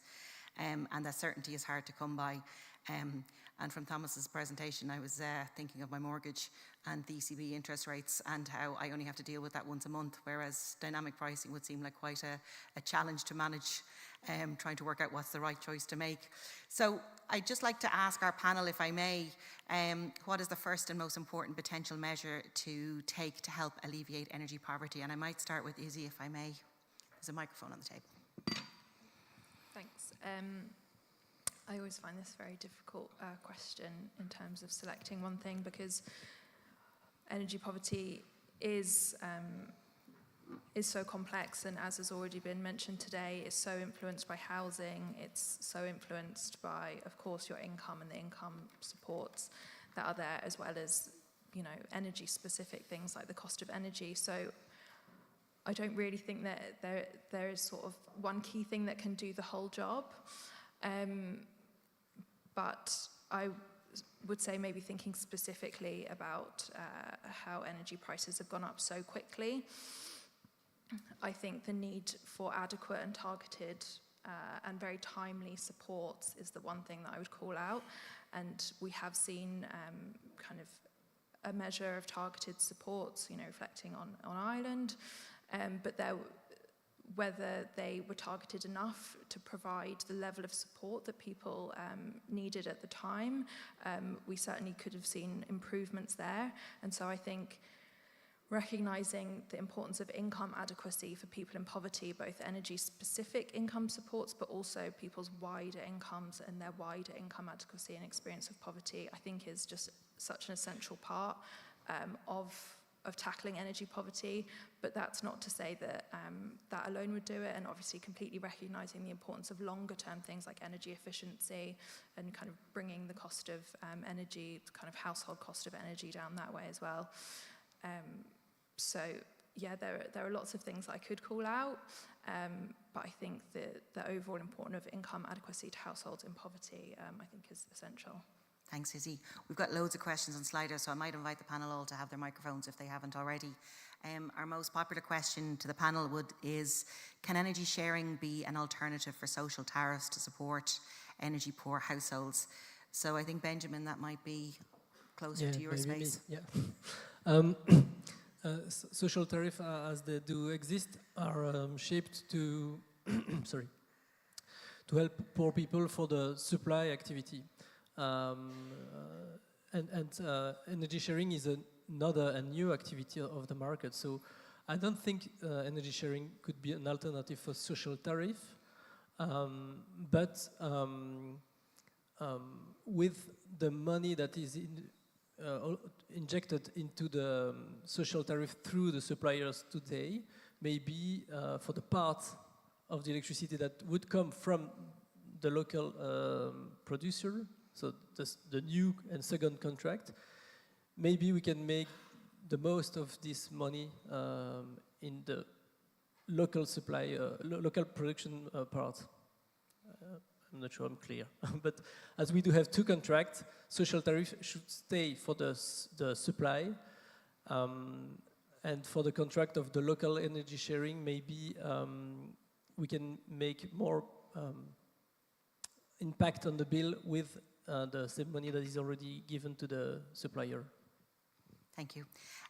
And that certainty is hard to come by. And from Thomas's presentation, I was thinking of my mortgage and the ECB interest rates and how I only have to deal with that once a month, whereas dynamic pricing would seem like quite a challenge to manage, trying to work out what's the right choice to make. So I'd just like to ask our panel, if I may, what is the first and most important potential measure to take to help alleviate energy poverty? And I might start with Izzy, if I may. There's a microphone on the table. Thanks. I always find this a very difficult question in terms of selecting one thing, because energy poverty is so complex, and as has already been mentioned today, is so influenced by housing. It's so influenced by, of course, your income and the income supports that are there, as well as, you know, energy-specific things like the cost of energy. So I don't really think that there is sort of one key thing that can do the whole job. But I would say maybe thinking specifically about how energy prices have gone up so quickly, I think the need for adequate and targeted and very timely supports is the one thing that I would call out. And we have seen kind of a measure of targeted supports, you know, reflecting on Ireland, but whether they were targeted enough to provide the level of support that people needed at the time. We certainly could have seen improvements there. And so I think recognising the importance of income adequacy for people in poverty, both energy-specific income supports, but also people's wider incomes and their wider income adequacy and experience of poverty, I think is just such an essential part of tackling energy poverty. But that's not to say that that alone would do it, and obviously completely recognising the importance of longer term things like energy efficiency and kind of bringing the cost of energy, the kind of household cost of energy down that way as well. So yeah, there are lots of things I could call out, but I think the overall importance of income adequacy to households in poverty, I think is essential. Thanks, Izzy. We've got loads of questions on Slido, so I might invite the panel all to have their microphones if they haven't already. Our most popular question to the panel is, can energy sharing be an alternative for social tariffs to support energy poor households? So I think, Benjamin, that might be closer to your space. Social tariffs, as they do exist, are shaped to, to help poor people for the supply activity. Energy sharing is another and new activity of the market. So I don't think energy sharing could be an alternative for social tariff, but with the money that is injected into the social tariff through the suppliers today, maybe for the part of the electricity that would come from the local producer, so the new and second contract, maybe we can make the most of this money in the local supply, local production part. I'm not sure I'm clear, but as we do have two contracts, social tariff should stay for the supply, and for the contract of the local energy sharing, maybe we can make more impact on the bill with the same money that is already given to the supplier. Thank you.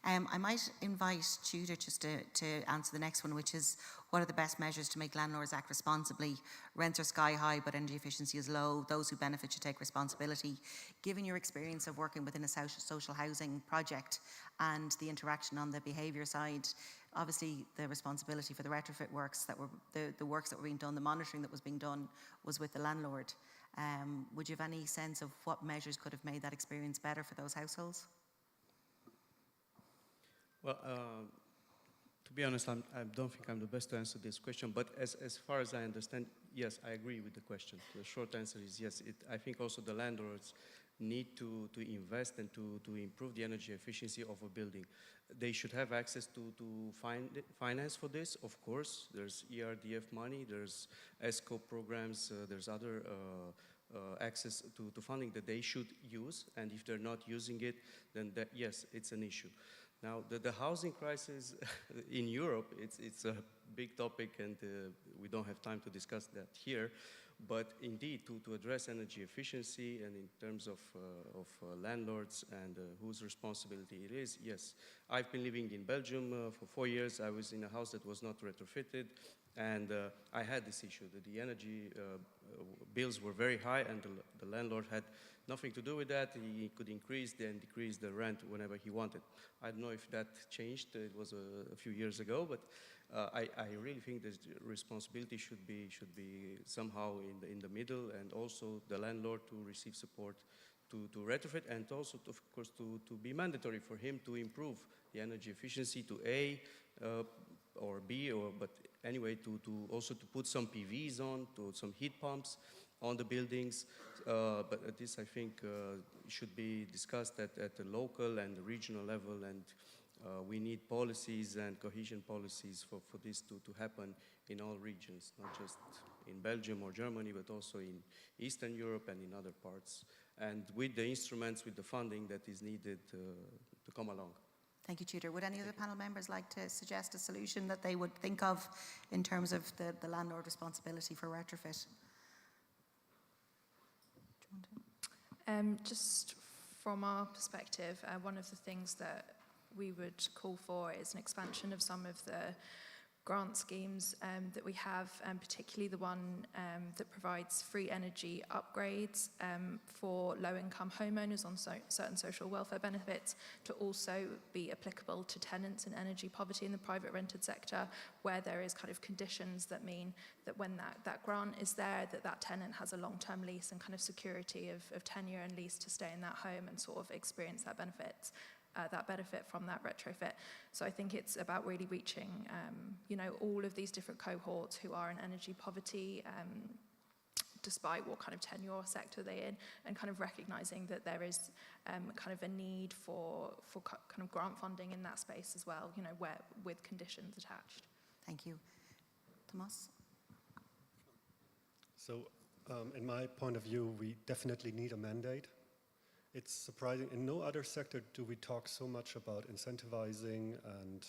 I might invite Tudor just to answer the next one, which is, what are the best measures to make landlords act responsibly? Rents are sky high, but energy efficiency is low. Those who benefit should take responsibility. Given your experience of working within a social housing project and the interaction on the behaviour side, obviously the responsibility for the retrofit works that were, the works that were being done, the monitoring that was being done was with the landlord. Would you have any sense of what measures could have made that experience better for those households? Well, to be honest, I don't think I'm the best to answer this question, but as far as I understand, yes, I agree with the question. The short answer is yes. I think also the landlords need to invest and to improve the energy efficiency of a building. They should have access to finance for this, of course. There's ERDF money, there's ESCO programs, there's other access to funding that they should use, and if they're not using it, then yes, it's an issue. Now, the housing crisis in Europe, it's a big topic, and we don't have time to discuss that here. But indeed, to address energy efficiency and in terms of landlords and whose responsibility it is, yes. I've been living in Belgium for 4 years. I was in a house that was not retrofitted, and I had this issue that the energy bills were very high, and the landlord had nothing to do with that. He could increase and decrease the rent whenever he wanted. I don't know if that changed. It was a few years ago, but I really think the responsibility should be somehow in the middle, and also the landlord to receive support to retrofit, and also, of course, to be mandatory for him to improve the energy efficiency to A or B, but anyway, to also to put some PVs on, to some heat pumps on the buildings. But this, I think, should be discussed at the local and the regional level, and we need policies and cohesion policies for this to happen in all regions, not just in Belgium or Germany, but also in Eastern Europe and in other parts, and with the instruments, with the funding that is needed to come along. Thank you, Tudor. Would any other panel members like to suggest a solution that they would think of in terms of the landlord responsibility for retrofit? Just from our perspective, one of the things that we would call for is an expansion of some of the grant schemes that we have, particularly the one that provides free energy upgrades for low-income homeowners on certain social welfare benefits, to also be applicable to tenants in energy poverty in the private rented sector, where there is kind of conditions that mean that when that grant is there, that tenant has a long-term lease and kind of security of tenure and lease to stay in that home and sort of experience that benefit from that retrofit. So I think it's about really reaching, all of these different cohorts who are in energy poverty, despite what kind of tenure or sector they're in, and kind of recognizing that there is kind of a need for kind of grant funding in that space as well, where with conditions attached. Thank you. Thomas? So, in my point of view, we definitely need a mandate. It's surprising, in no other sector do we talk so much about incentivizing and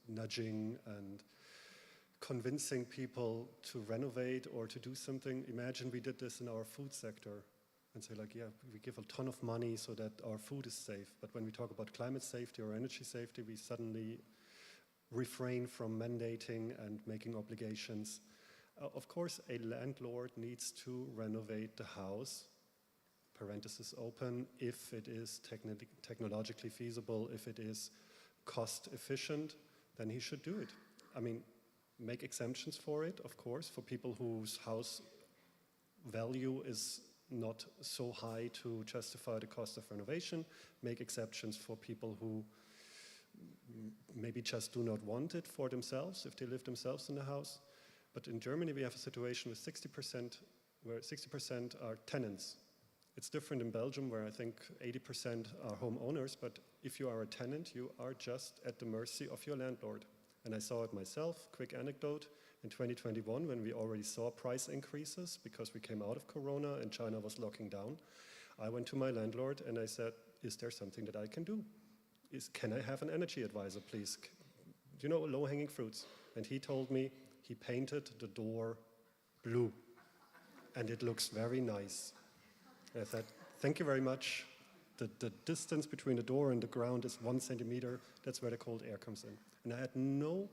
nudging and convincing people to renovate or to do something. Imagine we did this in our food sector and say like, yeah, we give a ton of money so that our food is safe. But when we talk about climate safety or energy safety, we suddenly refrain from mandating and making obligations. Of course, a landlord needs to renovate the house, parenthesis open, if it is technologically feasible, if it is cost efficient, then he should do it. I mean, make exemptions for it, of course, for people whose house value is not so high to justify the cost of renovation. Make exceptions for people who maybe just do not want it for themselves, if they live themselves in the house. But in Germany, we have a situation with 60%, where 60% are tenants. It's different in Belgium, where I think 80% are homeowners, but if you are a tenant, you are just at the mercy of your landlord. And I saw it myself. Quick anecdote, in 2021, when we already saw price increases because we came out of Corona and China was locking down, I went to my landlord and I said, is there something that I can do? Can I have an energy advisor, please? Low-hanging fruits. And he told me he painted the door blue, and it looks very nice. I said, thank you very much. The distance between the door and the ground is 1 centimeter. That's where the cold air comes in. And I had no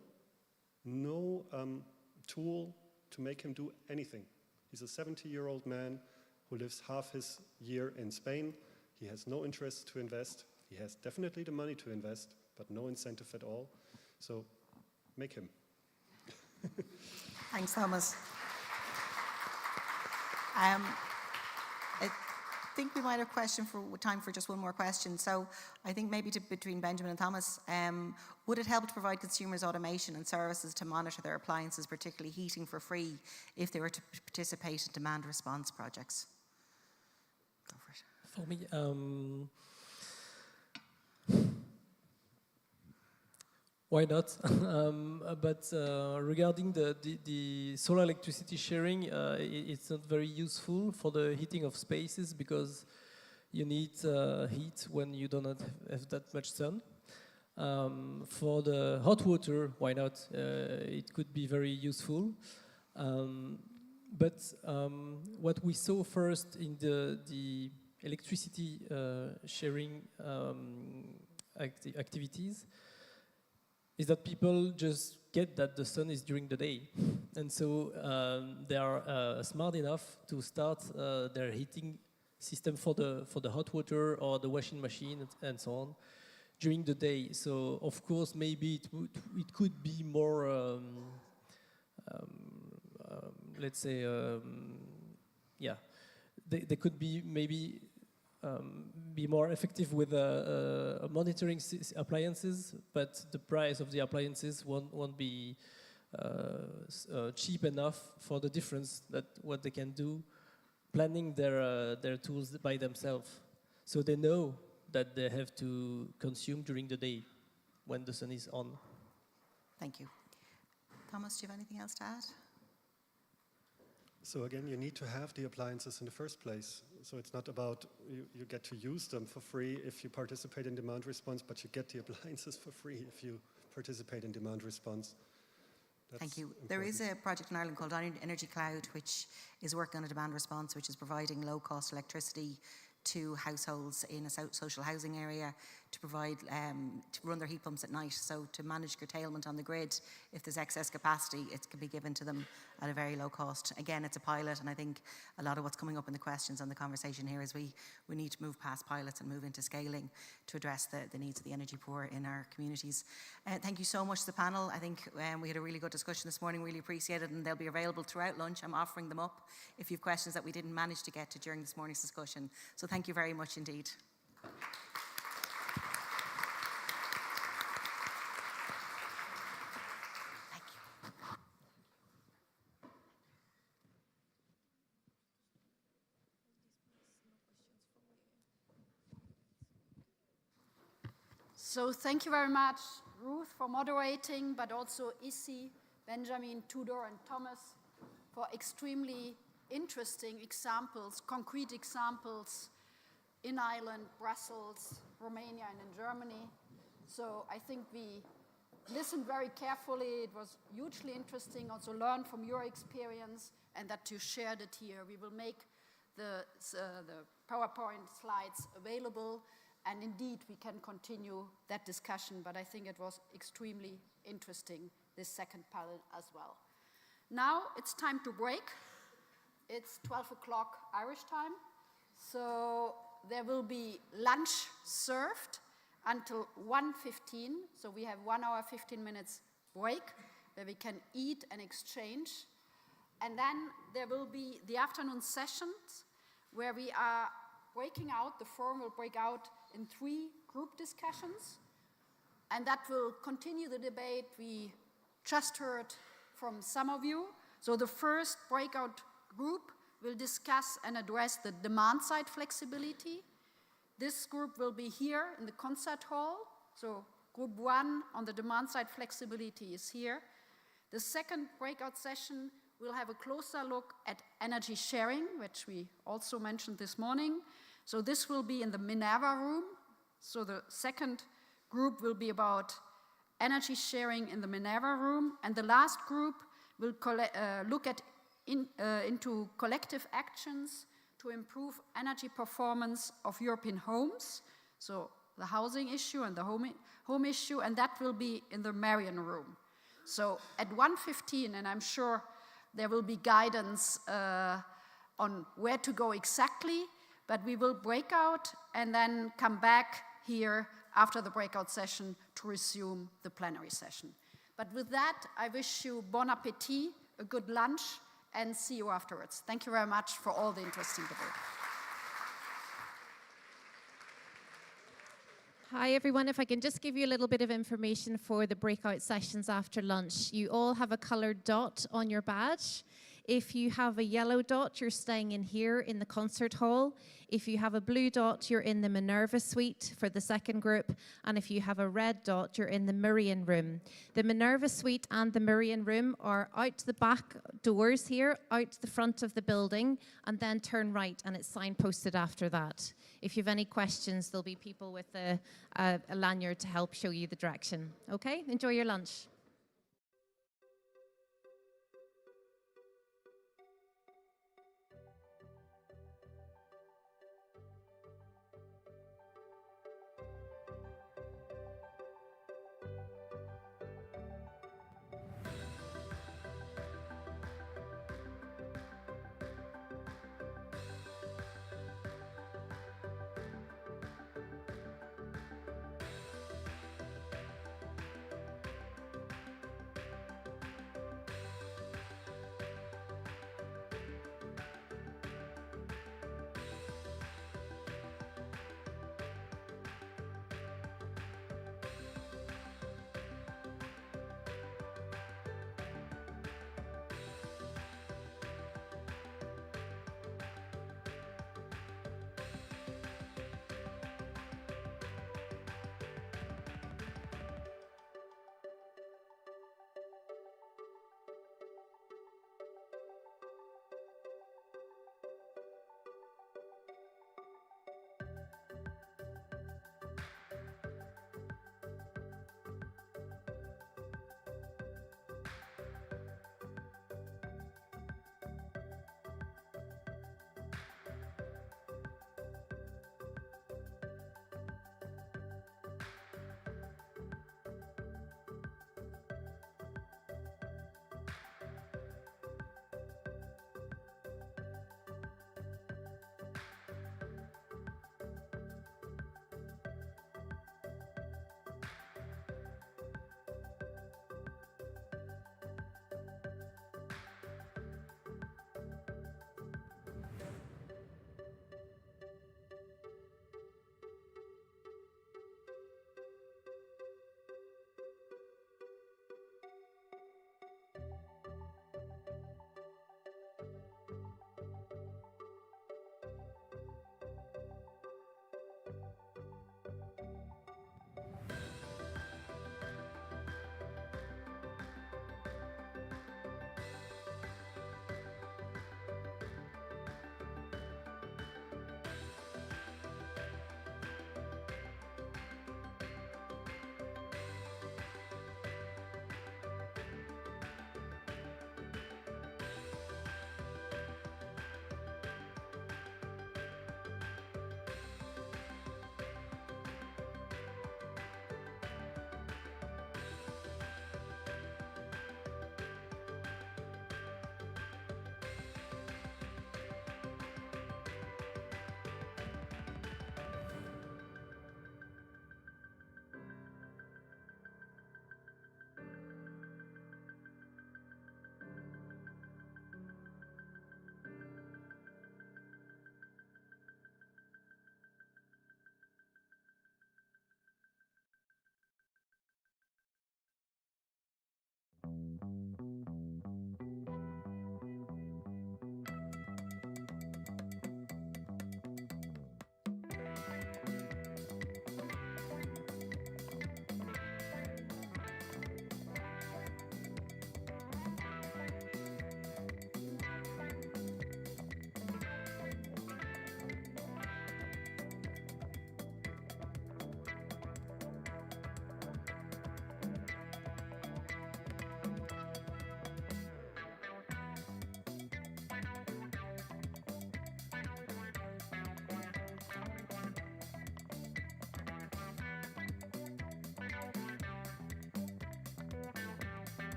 tool to make him do anything. He's a 70-year-old man who lives half his year in Spain. He has no interest to invest. He has definitely the money to invest, but no incentive at all. So make him. Thanks, Thomas. I think we might have time for just one more question. So I think maybe between Benjamin and Thomas, would it help to provide consumers automation and services to monitor their appliances, particularly heating, for free if they were to participate in demand response projects? Go for it. For me, why not? But regarding the solar electricity sharing, it's not very useful for the heating of spaces because you need heat when you do not have that much sun. For the hot water, why not? It could be very useful. But what we saw first in the electricity sharing activities is that people just get that the sun is during the day. And so they are smart enough to start their heating system for the hot water or the washing machine and so on during the day. So of course maybe it could be more let's say yeah, they could be maybe be more effective with monitoring appliances, but the price of the appliances won't be cheap enough for the difference that what they can do planning their tools by themselves. So they know that they have to consume during the day when the sun is on. Thank you. Thomas, do you have anything else to add? So again, you need to have the appliances in the first place. So it's not about you get to use them for free if you participate in demand response, but you get the appliances for free if you participate in demand response. Thank you. There is a project in Ireland called Energy Cloud, which is working on a demand response, which is providing low-cost electricity to households in a social housing area to provide, to run their heat pumps at night. So to manage curtailment on the grid, if there's excess capacity, it can be given to them at a very low cost. Again, it's a pilot, and I think a lot of what's coming up in the questions and the conversation here is we need to move past pilots and move into scaling to address the needs of the energy poor in our communities. Thank you so much to the panel. I think we had a really good discussion this morning, really appreciate it, and they'll be available throughout lunch. I'm offering them up if you have questions that we didn't manage to get to during this morning's discussion. So thank you very much indeed. So thank you very much, Ruth, for moderating, but also Issy, Benjamin, Tudor, and Thomas for extremely interesting examples, concrete examples in Ireland, Brussels, Romania, and in Germany. So I think we listened very carefully. It was hugely interesting, also learn from your experience and that you shared it here. We will make the PowerPoint slides available. And indeed, we can continue that discussion, but I think it was extremely interesting, this second panel as well. Now it's time to break. It's 12 o'clock Irish time, so there will be lunch served until 1:15, so we have 1 hour, 15 minutes break, where we can eat and exchange. And then there will be the afternoon sessions, where we are breaking out, the forum will break out in 3 group discussions, and that will continue the debate we just heard from some of you. So the first breakout group will discuss and address the demand-side flexibility. This group will be here in the concert hall, so group 1 on the demand-side flexibility is here. The second breakout session will have a closer look at energy sharing, which we also mentioned this morning. So this will be in the Minerva room. So the second group will be about energy sharing in the Minerva room. And the last group will look at into collective actions to improve energy performance of European homes. So the housing issue and the home issue, and that will be in the Marion room. So at 1:15, and I'm sure there will be guidance on where to go exactly, but we will break out and then come back here after the breakout session to resume the plenary session. But with that, I wish you bon appétit, a good lunch, and see you afterwards. Thank you very much for all the interesting debate. Hi everyone, if I can just give you a little bit of information for the breakout sessions after lunch. You all have a coloured dot on your badge. If you have a yellow dot, you're staying in here in the concert hall. If you have a blue dot, you're in the Minerva suite for the second group. And if you have a red dot, you're in the Murrian room. The Minerva suite and the Murrian room are out the back doors here, out the front of the building, and then turn right, and it's signposted after that. If you have any questions, there'll be people with a lanyard to help show you the direction. Okay, enjoy your lunch.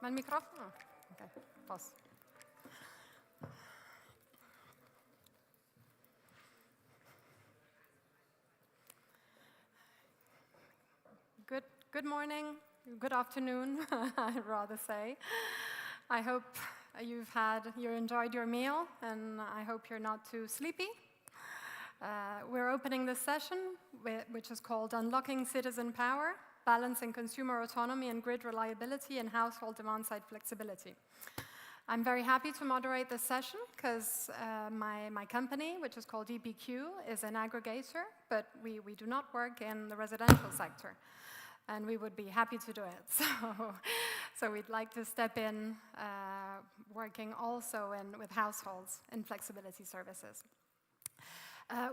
Ma il microfono? Ok, posso. Good morning, good afternoon, I'd rather say. I hope you enjoyed your meal, and I hope you're not too sleepy. We're opening this session, which is called Unlocking Citizen Power, Balancing Consumer Autonomy and Grid Reliability and Household Demand-Side Flexibility. I'm very happy to moderate this session because my company, which is called EPQ, is an aggregator, but we do not work in the residential sector. And we would be happy to do it. So we'd like to step in, working also with households in flexibility services.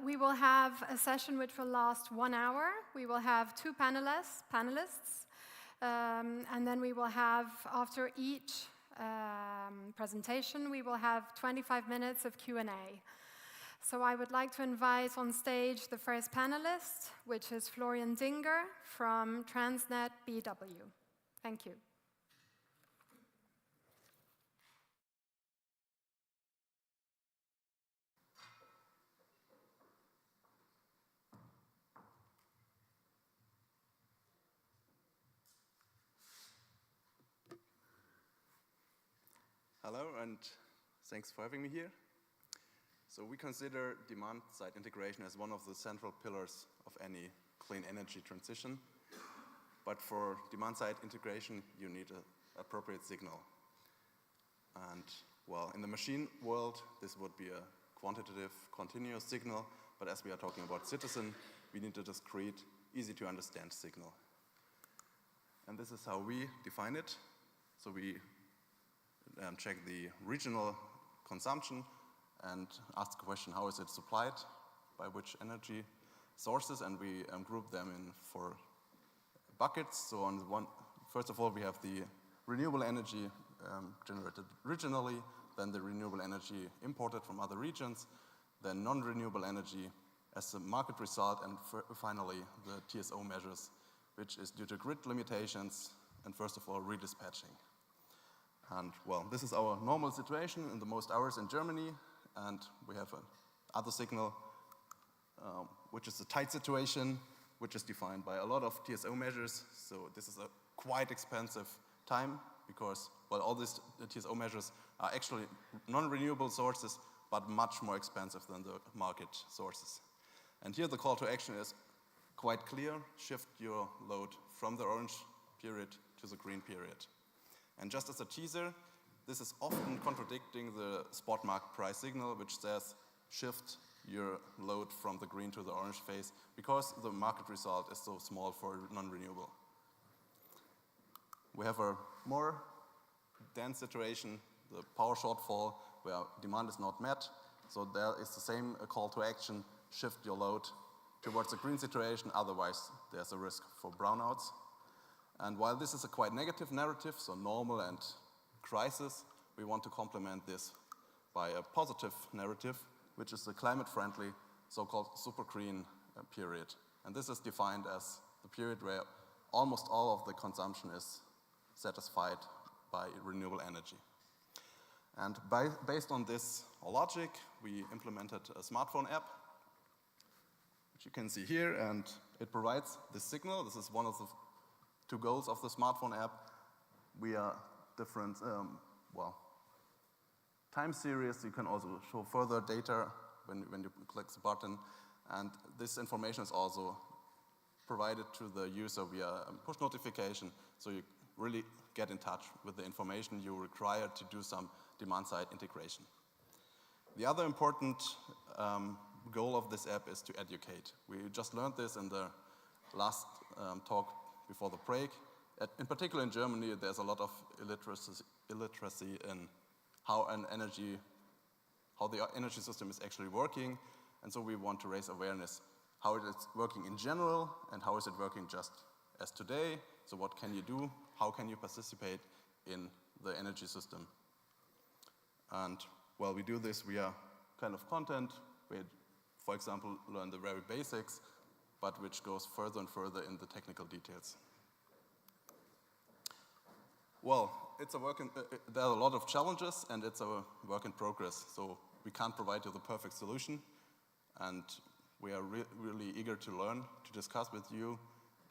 We will have a session which will last 1 hour. We will have 2 panelists, and then we will have, after each presentation, we will have 25 minutes of Q&A. So I would like to invite on stage the first panelist, which is Florian Dinger from Transnet BW. Thank you. Hello, and thanks for having me here. So we consider demand-side integration as one of the central pillars of any clean energy transition. But for demand-side integration, you need an appropriate signal. And, well, in the machine world, this would be a quantitative, continuous signal. But as we are talking about citizen, we need a discrete, easy-to-understand signal. And this is how we define it. So we check the regional consumption and ask the question, how is it supplied, by which energy sources, and we group them in 4 buckets. So on first of all, we have the renewable energy generated regionally, then the renewable energy imported from other regions, then non-renewable energy as a market result, and finally the TSO measures, which is due to grid limitations, and first of all, redispatching. And well, this is our normal situation in the most hours in Germany. And we have another signal, which is a tight situation, which is defined by a lot of TSO measures. So this is a quite expensive time because, well, all these TSO measures are actually non-renewable sources, but much more expensive than the market sources. And here the call to action is quite clear. Shift your load from the orange period to the green period. And just as a teaser, this is often contradicting the spot market price signal, which says shift your load from the green to the orange phase because the market result is so small for non-renewable. We have a more dense situation, the power shortfall, where demand is not met. So there is the same call to action, shift your load towards the green situation, otherwise there's a risk for brownouts. And while this is a quite negative narrative, so normal and crisis, we want to complement this by a positive narrative, which is the climate-friendly, so-called super green period. And this is defined as the period where almost all of the consumption is satisfied by renewable energy. And based on this logic, we implemented a smartphone app, which you can see here, and it provides this signal. This is one of the 2 goals of the smartphone app. We are different, time series. You can also show further data when you click the button. And this information is also provided to the user via push notification, so you really get in touch with the information you require to do some demand-side integration. The other important goal of this app is to educate. We just learned this in the last talk before the break. In particular in Germany, there's a lot of illiteracy in how the energy system is actually working. And so we want to raise awareness how it is working in general and how is it working just as today. So what can you do? How can you participate in the energy system? And while we do this, we are kind of content. We, for example, learn the very basics, but which goes further and further in the technical details. Well, it's a there are a lot of challenges, and it's a work in progress. So we can't provide you the perfect solution, and we are really eager to learn, to discuss with you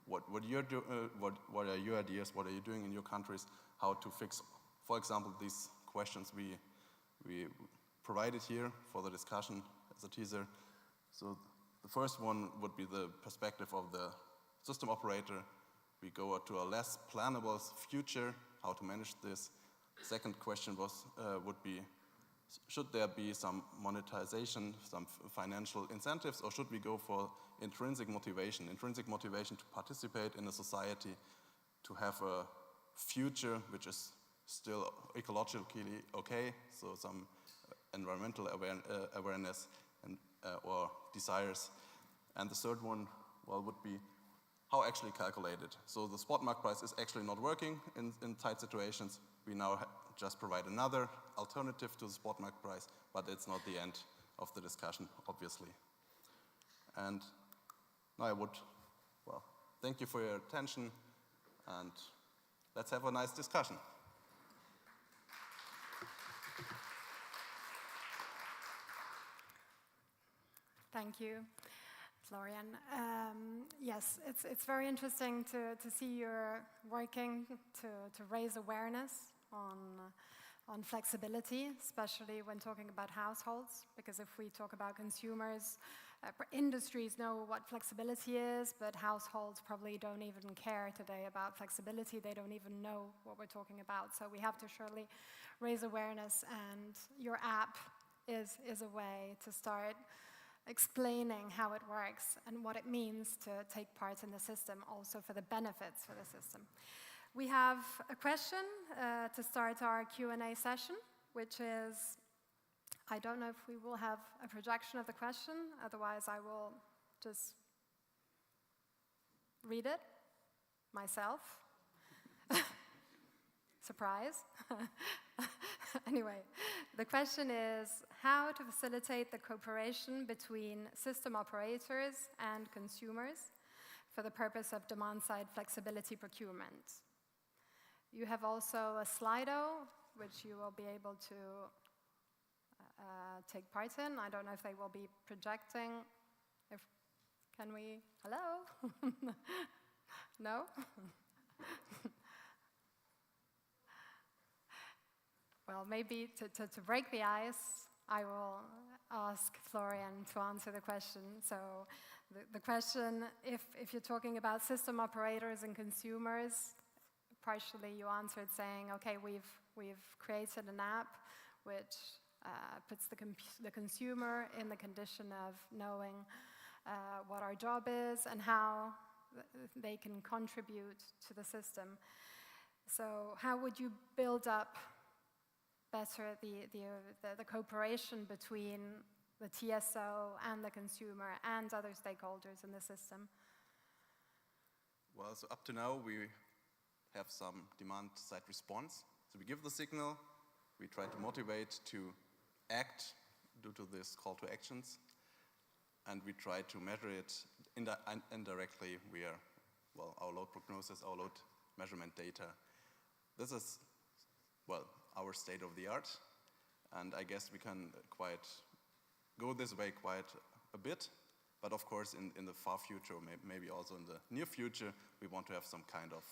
what are your ideas, what are you doing in your countries, how to fix, for example, these questions we provided here for the discussion as a teaser. So the first one would be the perspective of the system operator. We go to a less plannable future, how to manage this. Second question would be, should there be some monetization, some financial incentives, or should we go for intrinsic motivation to participate in a society, to have a future which is still ecologically okay, so some environmental awareness and or desires. And the third one, would be how actually calculate it. So the spot market price is actually not working in tight situations. We now just provide another alternative to the spot market price, but it's not the end of the discussion, obviously. And now I would, thank you for your attention, and let's have a nice discussion. Thank you, Florian. Yes, it's very interesting to see you're working to raise awareness on flexibility, especially when talking about households, because if we talk about consumers, industries know what flexibility is, but households probably don't even care today about flexibility. They don't even know what we're talking about. So we have to surely raise awareness, and your app is a way to start explaining how it works and what it means to take part in the system, also for the benefits for the system. We have a question to start our Q&A session, which is, I don't know if we will have a projection of the question, otherwise I will just read it myself. Surprise. Anyway, the question is how to facilitate the cooperation between system operators and consumers for the purpose of demand-side flexibility procurement. You have also a Slido, which you will be able to take part in. I don't know if they will be projecting. Can we? Hello? No? Well, maybe to break the ice, I will ask Florian to answer the question. So the question, if you're talking about system operators and consumers, partially you answered saying, okay, we've created an app which puts the consumer in the condition of knowing what our job is and how they can contribute to the system. So how would you build up better the cooperation between the TSO and the consumer and other stakeholders in the system? Well, so up to now we have some demand-side response. So we give the signal, we try to motivate to act due to this call to actions, and we try to measure it indirectly via, our load prognosis, our load measurement data. This is, our state of the art, and I guess we can go this way quite a bit, but of course in the far future, or maybe also in the near future, we want to have some kind of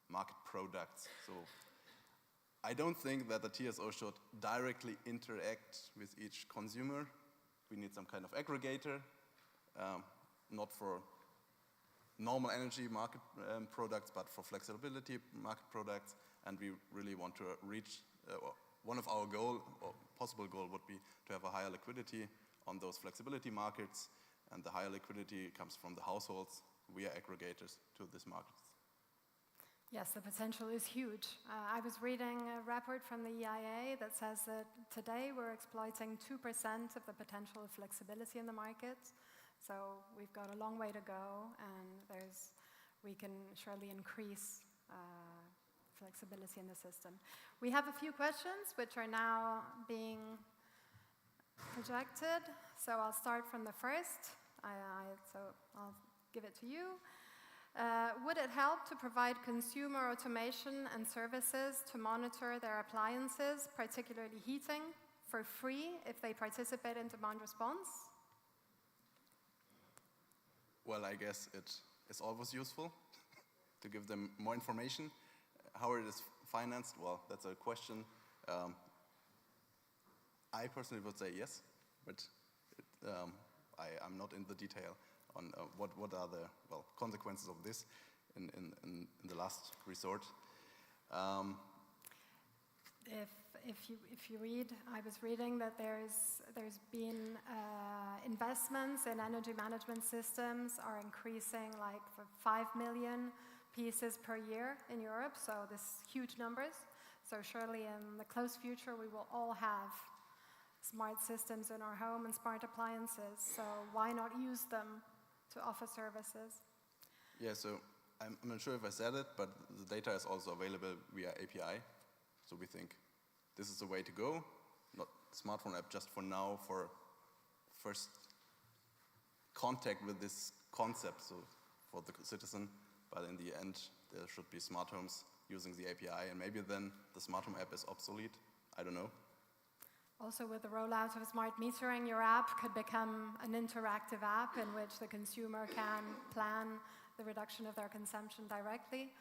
market products. So I don't think that the TSO should directly interact with each consumer. We need some kind of aggregator, not for normal energy market products, but for flexibility market products, and we really want to reach one of our possible goal would be to have a higher liquidity on those flexibility markets, and the higher liquidity comes from the households via aggregators to these markets. Yes, the potential is huge. I was reading a report from the EIA that says that today we're exploiting 2% of the potential of flexibility in the market. So we've got a long way to go, and we can surely increase flexibility in the system. We have a few questions which are now being projected. So I'll start from the first. So I'll give it to you. Would it help to provide consumer automation and services to monitor their appliances, particularly heating, for free if they participate in demand response? Well, I guess it is always useful to give them more information. How it is financed, well, that's a question. I personally would say yes, but I'm not in the detail on what are the consequences of this in the last resort. If you read, I was reading that there's been investments in energy management systems are increasing like for 5 million pieces per year in Europe, so this huge numbers. So surely in the close future we will all have smart systems in our home and smart appliances, so why not use them to offer services? Yeah, so I'm not sure if I said it, but the data is also available via API, so we think this is the way to go. Not smartphone app just for now, for first contact with this concept, so for the citizen, but in the end there should be smart homes using the API, and maybe then the smart home app is obsolete, I don't know. Also, with the rollout of smart metering, your app could become an interactive app in which the consumer can plan the reduction of their consumption directly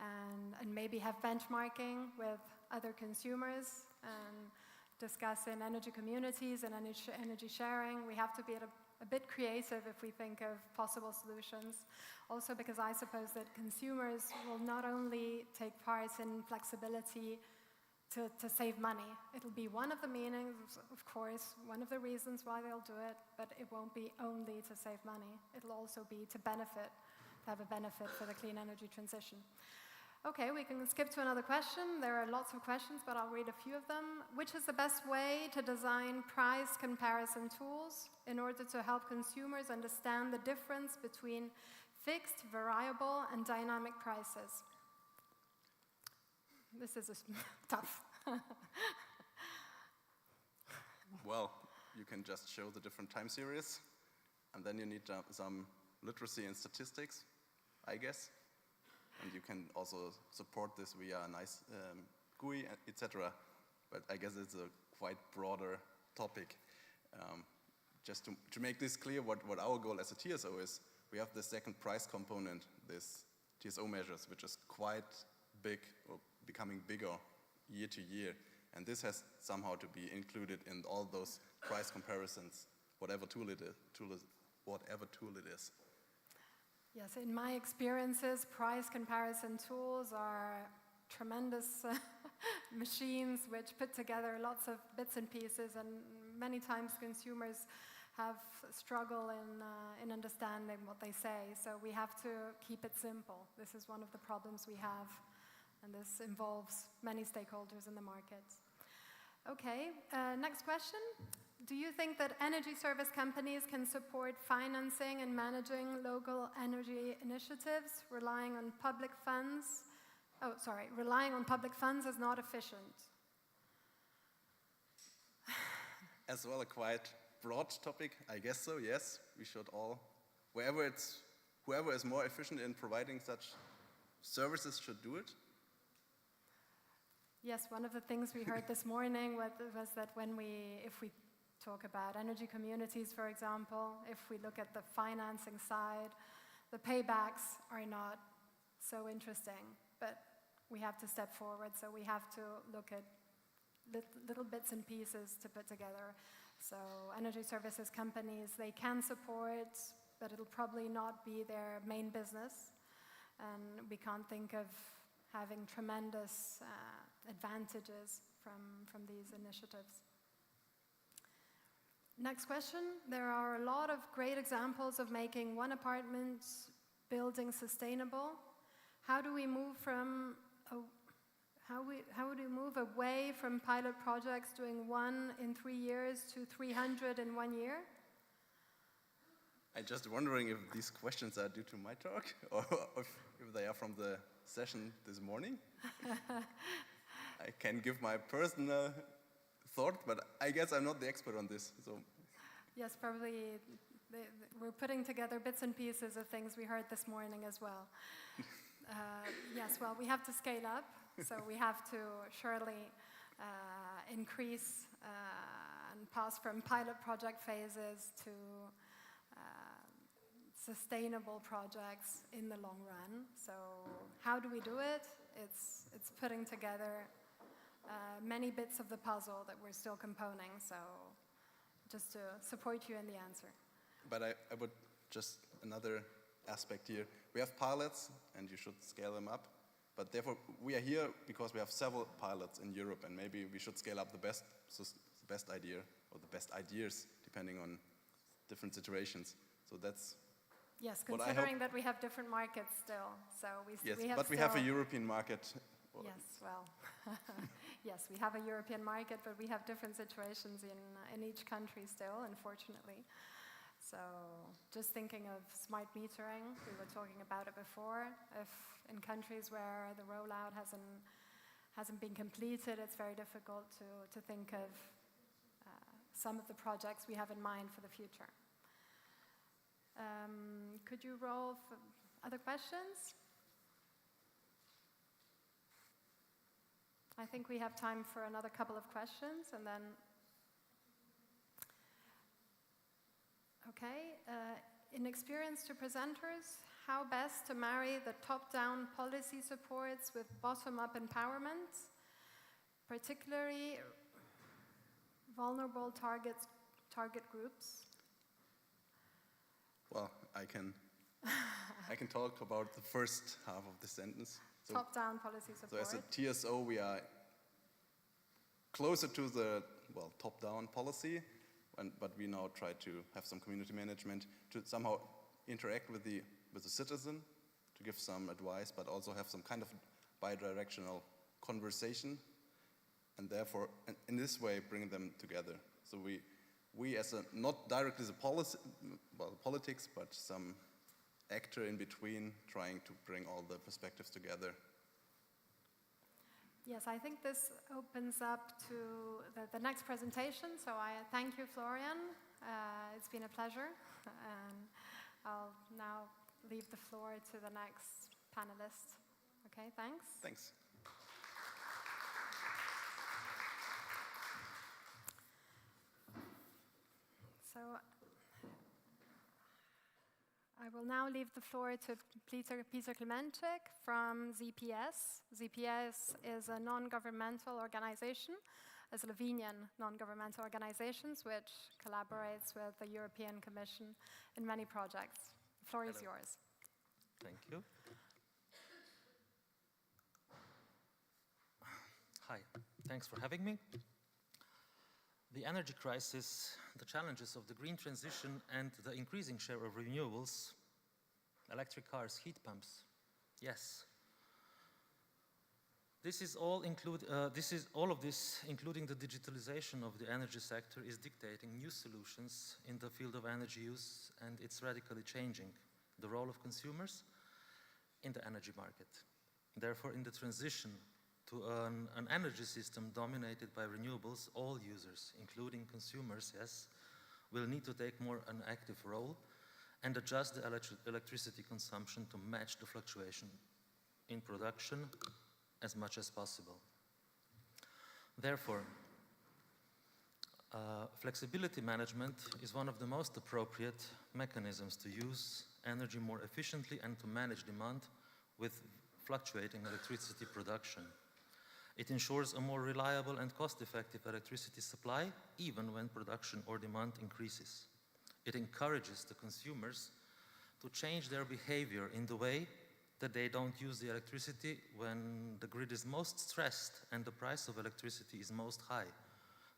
and maybe have benchmarking with other consumers and discuss in energy communities and energy sharing. We have to be a bit creative if we think of possible solutions. Also because I suppose that consumers will not only take part in flexibility to save money. It'll be one of the meanings, of course, one of the reasons why they'll do it, but it won't be only to save money. It'll also be to have a benefit for the clean energy transition. Okay, we can skip to another question. There are lots of questions, but I'll read a few of them. Which is the best way to design price comparison tools in order to help consumers understand the difference between fixed, variable, and dynamic prices? This is tough. Well, you can just show the different time series, and then you need some literacy in statistics, I guess. And you can also support this via a nice GUI, etc. But I guess it's a quite broader topic. Just to make this clear, what our goal as a TSO is, we have the second price component, this TSO measures, which is quite big, or becoming bigger year to year. And this has somehow to be included in all those price comparisons, whatever tool it is. Yes, in my experiences, price comparison tools are tremendous machines which put together lots of bits and pieces, and many times consumers have struggle in understanding what they say. So we have to keep it simple. This is one of the problems we have, and this involves many stakeholders in the market. Okay, next question. Do you think that energy service companies can support financing and managing local energy initiatives relying on public funds? Relying on public funds is not efficient. As well, a quite broad topic, I guess so, yes. We should all, whoever is more efficient in providing such services should do it. Yes, one of the things we heard this morning was that if we talk about energy communities, for example, if we look at the financing side, the paybacks are not so interesting, but we have to step forward, so we have to look at little bits and pieces to put together. So energy services companies, they can support, but it'll probably not be their main business, and we can't think of having tremendous advantages from these initiatives. Next question. There are a lot of great examples of making one apartment building sustainable. How do we move away from pilot projects doing 1 in 3 years to 300 in 1 year? I'm just wondering if these questions are due to my talk or if they are from the session this morning. I can give my personal thought, but I guess I'm not the expert on this. So. Yes, probably we're putting together bits and pieces of things we heard this morning as well. Yes, well, we have to scale up, so we have to surely increase and pass from pilot project phases to sustainable projects in the long run. So how do we do it? It's putting together many bits of the puzzle that we're still componing, so just to support you in the answer. But I would just, another aspect here, we have pilots and you should scale them up, but therefore we are here because we have several pilots in Europe, and maybe we should scale up the best idea or the best ideas depending on different situations. So that's yes, considering that we have different markets still, so we have a European market. Yes, well, yes, we have a European market, but we have different situations in each country still, unfortunately. So just thinking of smart metering, we were talking about it before. If in countries where the rollout hasn't been completed, it's very difficult to think of some of the projects we have in mind for the future. Could you roll for other questions? I think we have time for another couple of questions, and then... Okay, in experience to presenters, how best to marry the top-down policy supports with bottom-up empowerment, particularly vulnerable target groups? Well, I can talk about the first half of the sentence. So, top-down policy support. So as a TSO, we are closer to the, top-down policy, but we now try to have some community management to somehow interact with the citizen, to give some advice, but also have some kind of bi-directional conversation, and therefore, in this way, bring them together. So we as a, not directly the politics, but some actor in between, trying to bring all the perspectives together. Yes, I think this opens up to the next presentation, so I thank you, Florian. It's been a pleasure, and I'll now leave the floor to the next panelist. Okay, thanks. Thanks. So I will now leave the floor to Peter Klemenczyk from ZPS. ZPS is a non-governmental organization, a Slovenian non-governmental organization which collaborates with the European Commission in many projects. The floor is yours. Thank you. Hi, thanks for having me. The energy crisis, the challenges of the green transition, and the increasing share of renewables, electric cars, heat pumps, yes. All of this, including the digitalization of the energy sector, is dictating new solutions in the field of energy use, and it's radically changing the role of consumers in the energy market. Therefore, in the transition to an energy system dominated by renewables, all users, including consumers, yes, will need to take more an active role and adjust the electricity consumption to match the fluctuation in production as much as possible. Therefore, flexibility management is one of the most appropriate mechanisms to use energy more efficiently and to manage demand with fluctuating electricity production. It ensures a more reliable and cost-effective electricity supply, even when production or demand increases. It encourages the consumers to change their behavior in the way that they don't use the electricity when the grid is most stressed and the price of electricity is most high.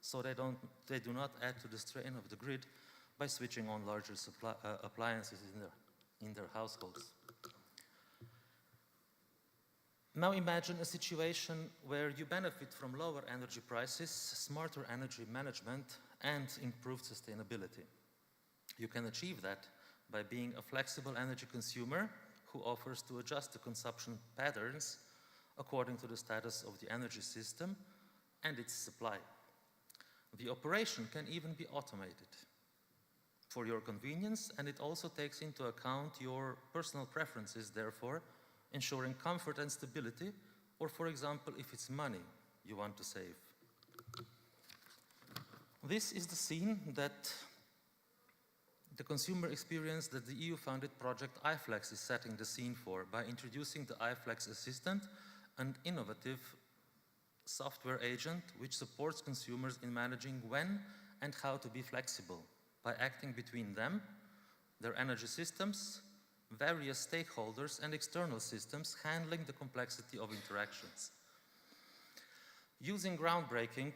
So they do not add to the strain of the grid by switching on larger appliances in their households. Now imagine a situation where you benefit from lower energy prices, smarter energy management, and improved sustainability. You can achieve that by being a flexible energy consumer who offers to adjust the consumption patterns according to the status of the energy system and its supply. The operation can even be automated. for your convenience, and it also takes into account your personal preferences, therefore, ensuring comfort and stability, or for example, if it's money you want to save. This is the scene that the consumer experience that the EU-funded project iFlex is setting the scene for by introducing the iFlex Assistant, an innovative software agent which supports consumers in managing when and how to be flexible by acting between them, their energy systems, various stakeholders and external systems handling the complexity of interactions. Using groundbreaking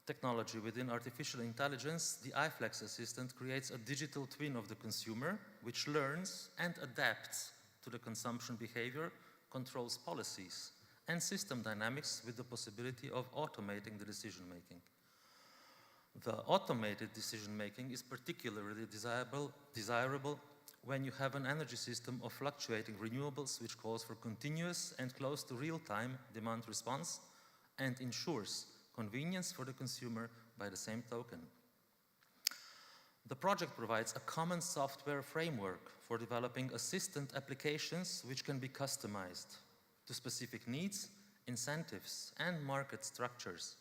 technology within artificial intelligence, the iFlex Assistant creates a digital twin of the consumer which learns and adapts to the consumption behavior, controls policies and system dynamics with the possibility of automating the decision-making. The automated decision-making is particularly desirable when you have an energy system of fluctuating renewables which calls for continuous and close to real-time demand response and ensures convenience for the consumer by the same token. The project provides a common software framework for developing assistant applications which can be customized to specific needs, incentives, and market structures.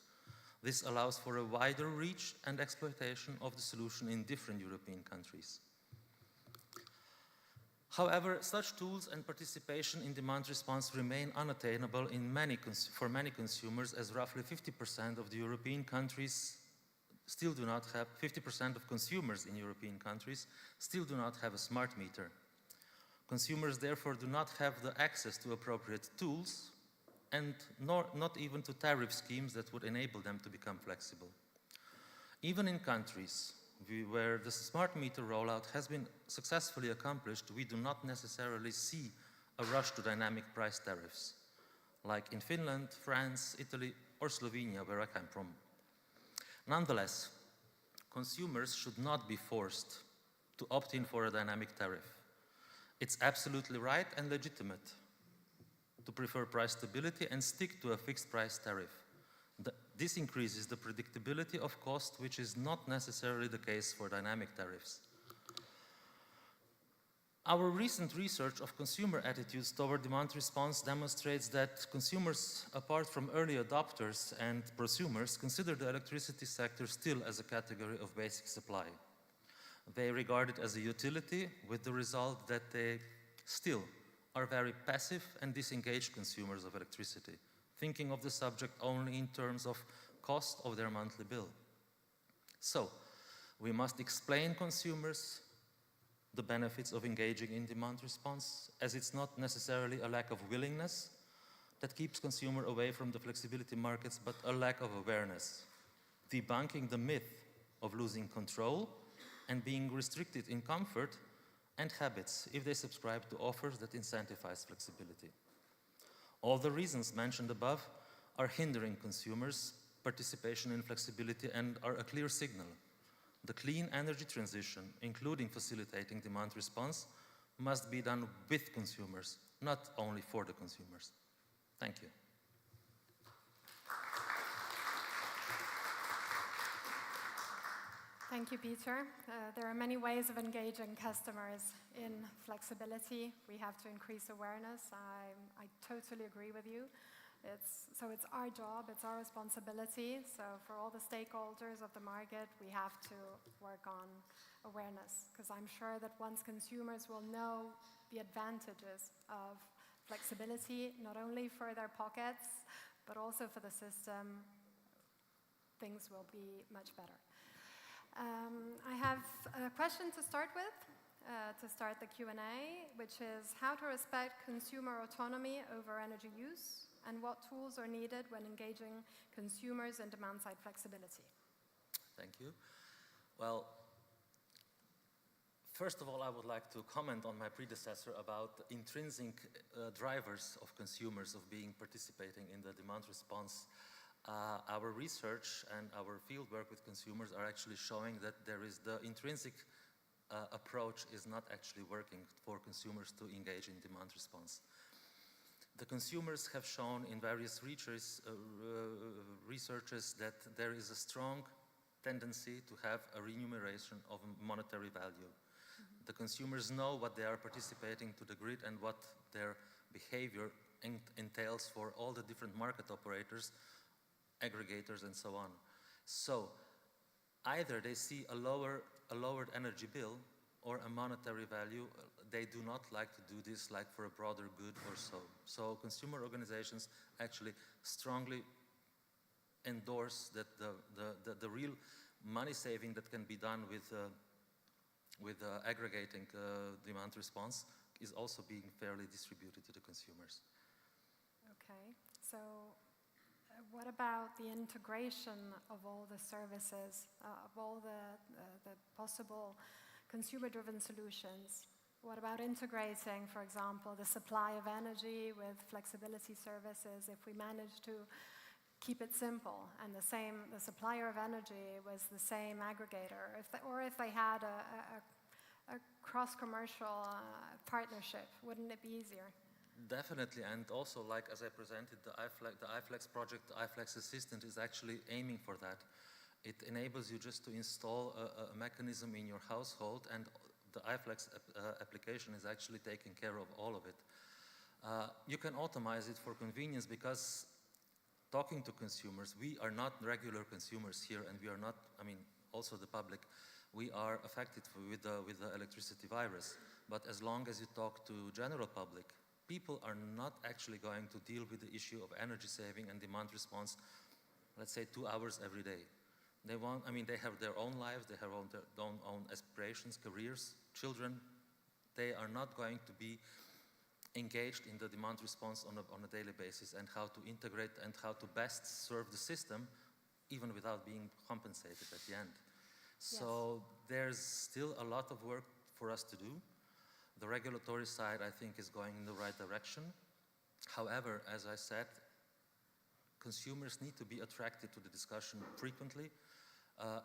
This allows for a wider reach and exploitation of the solution in different European countries. However, such tools and participation in demand response remain unattainable for many consumers, as roughly 50% of the European countries still do not have, 50% of consumers in European countries still do not have a smart meter. Consumers therefore do not have the access to appropriate tools and not even to tariff schemes that would enable them to become flexible. Even in countries where the smart meter rollout has been successfully accomplished, we do not necessarily see a rush to dynamic price tariffs, like in Finland, France, Italy, or Slovenia, where I come from. Nonetheless, consumers should not be forced to opt in for a dynamic tariff. It's absolutely right and legitimate to prefer price stability and stick to a fixed price tariff. This increases the predictability of cost, which is not necessarily the case for dynamic tariffs. Our recent research of consumer attitudes toward demand response demonstrates that consumers, apart from early adopters and prosumers, consider the electricity sector still as a category of basic supply. They regard it as a utility, with the result that they still are very passive and disengaged consumers of electricity, thinking of the subject only in terms of cost of their monthly bill. So, we must explain consumers the benefits of engaging in demand response, as it's not necessarily a lack of willingness that keeps consumer away from the flexibility markets, but a lack of awareness, debunking the myth of losing control and being restricted in comfort and habits if they subscribe to offers that incentivize flexibility. All the reasons mentioned above are hindering consumers' participation in flexibility and are a clear signal. The clean energy transition, including facilitating demand response, must be done with consumers, not only for the consumers. Thank you. Thank you, Peter. There are many ways of engaging customers in flexibility. We have to increase awareness. I totally agree with you. It's our job, it's our responsibility. So for all the stakeholders of the market, we have to work on awareness, because I'm sure that once consumers will know the advantages of flexibility, not only for their pockets, but also for the system, things will be much better. I have a question to start with, to start the Q&A, which is how to respect consumer autonomy over energy use, and what tools are needed when engaging consumers in demand-side flexibility. Thank you. Well, first of all, I would like to comment on my predecessor about the intrinsic drivers of consumers of participating in the demand response. Our research and our fieldwork with consumers are actually showing that there is the intrinsic approach is not actually working for consumers to engage in demand response. The consumers have shown in various researches that there is a strong tendency to have a remuneration of monetary value. The consumers know what they are participating to the grid and what their behavior entails for all the different market operators, aggregators, and so on. So either they see a lowered energy bill or a monetary value. They do not like to do this like for a broader good or so. So consumer organizations actually strongly endorse that the real money saving that can be done with aggregating demand response is also being fairly distributed to the consumers. Okay, so what about the integration of all the services, of all the possible consumer-driven solutions? What about integrating, for example, the supply of energy with flexibility services if we manage to keep it simple and the supplier of energy was the same aggregator, or if they had a cross-commercial partnership, wouldn't it be easier? Definitely, and also, like as I presented, the iFlex project, the iFlex Assistant is actually aiming for that. It enables you just to install a mechanism in your household, and the iFlex application is actually taking care of all of it. You can automate it for convenience because talking to consumers, we are not regular consumers here, and we are not, also the public, we are affected with the electricity virus. But as long as you talk to general public, people are not actually going to deal with the issue of energy saving and demand response, let's say 2 hours every day. They have their own lives, they have their own aspirations, careers, children. They are not going to be engaged in the demand response on a daily basis and how to integrate and how to best serve the system, even without being compensated at the end. Yes. So there's still a lot of work for us to do. The regulatory side, I think, is going in the right direction. However, as I said, consumers need to be attracted to the discussion frequently,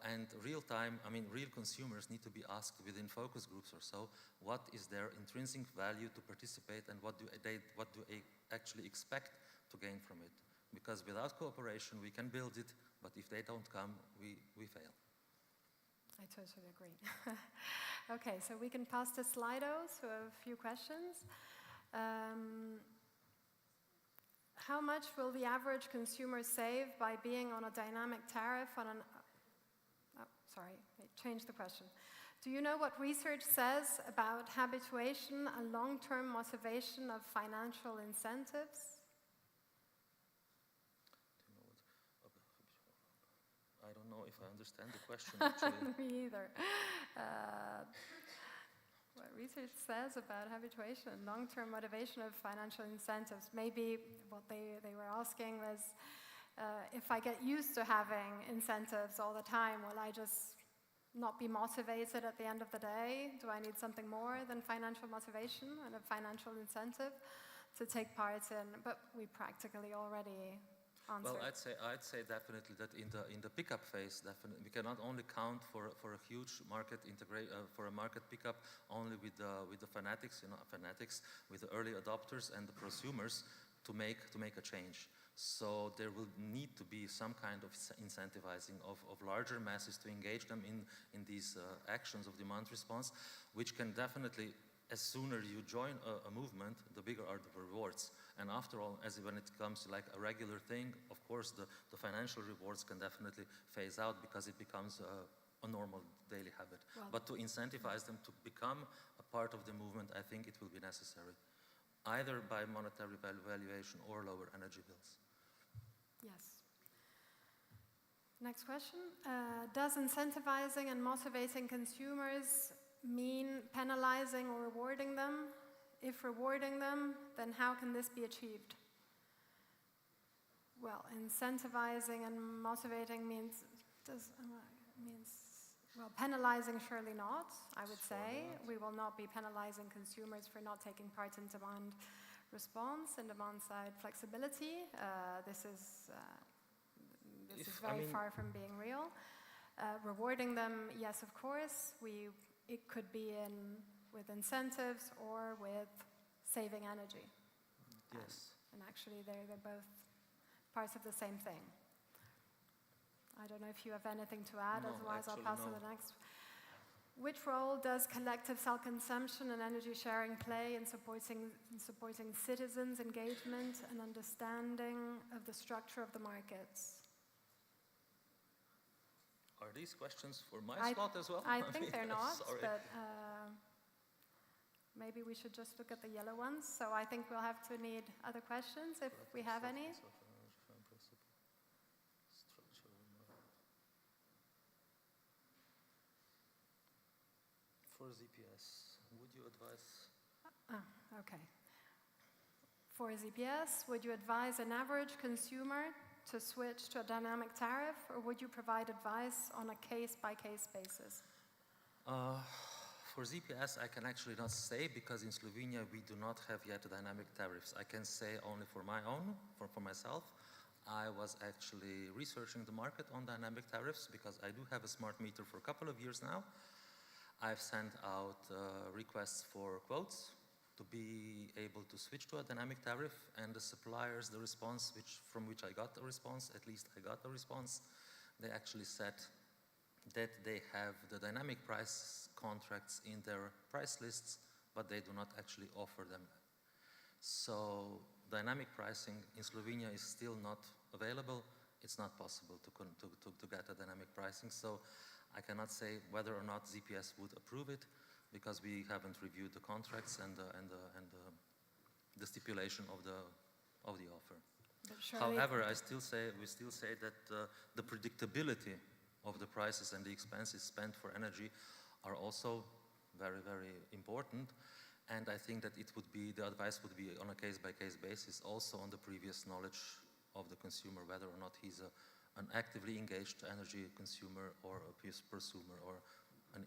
and real consumers need to be asked within focus groups or so, what is their intrinsic value to participate and what do they actually expect to gain from it? Because without cooperation, we can build it, but if they don't come, we fail. I totally agree. Okay, so we can pass to Slido, so a few questions. How much will the average consumer save by being on a dynamic tariff on an... Oh, sorry, I changed the question. Do you know what research says about habituation and long-term motivation of financial incentives? I don't know if I understand the question, actually. Me either. What research says about habituation and long-term motivation of financial incentives. Maybe what they were asking was, if I get used to having incentives all the time, will I just not be motivated at the end of the day? Do I need something more than financial motivation and a financial incentive to take part in? But we practically already answered. Well, I'd say definitely that in the pickup phase, definitely we cannot only count for a huge market for a market pickup only with the fanatics, with the early adopters and the prosumers to make a change. So there will need to be some kind of incentivizing of larger masses to engage them in these actions of demand response, which can definitely, as sooner you join a movement, the bigger are the rewards. And after all, when it comes to like a regular thing, of course, the financial rewards can definitely phase out because it becomes a normal daily habit. Well, but to incentivize them to become a part of the movement, I think it will be necessary, either by monetary valuation or lower energy bills. Yes. Next question. Does incentivizing and motivating consumers mean penalizing or rewarding them? If rewarding them, then how can this be achieved? Well, incentivizing and motivating means well, penalizing surely not, I would say. We will not be penalizing consumers for not taking part in demand response and demand-side flexibility. This is very far from being real. Rewarding them, yes, of course. It could be with incentives or with saving energy. Yes. And actually, they're both parts of the same thing. I don't know if you have anything to add, No, otherwise I'll actually, pass to no. the next. Which role does collective self-consumption and energy sharing play in supporting citizens' engagement and understanding of the structure of the markets? Are these questions for my slot as well? I think they're not, sorry. but maybe we should just look at the yellow ones. So I think we'll have to need other questions if we have any. For ZPS, would you advise? Okay. For ZPS, would you advise an average consumer to switch to a dynamic tariff, or would you provide advice on a case-by-case basis? For ZPS, I can actually not say, because in Slovenia we do not have yet dynamic tariffs. I can say only for my own, for myself. I was actually researching the market on dynamic tariffs because I do have a smart meter for a couple of years now. I've sent out requests for quotes to be able to switch to a dynamic tariff, and the suppliers, the response from which I got a response, at least I got a response, they actually said that they have the dynamic price contracts in their price lists, but they do not actually offer them. So dynamic pricing in Slovenia is still not available. It's not possible to get a dynamic pricing. So I cannot say whether or not ZPS would approve it, because we haven't reviewed the contracts and the stipulation of the offer. However, we still say that the predictability of the prices and the expenses spent for energy are also very, very important. And I think that the advice would be on a case-by-case basis, also on the previous knowledge of the consumer, whether or not he's an actively engaged energy consumer or a prosumer or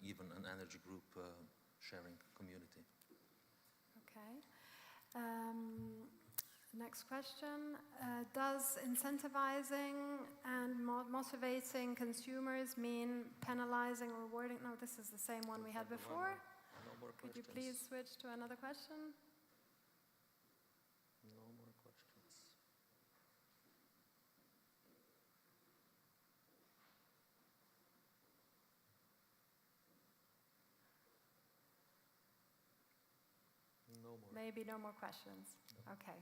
even an energy group sharing community. Okay. Next question. Does incentivizing and motivating consumers mean penalizing or rewarding? No, this is the same one we had before. No more Could you questions. please switch to another question? No more questions. No more. Maybe no more questions. Okay.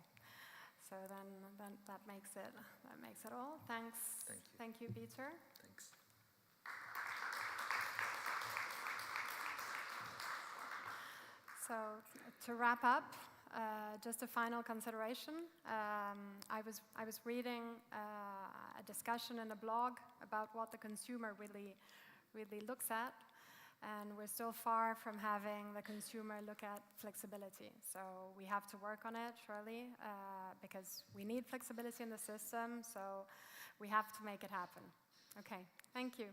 So then that makes it all. Thanks. Thank you. Thank you, Peter. Thanks. So to wrap up, just a final consideration. I was reading a discussion in a blog about what the consumer really looks at, and we're still far from having the consumer look at flexibility. So we have to work on it, surely, because we need flexibility in the system, so we have to make it happen. Okay, thank you.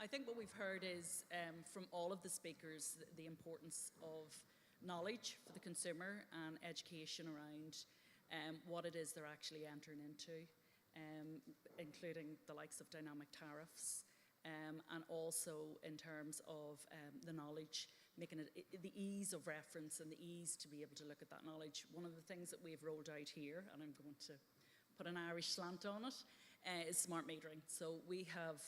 I think what we've heard is from all of the speakers the importance of knowledge for the consumer and education around what it is they're actually entering into, including the likes of dynamic tariffs, and also in terms of the knowledge, making it the ease of reference and the ease to be able to look at that knowledge. One of the things that we've rolled out here, and I'm going to put an Irish slant on it, is smart metering. So we have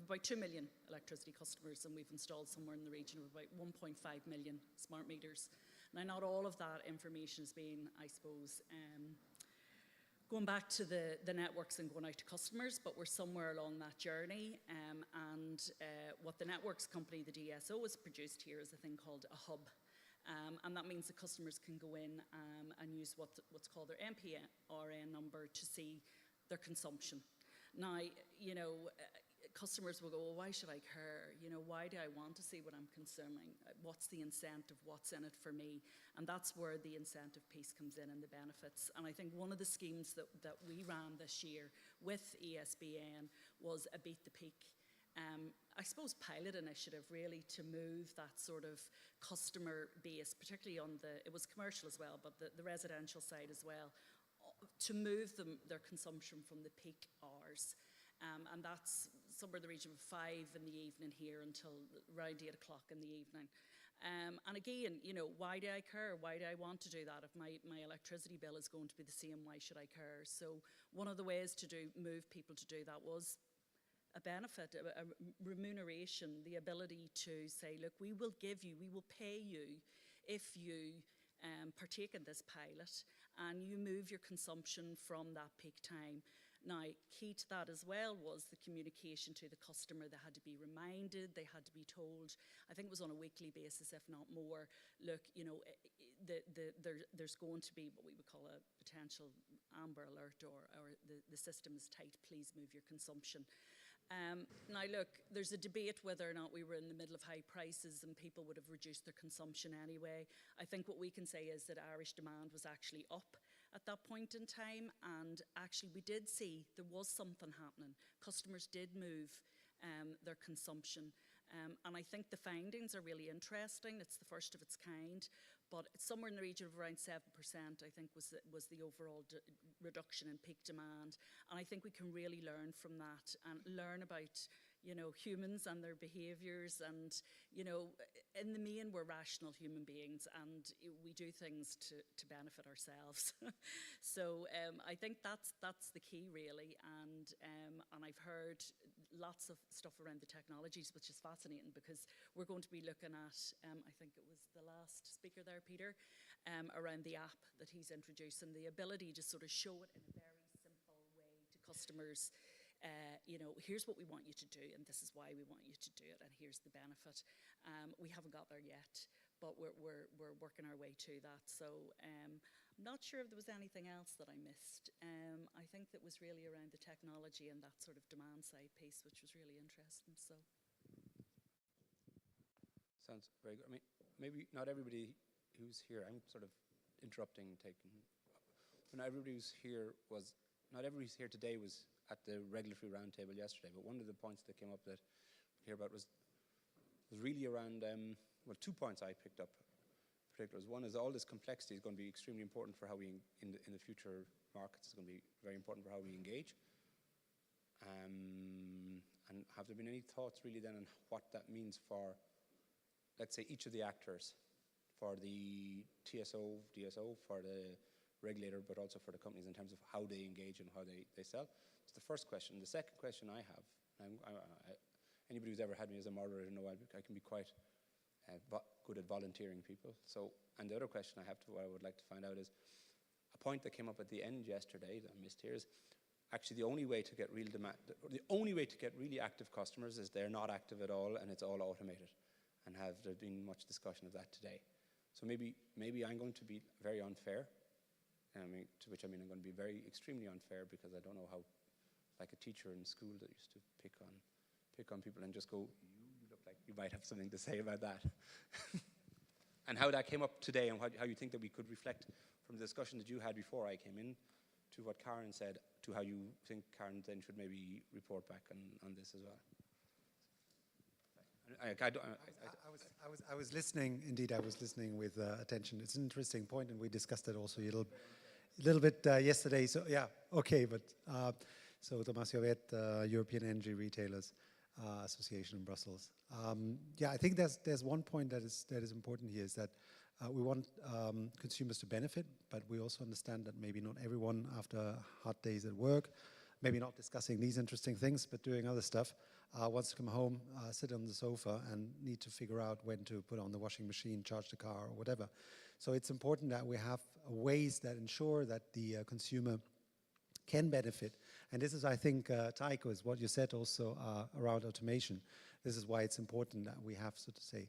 about 2 million electricity customers, and we've installed somewhere in the region of about 1.5 million smart meters. Now, not all of that information has been, I suppose, going back to the networks and going out to customers, but we're somewhere along that journey. What the networks company, the DSO, has produced here is a thing called a hub. And that means the customers can go in and use what's called their MPRN number to see their consumption. Now, you know, customers will go, well, why should I care? You know, why do I want to see what I'm consuming? What's the incentive? What's in it for me? And that's where the incentive piece comes in and the benefits. And I think one of the schemes that we ran this year with ESBN was a Beat the Peak. I suppose pilot initiative really to move that sort of customer base, particularly on it was commercial as well, but the residential side as well, to move their consumption from the peak hours. And that's somewhere in the region of 5 in the evening here until around 8 o'clock in the evening. And again, you know, why do I care? Why do I want to do that? If my electricity bill is going to be the same, why should I care? So one of the ways to move people to do that was a benefit, a remuneration, the ability to say, look, we will pay you if you partake in this pilot and you move your consumption from that peak time. Now, key to that as well was the communication to the customer. They had to be reminded, they had to be told, I think it was on a weekly basis, if not more, look, you know, there's going to be what we would call a potential amber alert or the system is tight, please move your consumption. Now look, there's a debate whether or not we were in the middle of high prices and people would have reduced their consumption anyway. I think what we can say is that Irish demand was actually up at that point in time, and actually we did see there was something happening. Customers did move their consumption, and I think the findings are really interesting. It's the first of its kind, but it's somewhere in the region of around 7%, I think, was the overall reduction in peak demand. And I think we can really learn from that and learn about, you know, humans and their behaviours. And, you know, in the main, we're rational human beings and we do things to benefit ourselves. So I think that's the key, really. And I've heard lots of stuff around the technologies, which is fascinating because we're going to be looking at, I think it was the last speaker there, Peter, around the app that he's introduced and the ability to sort of show it in a very simple way to customers. You know, here's what we want you to do, and this is why we want you to do it, and here's the benefit. We haven't got there yet, but we're working our way to that. So I'm not sure if there was anything else that I missed. I think that was really around the technology and that sort of demand side piece, which was really interesting. So. Sounds very good. I mean, maybe not everybody who's here, I'm sort of interrupting and taking, not everybody's here today was at the regulatory roundtable yesterday, but one of the points that came up that we hear about was really around, well, 2 points I picked up in particular. One is all this complexity is going to be extremely important for how we, in the future markets, is going to be very important for how we engage. And have there been any thoughts really then on what that means for, let's say, each of the actors, for the TSO, DSO, for the regulator, but also for the companies in terms of how they engage and how they sell? It's the first question. The second question I have, anybody who's ever had me as a moderator know I can be quite good at volunteering people. So, and the other question I would like to find out is, a point that came up at the end yesterday that I missed here is, actually the only way to get real demand, the only way to get really active customers is they're not active at all and it's all automated. And have there been much discussion of that today? So maybe I'm going to be very unfair, to which I mean I'm going to be extremely unfair because I don't know how, like a teacher in school that used to pick on people and just go, you look like you might have something to say about that. And how that came up today and how you think that we could reflect from the discussion that you had before I came in to what Karen said, to how you think Karen then should maybe report back on this as well. I was listening, indeed, I was listening with attention. It's an interesting point, and we discussed it also a little bit yesterday. So, yeah, okay, but so Tomas Jovet, European Energy Retailers Association in Brussels. Yeah, I think there's one point that is important here, is that we want consumers to benefit, but we also understand that maybe not everyone, after hard days at work, maybe not discussing these interesting things, but doing other stuff, wants to come home, sit on the sofa, and need to figure out when to put on the washing machine, charge the car, or whatever. So it's important that we have ways that ensure that the consumer can benefit. And this is, I think, Taiko, is what you said also around automation. This is why it's important that we have, so to say,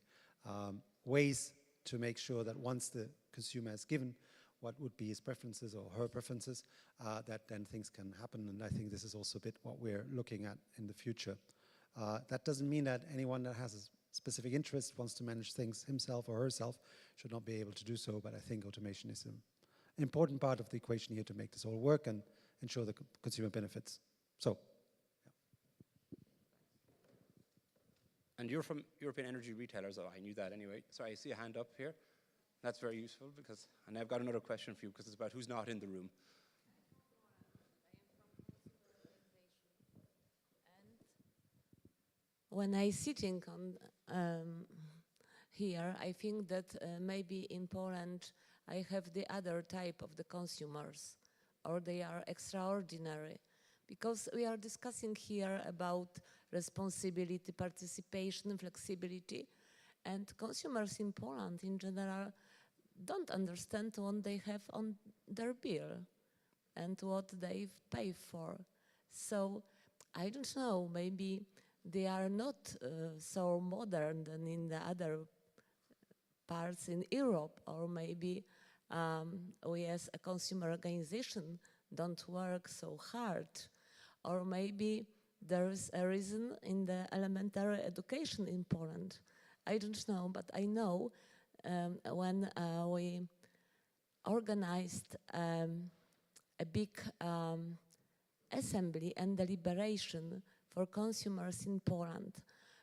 ways to make sure that once the consumer has given what would be his preferences or her preferences, that then things can happen. And I think this is also a bit what we're looking at in the future. That doesn't mean that anyone that has a specific interest, wants to manage things himself or herself, should not be able to do so. But I think automation is an important part of the equation here to make this all work and ensure the consumer benefits. So. And you're from European Energy Retailers. Oh, I knew that anyway. Sorry, I see a hand up here. That's very useful, because, and I've got another question for you, because it's about who's not in the room. When I sitting on here, I think that maybe in Poland I have the other type of the consumers, or they are extraordinary, because we are discussing here about responsibility, participation, flexibility, and consumers in Poland in general don't understand what they have on their bill and what they pay for. So I don't know, maybe they are not so modern than in the other parts in Europe, or maybe we as a consumer organization don't work so hard, or maybe there is a reason in the elementary education in Poland. I don't know, but I know when we organized a big assembly and deliberation for consumers in Poland,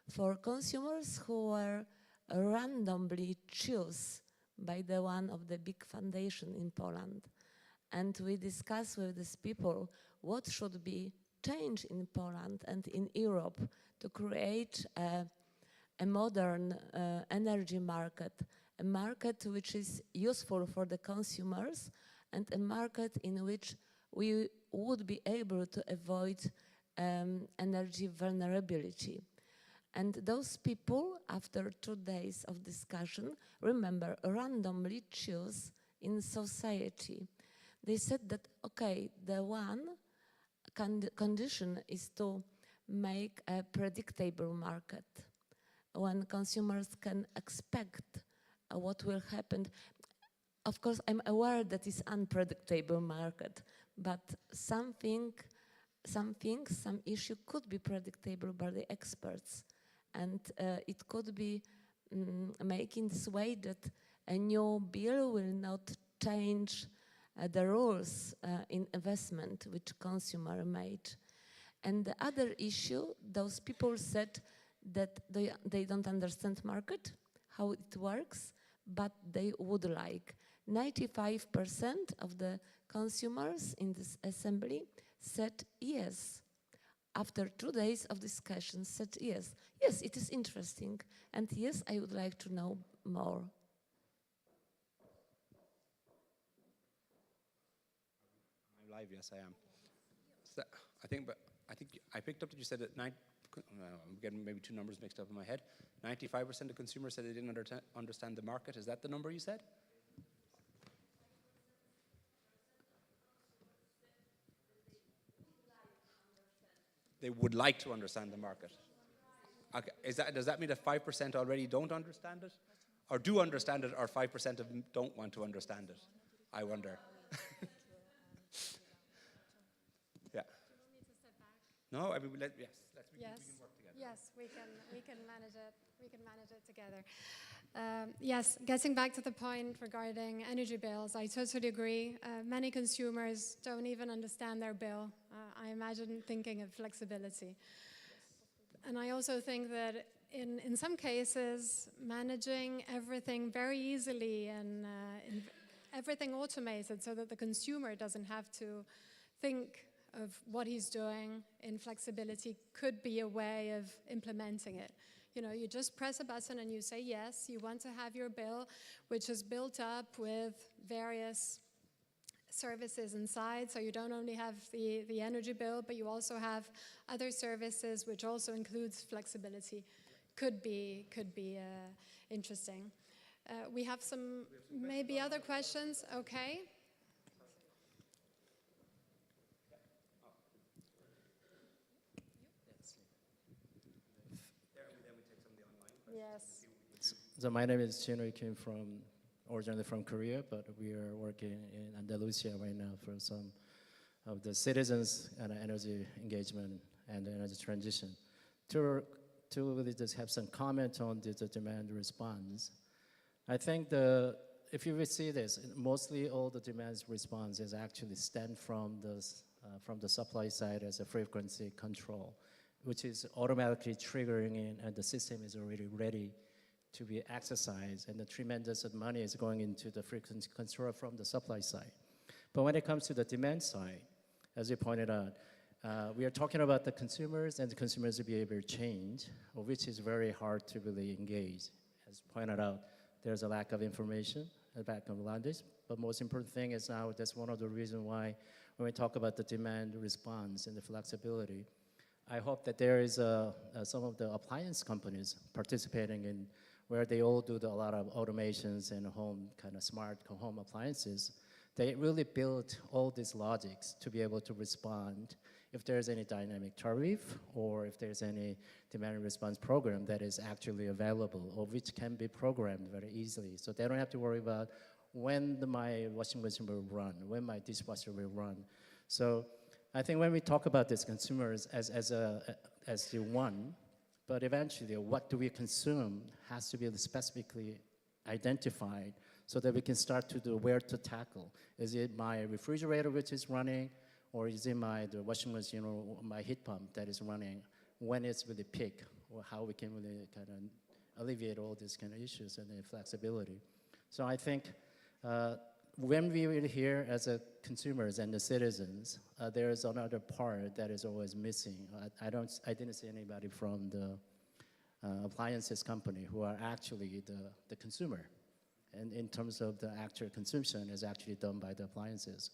for consumers who were randomly chosen by the one of the big foundation in Poland. And we discussed with these people what should be changed in Poland and in Europe to create a modern energy market, a market which is useful for the consumers, and a market in which we would be able to avoid energy vulnerability. And those people, after 2 days of discussion, remember, randomly choose in society. They said that, okay, the one condition is to make a predictable market, when consumers can expect what will happen. Of course, I'm aware that it's unpredictable market, but some issue could be predictable by the experts, and it could be making this way that a new bill will not change the rules in investment which consumer made. And the other issue, those people said that they don't understand market, how it works, but they would like. 95% of the consumers in this assembly said yes. After 2 days of discussion, said yes. Yes, it is interesting, and yes, I would like to know more. I'm live, yes, I am. So I think I picked up that you said that I'm getting maybe two numbers mixed up in my head. 95% of consumers said they didn't understand the market. Is that the number you said? They would like to understand the market. Okay. Does that mean that 5% already don't understand it? Or do understand it, or 5% of them don't want to understand it? I wonder. Yeah. No, I mean, yes, we can work together. Yes, we can manage it. We can manage it together. Yes, getting back to the point regarding energy bills, I totally agree. Many consumers don't even understand their bill. I imagine thinking of flexibility. And I also think that in some cases, managing everything very easily and everything automated so that the consumer doesn't have to think of what he's doing in flexibility could be a way of implementing it. You know, you just press a button and you say, yes, you want to have your bill, which is built up with various services inside. So you don't only have the energy bill, but you also have other services, which also includes flexibility. Could be interesting. We have some maybe other questions. Okay. Yes. So my name is Chinui Kim, originally from Korea, but we are working in Andalusia right now for some of the citizens and energy engagement and energy transition. To really just have some comment on the demand response. I think if you will see this, mostly all the demand response is actually stemmed from the supply side as a frequency control, which is automatically triggering in, and the system is already ready to be exercised, and the tremendous amount of money is going into the frequency control from the supply side. But when it comes to the demand side, as you pointed out, we are talking about the consumers and the consumers' behavior change, which is very hard to really engage. As pointed out, there's a lack of information, a lack of knowledge, but most important thing is now that's one of the reasons why when we talk about the demand response and the flexibility, I hope that there is some of the appliance companies participating in where they all do a lot of automations and home kind of smart home appliances. They really built all these logics to be able to respond if there's any dynamic tariff or if there's any demand response program that is actually available or which can be programmed very easily. So they don't have to worry about when my washing machine will run, when my dishwasher will run. So I think when we talk about these consumers as the one, but eventually what do we consume has to be specifically identified so that we can start to do where to tackle. Is it my refrigerator which is running, or is it the washing machine or my heat pump that is running when it's really peak, or how we can really kind of alleviate all these kind of issues and the flexibility. So I think when we were here as consumers and the citizens, there is another part that is always missing. I didn't see anybody from the appliances company who are actually the consumer. And in terms of the actual consumption is actually done by the appliances.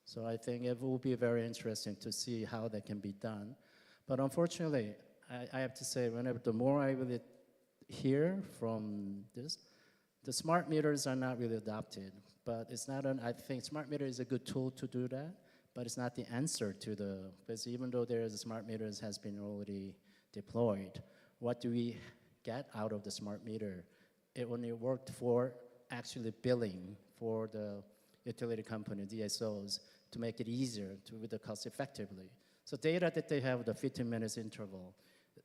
So I think it will be very interesting to see how that can be done. But unfortunately, I have to say, the more I really hear from this, the smart meters are not really adopted. But it's not I think smart meter is a good tool to do that, but it's not the answer to because even though there is a smart meters has been already deployed, what do we get out of the smart meter? It only worked for actually billing for the utility company, DSOs, to make it easier to do the cost effectively. So data that they have the 15 minutes interval,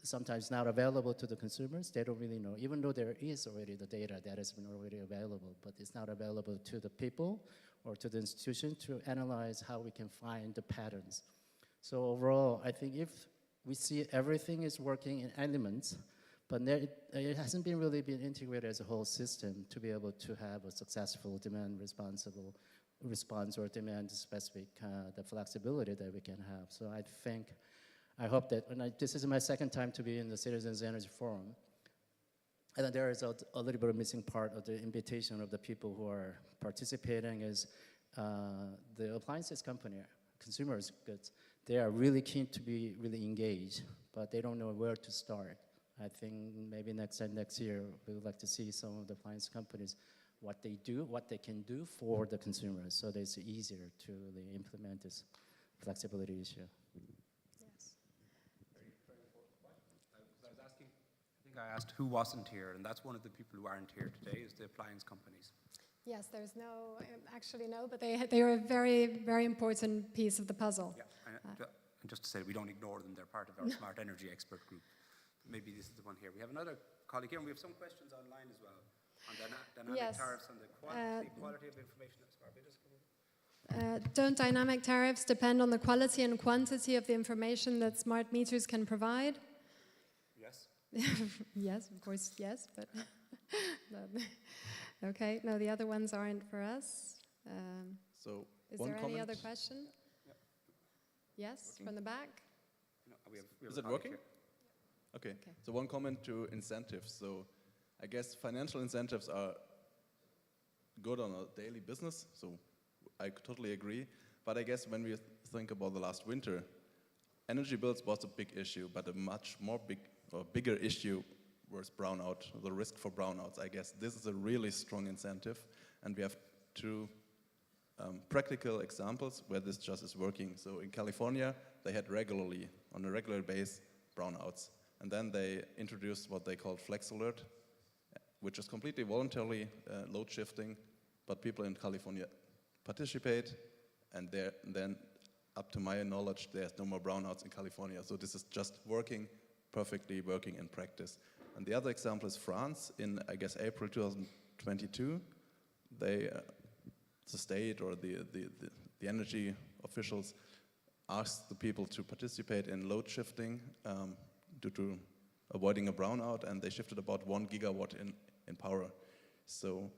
sometimes not available to the consumers. They don't really know, even though there is already the data that has been already available, but it's not available to the people or to the institution to analyze how we can find the patterns. So overall, I think if we see everything is working in elements, but it hasn't really been integrated as a whole system to be able to have a successful demand response or demand specific the flexibility that we can have. So I hope that this is my second time to be in the Citizens Energy Forum, and there is a little bit of missing part of the invitation of the people who are participating is the appliances company, consumers goods. They are really keen to be really engaged, but they don't know where to start. I think maybe next year, we would like to see some of the appliance companies, what they do, what they can do for the consumers, so that it's easier to really implement this flexibility issue. Yes. I asked who wasn't here, and that's one of the people who aren't here today, is the appliance companies. Yes, there's no, actually no, but they are a very, very important piece of the puzzle. Yeah, and just to say, we don't ignore them, they're part of our Smart Energy Expert Group. Maybe this is the one here. We have another colleague here, and we have some questions online as well, on dynamic tariffs and the quality of information that smart meters come in. Don't dynamic tariffs depend on the quality and quantity of the information that smart meters can provide? Yes. Yes, of course, yes, but okay. No, the other ones aren't for us. So Is one there any comment. other question? Yes, from the back. Is it working? Okay. So one comment to incentives. So I guess financial incentives are good on a daily business. So I totally agree. But I guess when we think about the last winter, energy bills was a big issue, but a much more bigger issue was brownout, the risk for brownouts. I guess this is a really strong incentive, and we have two practical examples where this just is working. So in California, they had regularly, on a regular basis, brownouts. And then they introduced what they called Flex Alert, which is completely voluntarily load shifting, but people in California participate, and then, up to my knowledge, there's no more brownouts in California. So this is just perfectly working in practice. And the other example is France. In, I guess, April 2022, the state or the energy officials asked the people to participate in load shifting due to avoiding a brownout, and they shifted about 1 gigawatt in power. So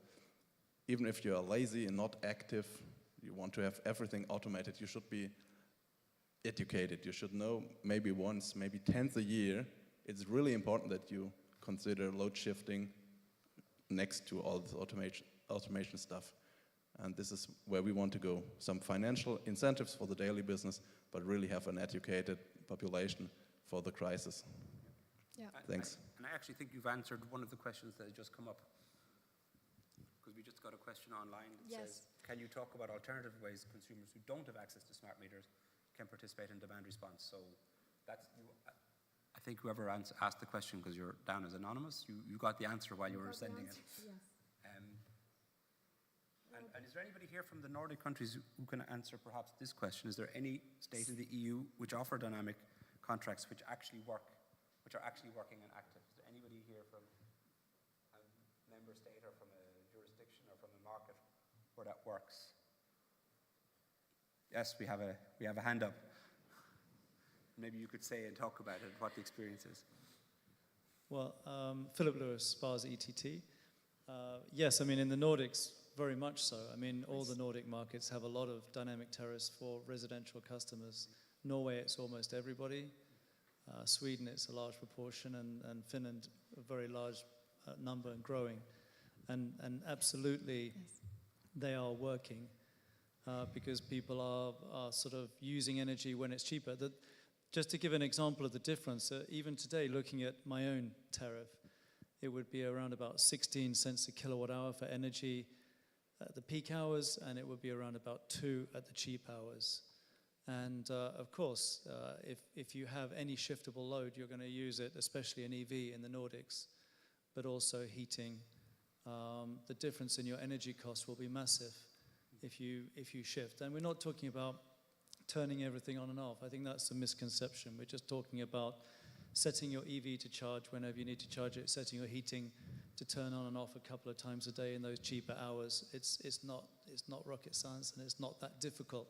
even if you are lazy and not active, you want to have everything automated, you should be educated. You should know maybe once, maybe 10th a year, it's really important that you consider load shifting next to all this automation stuff. And this is where we want to go. Some financial incentives for the daily business, but really have an educated population for the crisis. Yeah. Thanks. And I actually think you've answered one of the questions that has just come up. Because we just got a question online that says, can you talk about alternative ways consumers who don't have access to smart meters can participate in demand response? So that's, I think whoever asked the question, because you're down as anonymous, you got the answer while you were sending it. Yes. And is there anybody here from the Nordic countries who can answer perhaps this question? Is there any state in the EU which offer dynamic contracts which actually work, which are actually working and active? Is there anybody here from a member state or from a jurisdiction or from a market where that works? Yes, we have a hand up. Maybe you could say and talk about it, what the experience is. Well, Philip Lewis, SPARS ETT. Yes, I mean, in the Nordics, very much so. I mean, all the Nordic markets have a lot of dynamic tariffs for residential customers. Norway, it's almost everybody. Sweden, it's a large proportion, and Finland, a very large number and growing. And absolutely, they are working because people are sort of using energy when it's cheaper. Just to give an example of the difference, even today, looking at my own tariff, it would be around about 16 cents a kilowatt hour for energy at the peak hours, and it would be around about 2 at the cheap hours. And of course, if you have any shiftable load, you're going to use it, especially an EV in the Nordics, but also heating. The difference in your energy costs will be massive if you shift. And we're not talking about turning everything on and off. I think that's a misconception. We're just talking about setting your EV to charge whenever you need to charge it, setting your heating to turn on and off a couple of times a day in those cheaper hours. It's not rocket science, and it's not that difficult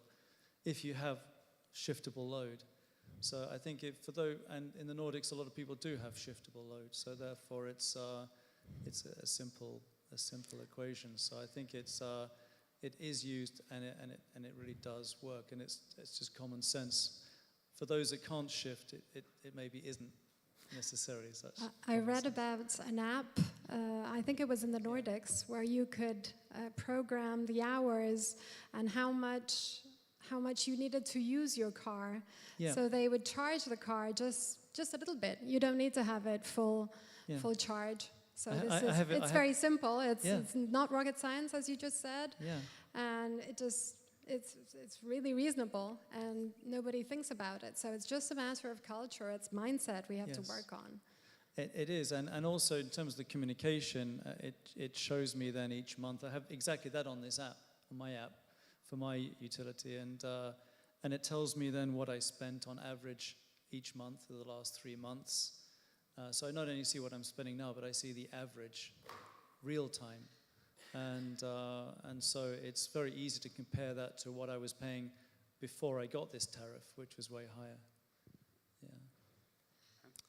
if you have shiftable load. So I think and in the Nordics, a lot of people do have shiftable load. So therefore, it's a simple equation. So I think it is used, and it really does work, and it's just common sense. For those that can't shift, it maybe isn't necessarily such. I read about an app, I think it was in the Nordics, where you could program the hours and how much you needed to use your car. Yeah. So they would charge the car just a little bit. You don't need to have it full charge. So it's very simple. It's not rocket science, as you just said. Yeah. And it's really reasonable, and nobody thinks about it. So it's just a matter of culture. It's mindset we have to work on. It is, and also in terms of the communication, it shows me then each month. I have exactly that on this app, on my app, for my utility, and it tells me then what I spent on average each month for the last 3 months. So I not only see what I'm spending now, but I see the average real time. And so it's very easy to compare that to what I was paying before I got this tariff, which was way higher. Yeah.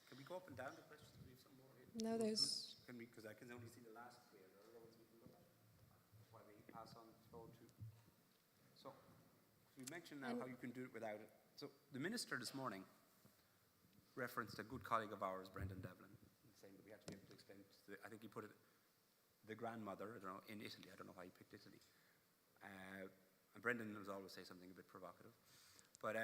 Can we go up and down the questions? Do we have some No, there's... Because I can only see the last three. Are there other ones we can look at? While we pass on the floor to... So, you mentioned now how you can do it without it. So, the Minister this morning referenced a good colleague of ours, Brendan Devlin, saying that we had to be able to explain to I think he put it, the grandmother, I don't know, in Italy. I don't know why he picked Italy. And Brendan will always say something a bit provocative. But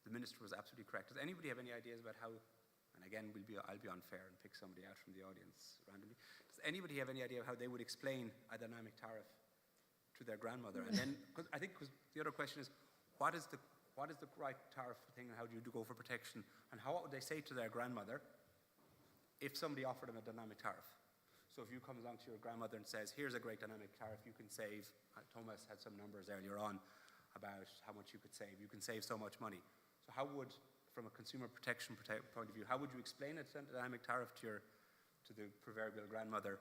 the Minister was absolutely correct. Does anybody have any ideas about how, and again, I'll be unfair and pick somebody out from the audience randomly. Does anybody have any idea of how they would explain a dynamic tariff to their grandmother? And then, because the other question is, what is the right tariff thing, and how do you go for protection? And how would they say to their grandmother if somebody offered them a dynamic tariff? So if you come along to your grandmother and says, here's a great dynamic tariff, you can save, Thomas had some numbers earlier on about how much you could save. You can save so much money. So how would, from a consumer protection point of view, how would you explain a dynamic tariff to the proverbial grandmother?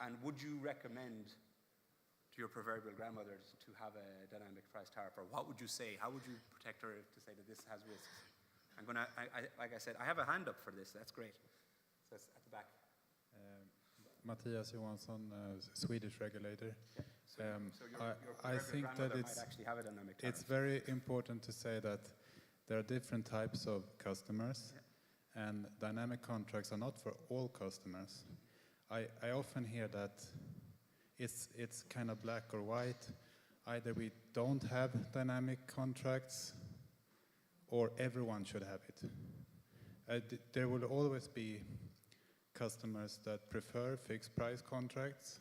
And would you recommend to your proverbial grandmother to have a dynamic price tariff? Or what would you say? How would you protect her to say that this has risks? Like I said, I have a hand up for this. That's great. So that's at the back. Mattias Johansson, Swedish regulator. Yeah. So your I think that might actually have a dynamic tariff. it's very important to say that there are different types of customers, and dynamic contracts are not for all customers. I often hear that it's kind of black or white. Either we don't have dynamic contracts, or everyone should have it. There will always be customers that prefer fixed price contracts,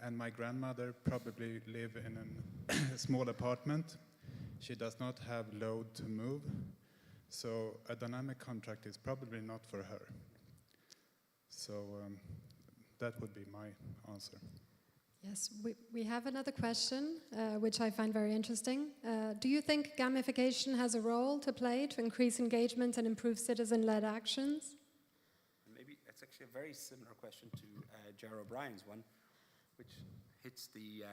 and my grandmother probably live in a small apartment. She does not have load to move, so a dynamic contract is probably not for her. So that would be my answer. Yes, we have another question, which I find very interesting. Do you think gamification has a role to play to increase engagement and improve citizen-led actions? Maybe it's actually a very similar question to Ger O'Brien's one, which hits the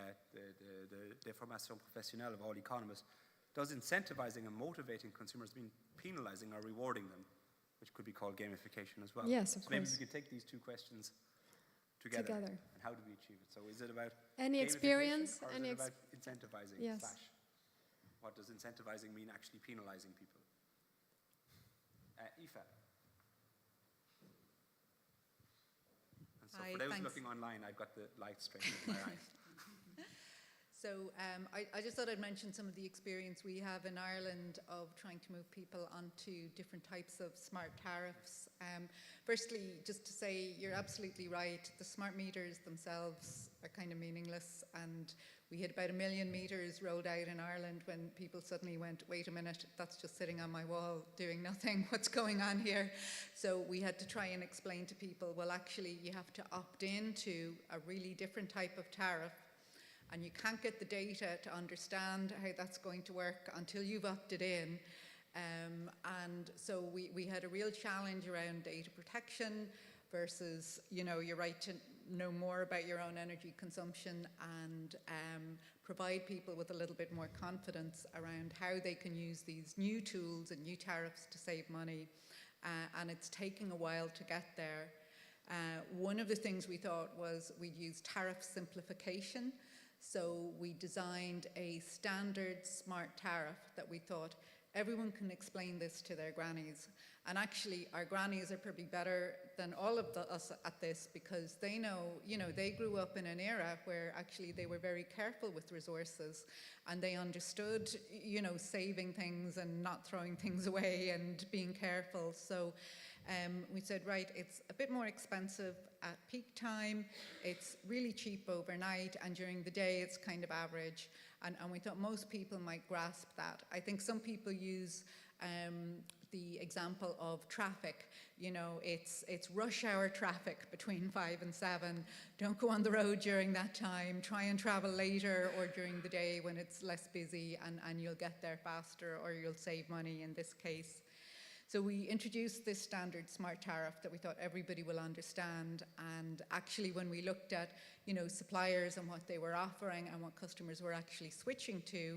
deformation professionnelle of all economists. Does incentivizing and motivating consumers mean penalizing or rewarding them, which could be called gamification as well? Yes, of so maybe course. we could take these two questions together. And how do we achieve it? So is it about any experience? Or is it about incentivizing? Yes. What does incentivizing mean actually penalizing people? Aoife. And so Hi, for those thanks. looking online, I've got the light straight in my eyes. So I just thought I'd mention some of the experience we have in Ireland of trying to move people onto different types of smart tariffs. Firstly, just to say, you're absolutely right. The smart meters themselves are kind of meaningless, and we had about 1 million meters rolled out in Ireland when people suddenly went, wait a minute, that's just sitting on my wall doing nothing. What's going on here? So we had to try and explain to people, well, actually, you have to opt into a really different type of tariff, and you can't get the data to understand how that's going to work until you've opted in. And so we had a real challenge around data protection versus, your right to know more about your own energy consumption, and provide people with a little bit more confidence around how they can use these new tools and new tariffs to save money. And it's taking a while to get there. One of the things we thought was we'd use tariff simplification. So we designed a standard smart tariff that we thought everyone can explain this to their grannies. And actually, our grannies are probably better than all of us at this, because they know, they grew up in an era where actually they were very careful with resources, and they understood, saving things and not throwing things away and being careful. So we said, right, it's a bit more expensive at peak time, it's really cheap overnight, and during the day it's kind of average. And we thought most people might grasp that. I think some people use the example of traffic. It's rush hour traffic between 5 and 7. Don't go on the road during that time. Try and travel later or during the day when it's less busy, and you'll get there faster, or you'll save money in this case. So we introduced this standard smart tariff that we thought everybody will understand. And actually, when we looked at, suppliers and what they were offering and what customers were actually switching to,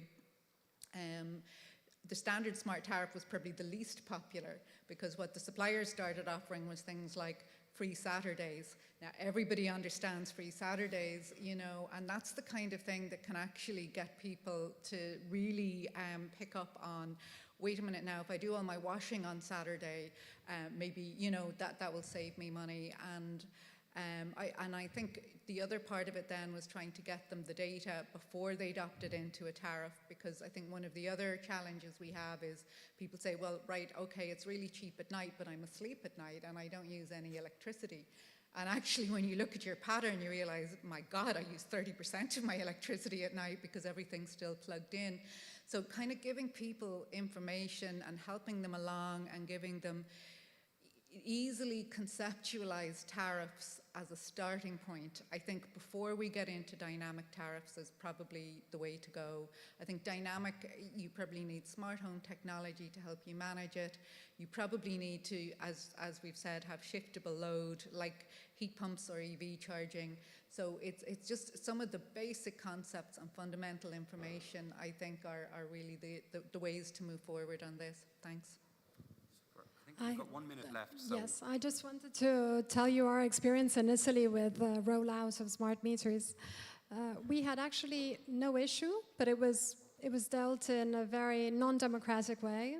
the standard smart tariff was probably the least popular, because what the suppliers started offering was things like free Saturdays. Now everybody understands free Saturdays, you know, and that's the kind of thing that can actually get people to really pick up on, wait a minute now, if I do all my washing on Saturday, maybe, you know, that will save me money. And I think the other part of it then was trying to get them the data before they'd opted into a tariff, because I think one of the other challenges we have is people say, well, right, okay, it's really cheap at night, but I'm asleep at night and I don't use any electricity. And actually, when you look at your pattern, you realize, my God, I use 30% of my electricity at night because everything's still plugged in. So kind of giving people information and helping them along and giving them easily conceptualized tariffs as a starting point. I think before we get into dynamic tariffs is probably the way to go. I think dynamic, you probably need smart home technology to help you manage it. You probably need to, as we've said, have shiftable load like heat pumps or EV charging. So it's just some of the basic concepts and fundamental information I think are really the ways to move forward on this. Thanks. We've got 1 minute left. So. Yes, I just wanted to tell you our experience in Italy with the rollout of smart meters. We had actually no issue, but it was dealt in a very non-democratic way.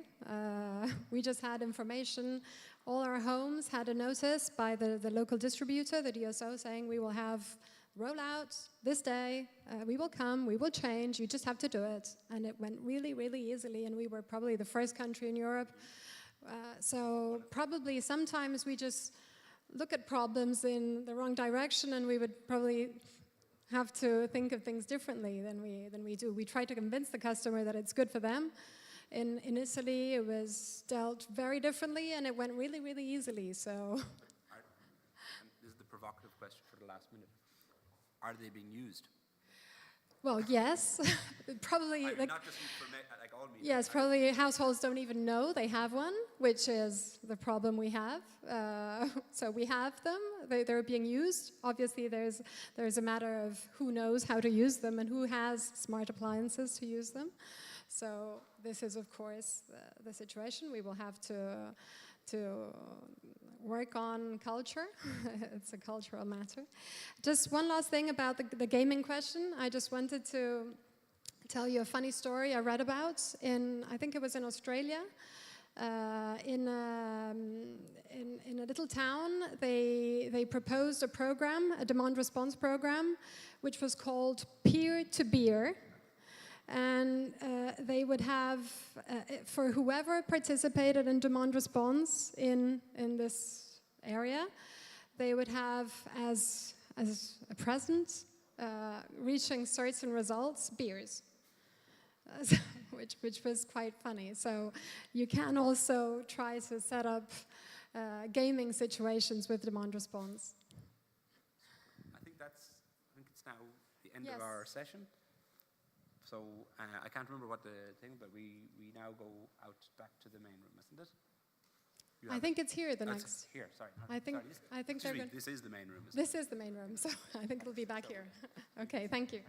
We just had information. All our homes had a notice by the local distributor, the DSO, saying we will have rollout this day, we will come, we will change, you just have to do it. And it went really, really easily, and we were probably the first country in Europe. So probably sometimes we just look at problems in the wrong direction, and we would probably have to think of things differently than we do. We try to convince the customer that it's good for them. In Italy, it was dealt very differently, and it went really, really easily. So, and this is the provocative question for the last minute: are they being used? Well, yes, probably. Not just for like all media. Yes, probably households don't even know they have one, which is the problem we have. So we have them; they're being used. Obviously, there's a matter of who knows how to use them and who has smart appliances to use them. So this is, of course, the situation. We will have to work on culture. It's a cultural matter. Just one last thing about the gaming question. I just wanted to tell you a funny story I read about I think it was in Australia. In a little town, they proposed a program, a demand response program, which was called Peer-to-Beer. And they would have, for whoever participated in demand response in this area, they would have as a present, reaching certain results, beers, which was quite funny. So you can also try to set up gaming situations with demand response. I think it's now the end of our session. So I can't remember what the thing, but we now go out back to the main room, isn't it? I think it's here. It's here. Sorry. I think this is the main room. This is the main room, so I think it'll be back here. Okay, thank you.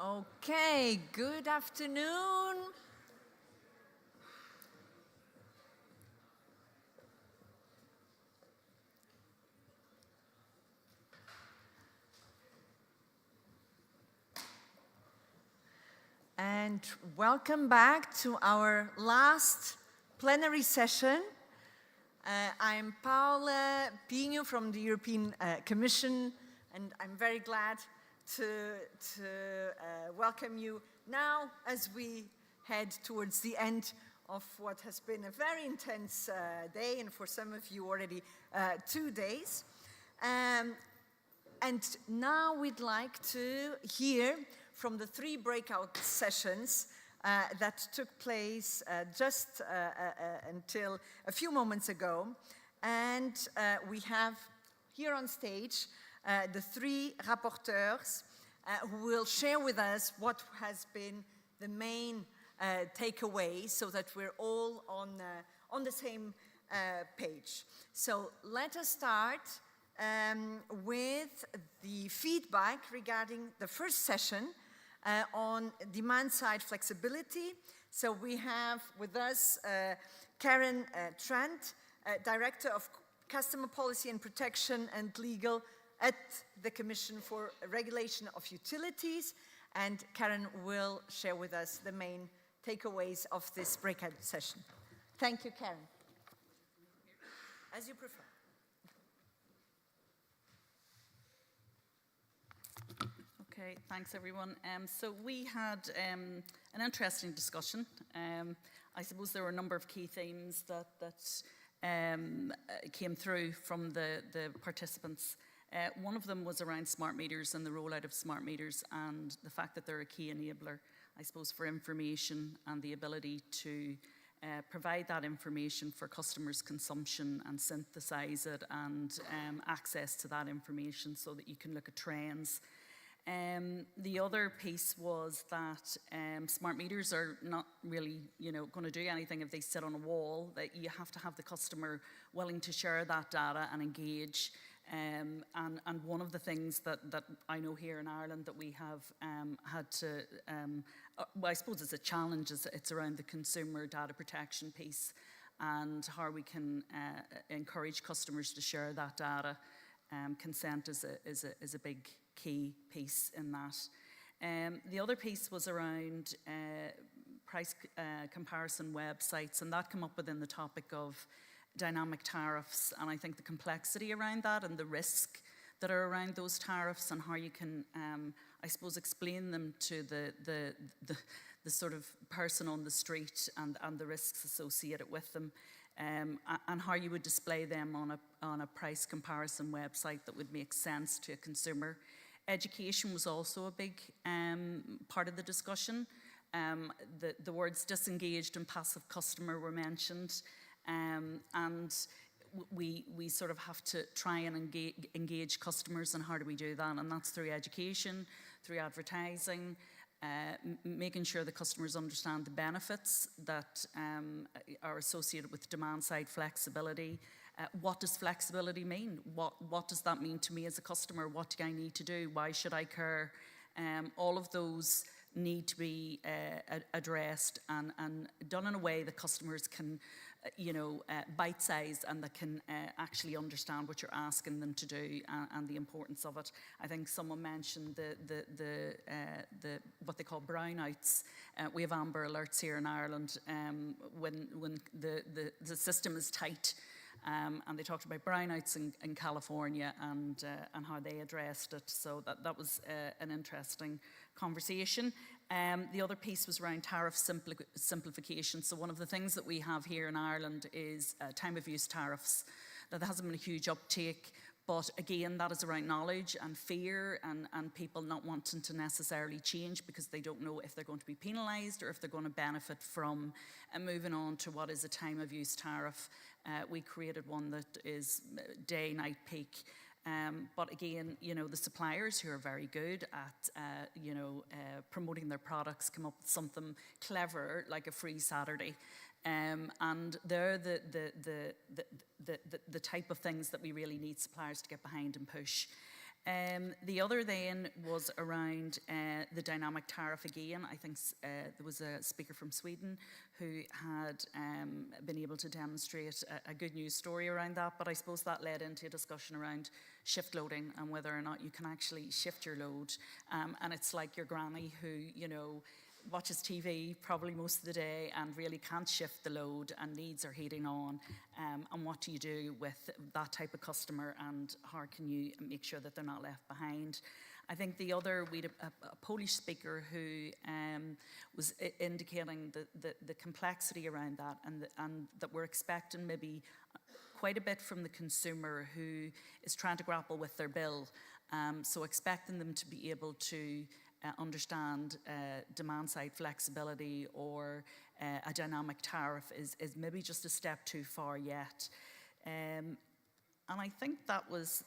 Okay, good afternoon. And welcome back to our last plenary session. I'm Paola Pino from the European Commission, and I'm very glad to welcome you now as we head towards the end of what has been a very intense day, and for some of you already 2 days. And now we'd like to hear from the 3 breakout sessions that took place just until a few moments ago. And we have here on stage the 3 rapporteurs who will share with us what has been the main takeaway so that we're all on the same page. So let us start with the feedback regarding the first session on demand-side flexibility. So we have with us Karen Trent, Director of Customer Policy and Protection and Legal at the Commission for Regulation of Utilities. And Karen will share with us the main takeaways of this breakout session. Thank you, Karen. As you prefer. Okay, thanks everyone. So we had an interesting discussion. I suppose there were a number of key themes that came through from the participants. One of them was around smart meters and the rollout of smart meters and the fact that they're a key enabler, I suppose, for information and the ability to provide that information for customers' consumption and synthesize it and access to that information so that you can look at trends. The other piece was that smart meters are not really, going to do anything if they sit on a wall. That you have to have the customer willing to share that data and engage. And one of the things that I know here in Ireland that we have had to, well, I suppose it's a challenge, it's around the consumer data protection piece and how we can encourage customers to share that data. Consent is a big key piece in that. The other piece was around price comparison websites, and that came up within the topic of dynamic tariffs, and I think the complexity around that and the risk that are around those tariffs and how you can, I suppose, explain them to the sort of person on the street and the risks associated with them. And how you would display them on a price comparison website that would make sense to a consumer. Education was also a big part of the discussion. The words disengaged and passive customer were mentioned, and we sort of have to try and engage customers, and how do we do that? And that's through education, through advertising, making sure the customers understand the benefits that are associated with demand-side flexibility. What does flexibility mean? What does that mean to me as a customer? What do I need to do? Why should I care? All of those need to be addressed and done in a way that customers can, bite-size and that can actually understand what you're asking them to do and the importance of it. I think someone mentioned the what they call brownouts. We have amber alerts here in Ireland when the system is tight. And they talked about brownouts in California and how they addressed it. So that was an interesting conversation. The other piece was around tariff simplification. So one of the things that we have here in Ireland is time of use tariffs. Now, there hasn't been a huge uptake, but again, that is around knowledge and fear and people not wanting to necessarily change because they don't know if they're going to be penalised or if they're going to benefit from moving on to what is a time of use tariff. We created one that is day, night, peak. But again, the suppliers who are very good at, promoting their products come up with something clever like a free Saturday. And they're the type of things that we really need suppliers to get behind and push. The other then was around the dynamic tariff again. I think there was a speaker from Sweden who had been able to demonstrate a good news story around that, but I suppose that led into a discussion around shift loading and whether or not you can actually shift your load. And it's like your granny who, you know, watches TV probably most of the day and really can't shift the load and needs her heating on. And what do you do with that type of customer, and how can you make sure that they're not left behind? I think the other, we had a Polish speaker who was indicating the complexity around that, and that we're expecting maybe quite a bit from the consumer who is trying to grapple with their bill. So expecting them to be able to understand demand-side flexibility or a dynamic tariff is maybe just a step too far yet. And I think that was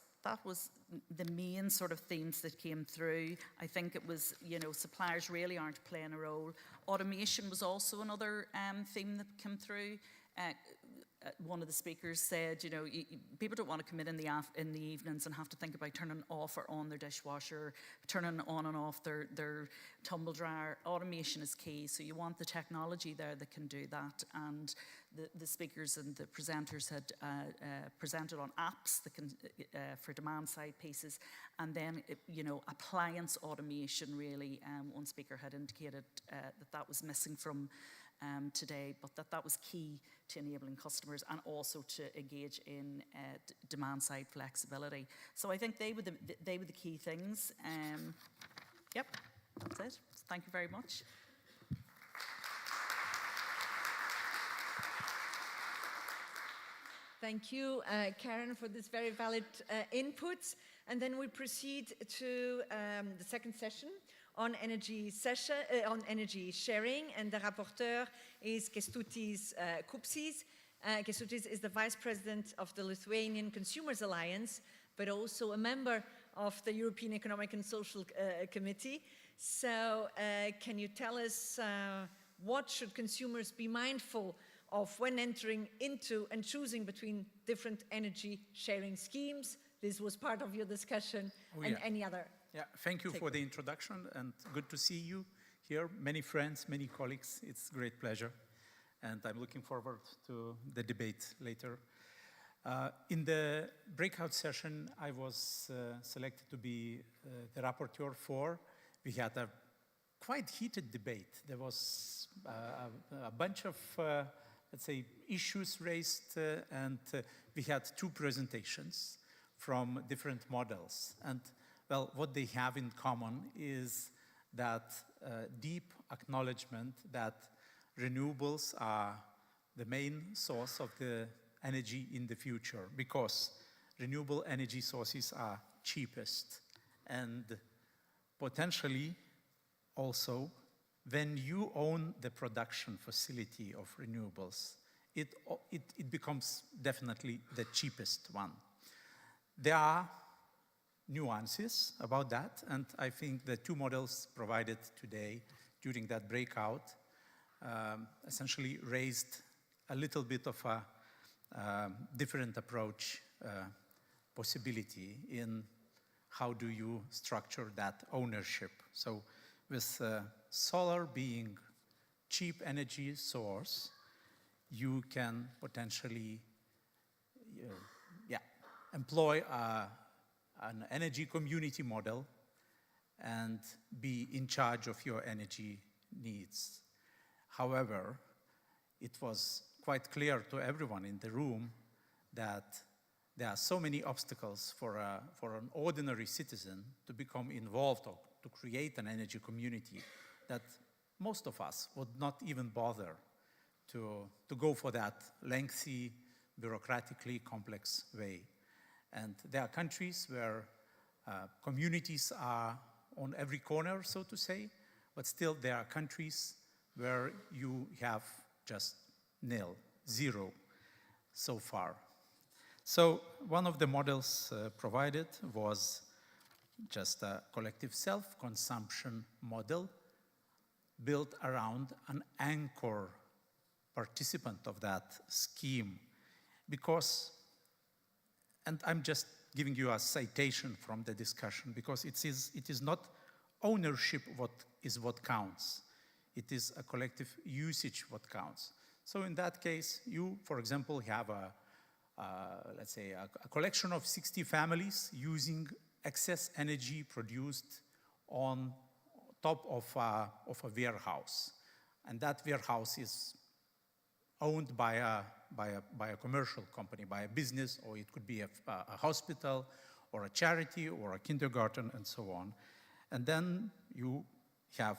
the main sort of themes that came through. I think it was, you know, suppliers really aren't playing a role. Automation was also another theme that came through. One of the speakers said, you know, people don't want to come in the evenings and have to think about turning off or on their dishwasher, turning on and off their tumble dryer. Automation is key, so you want the technology there that can do that. And the speakers and the presenters had presented on apps that can for demand-side pieces, and then you know, appliance automation. Really, one speaker had indicated that was missing from today, but that was key to enabling customers and also to engage in demand-side flexibility. So I think they were the key things. Yep, that's it. Thank you very much. Thank you, Karen, for this very valid input. And then we proceed to the second session on energy sharing, and the rapporteur is Kęstutis Kupsis. Kęstutis is the Vice President of the Lithuanian Consumers Alliance, but also a member of the European Economic and Social Committee. So can you tell us what should consumers be mindful of when entering into and choosing between different energy sharing schemes? This was part of your discussion, and any other. Yeah, thank you for the introduction, and good to see you here. Many friends, many colleagues. It's a great pleasure, and I'm looking forward to the debate later. In the breakout session, I was selected to be the rapporteur for. We had a quite heated debate. There was a bunch of, let's say, issues raised, and we had two presentations from different models. And well, what they have in common is that deep acknowledgement that renewables are the main source of the energy in the future, because renewable energy sources are cheapest. And potentially also, when you own the production facility of renewables, it becomes definitely the cheapest one. There are nuances about that, and I think the two models provided today during that breakout essentially raised a little bit of a different approach possibility in how do you structure that ownership. So with solar being cheap energy source, you can potentially employ an energy community model and be in charge of your energy needs. However, it was quite clear to everyone in the room that there are so many obstacles for an ordinary citizen to become involved or to create an energy community that most of us would not even bother to go for that lengthy, bureaucratically complex way. And there are countries where communities are on every corner, so to say, but still there are countries where you have just nil, zero so far. So one of the models provided was just a collective self-consumption model built around an anchor participant of that scheme. Because, and I'm just giving you a citation from the discussion, because it is not ownership what counts. It is a collective usage what counts. So in that case, you, for example, have let's say a collection of 60 families using excess energy produced on top of a warehouse. And that warehouse is owned by a commercial company, by a business, or it could be a hospital, or a charity, or a kindergarten, and so on. And then you have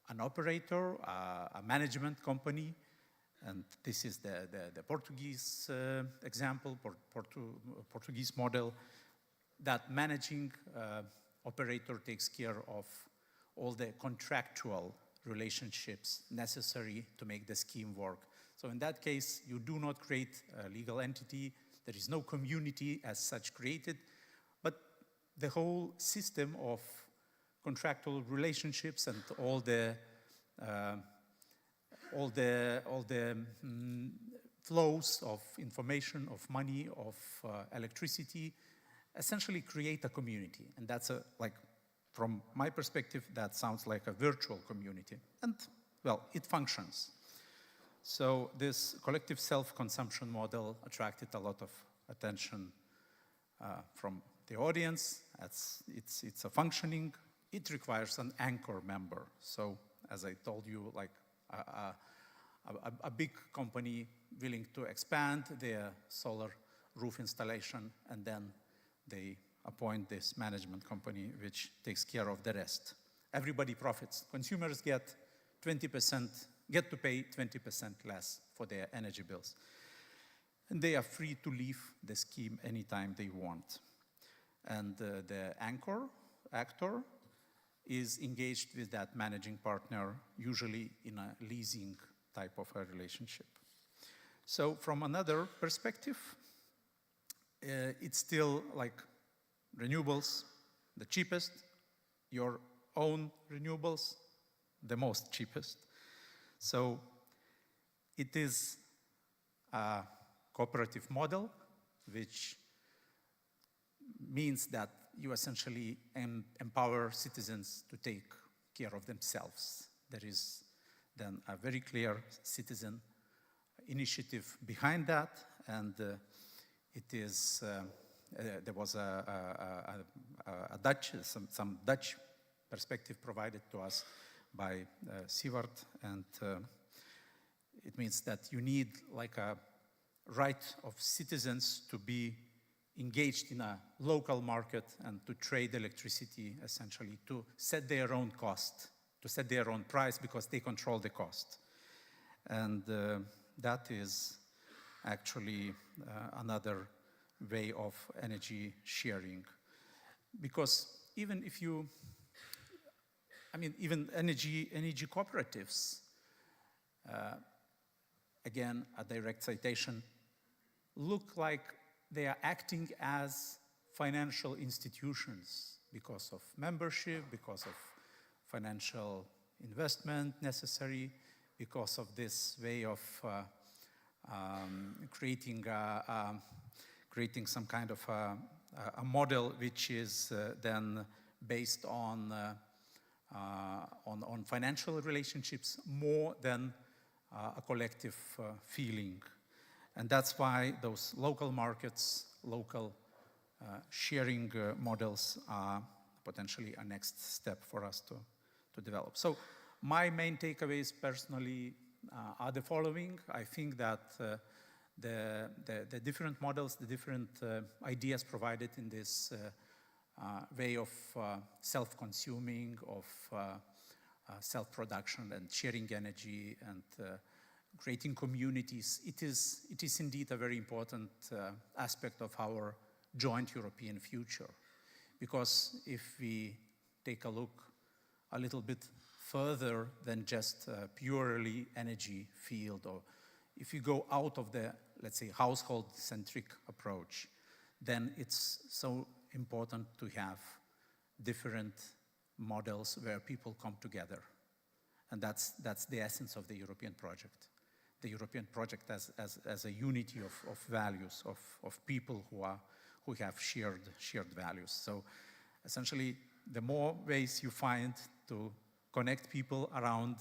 an operator, a management company, and this is the Portuguese example, Portuguese model, that managing operator takes care of all the contractual relationships necessary to make the scheme work. So in that case, you do not create a legal entity. There is no community as such created, but the whole system of contractual relationships and all the flows of information, of money, of electricity, essentially create a community. And that's from my perspective, that sounds like a virtual community. And, well, it functions. So this collective self-consumption model attracted a lot of attention from the audience. It's a functioning. It requires an anchor member. So, as I told you, like a big company willing to expand their solar roof installation, and then they appoint this management company which takes care of the rest. Everybody profits. Consumers get to pay 20% less for their energy bills. And they are free to leave the scheme anytime they want. And the actor is engaged with that managing partner, usually in a leasing type of a relationship. So from another perspective, it's still like renewables, the cheapest, your own renewables, the most cheapest. So it is a cooperative model, which means that you essentially empower citizens to take care of themselves. There is then a very clear citizen initiative behind that, and it is there was some Dutch perspective provided to us by Siewert, and it means that you need like a right of citizens to be engaged in a local market and to trade electricity, essentially, to set their own cost, to set their own price, because they control the cost. And that is actually another way of energy sharing. Because even if you, even energy cooperatives, again, a direct citation, look like they are acting as financial institutions because of membership, because of financial investment necessary, because of this way of creating some kind of a model which is then based on financial relationships more than a collective feeling. And that's why those local markets, local sharing models are potentially a next step for us to develop. So my main takeaways personally are the following. I think that the different models, the different ideas provided in this way of self-consuming, of self-production and sharing energy and creating communities, it is indeed a very important aspect of our joint European future. Because if we take a look a little bit further than just a purely energy field, or if you go out of the, let's say, household-centric approach, then it's so important to have different models where people come together. And that's the essence of the European project. The European project as a unity of values, of people who have shared values. So essentially, the more ways you find to connect people around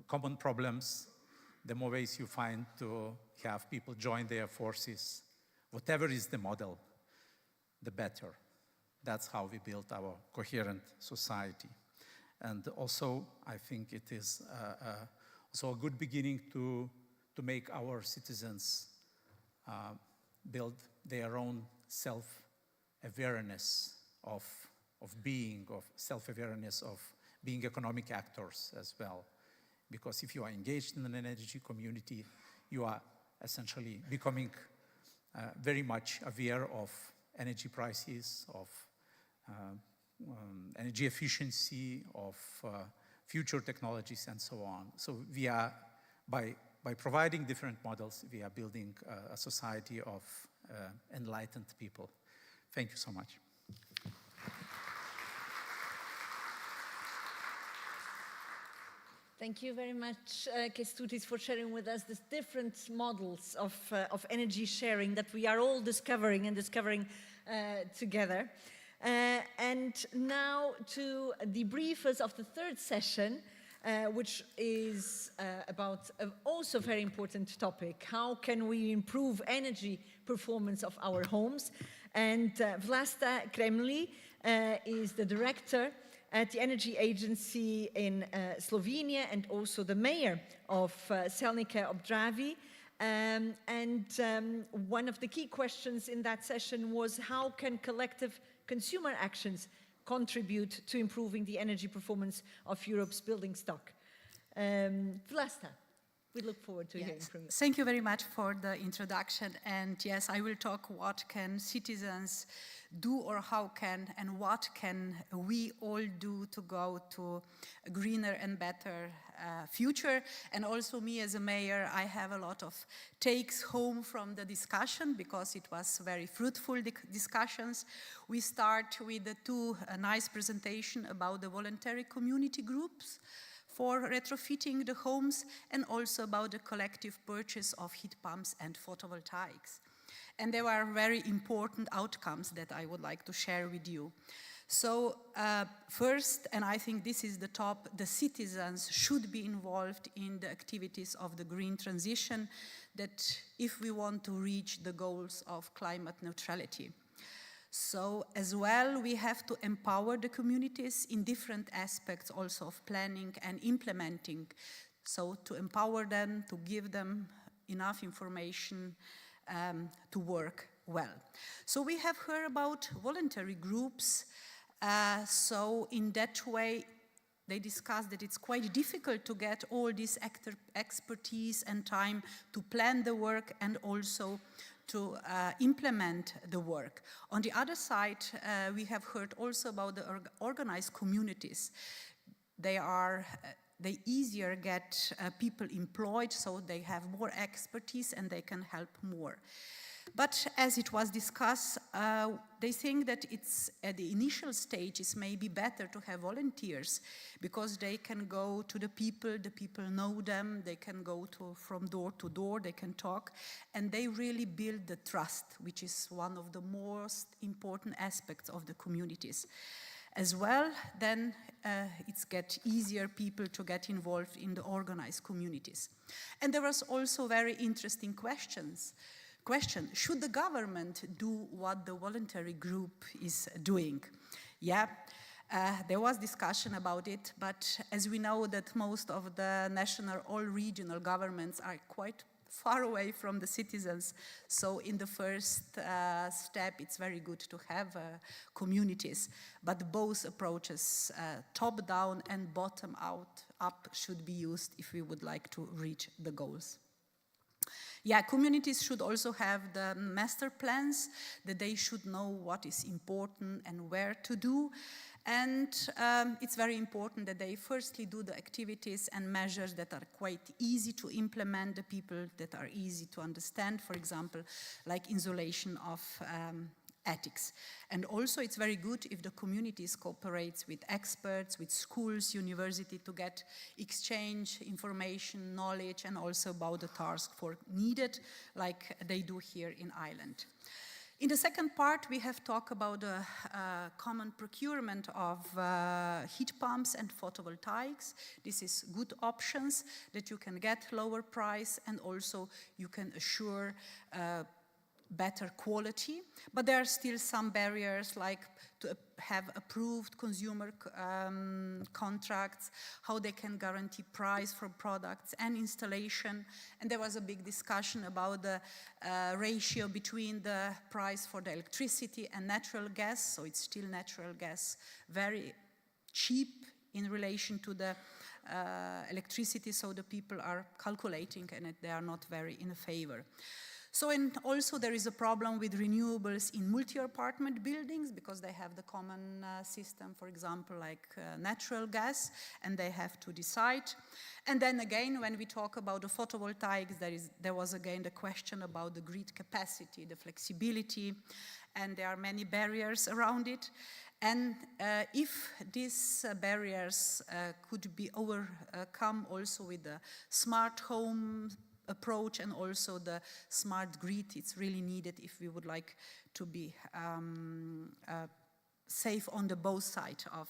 common problems, the more ways you find to have people join their forces. Whatever is the model, the better. That's how we build our coherent society. And also, I think it is also a good beginning to make our citizens build their own self-awareness of being, of self-awareness of being economic actors as well. Because if you are engaged in an energy community, you are essentially becoming very much aware of energy prices, of energy efficiency, of future technologies, and so on. So we are, by providing different models, we are building a society of enlightened people. Thank you so much. Thank you very much, Kestutis, for sharing with us these different models of energy sharing that we are all discovering together. And now to debrief us of the third session, which is about also a very important topic. How can we improve energy performance of our homes? And Vlasta Kremli is the director at the Energy Agency in Slovenia and also the mayor of Selnike ob Dravi. One of the key questions in that session was how can collective consumer actions contribute to improving the energy performance of Europe's building stock? Vlasta, we look forward to hearing from you. Thank you very much for the introduction. And yes, I will talk what can citizens do or how can and what can we all do to go to a greener and better future. And also me as a mayor, I have a lot of takes home from the discussion because it was very fruitful discussions. We start with the two nice presentation about the voluntary community groups for retrofitting the homes and also about the collective purchase of heat pumps and photovoltaics. And there are very important outcomes that I would like to share with you. So first, and I think this is the top, the citizens should be involved in the activities of the green transition, that if we want to reach the goals of climate neutrality. So as well, we have to empower the communities in different aspects also of planning and implementing. So to empower them, to give them enough information to work well. So we have heard about voluntary groups. So in that way, they discussed that it's quite difficult to get all this expertise and time to plan the work and also to implement the work. On the other side, we have heard also about the organized communities. They easier get people employed, so they have more expertise and they can help more. But as it was discussed, they think that it's at the initial stages maybe better to have volunteers because they can go to the people know them, they can go from door to door, they can talk, and they really build the trust, which is one of the most important aspects of the communities. As well, then it's get easier people to get involved in the organized communities. And there was also very interesting question, should the government do what the voluntary group is doing? Yeah, there was discussion about it, but as we know that most of the national or regional governments are quite far away from the citizens, so in the first step it's very good to have communities, but both approaches, top down and bottom up should be used if we would like to reach the goals. Yeah, communities should also have the master plans, that they should know what is important and where to do. And it's very important that they firstly do the activities and measures that are quite easy to implement, the people that are easy to understand, for example, like insulation of attics. And also it's very good if the communities cooperates with experts, with schools, university to get exchange information, knowledge, and also about the task force needed, like they do here in Ireland. In the second part, we have talked about the common procurement of heat pumps and photovoltaics. This is good options that you can get lower price, and also you can assure better quality. But there are still some barriers, like to have approved consumer contracts, how they can guarantee price for products and installation. And there was a big discussion about the ratio between the price for the electricity and natural gas. So it's still natural gas, very cheap in relation to the electricity. So the people are calculating, and they are not very in favor. So, and also there is a problem with renewables in multi-apartment buildings, because they have the common system, for example, like natural gas, and they have to decide. And then again, when we talk about the photovoltaics, there was again the question about the grid capacity, the flexibility, and there are many barriers around it. And if these barriers could be overcome also with the smart home approach and also the smart grid, it's really needed if we would like to be safe on the both sides of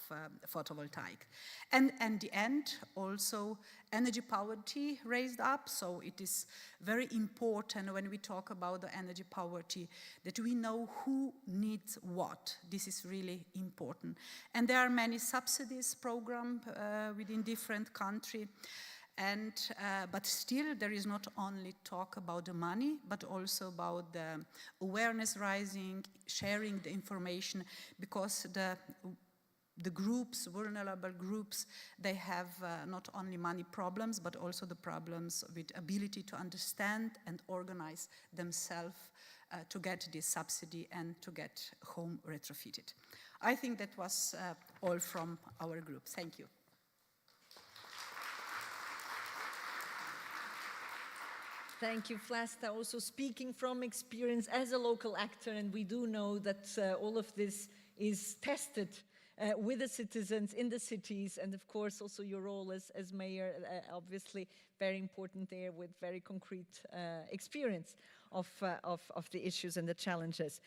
photovoltaic. And in the end, also energy poverty raised up. So it is very important when we talk about the energy poverty that we know who needs what. This is really important. And there are many subsidies programs within different countries. And, but still, there is not only talk about the money, but also about the awareness rising, sharing the information, because the groups, vulnerable groups, they have not only money problems, but also the problems with ability to understand and organize themselves to get this subsidy and to get home retrofitted. I think that was all from our group. Thank you. Thank you, Vlasta. Also speaking from experience as a local actor, and we do know that all of this is tested with the citizens in the cities, and of course also your role as mayor, obviously very important there, with very concrete experience of the issues and the challenges.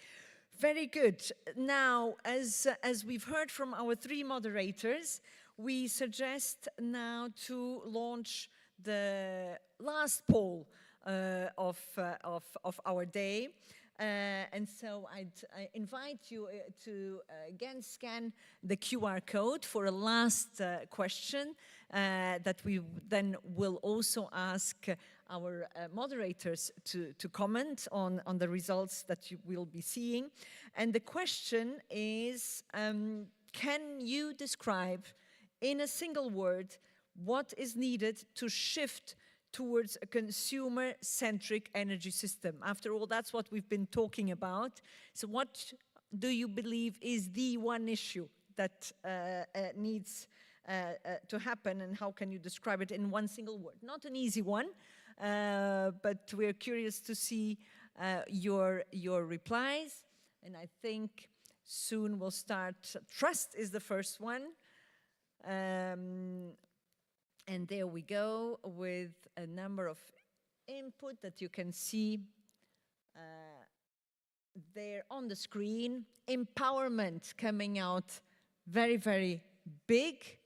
Very good. Now, as we've heard from our three moderators, we suggest now to launch the last poll of our day. And so I invite you to again scan the QR code for a last question that we then will also ask our moderators to comment on the results that you will be seeing. And the question is, can you describe in a single word what is needed to shift towards a consumer-centric energy system? After all, that's what we've been talking about. So what do you believe is the one issue that needs to happen, and how can you describe it in one single word? Not an easy one, but we're curious to see your replies. And I think soon we'll start. Trust is the first one. And there we go, with a number of input that you can see there on the screen. Empowerment coming out very, very big.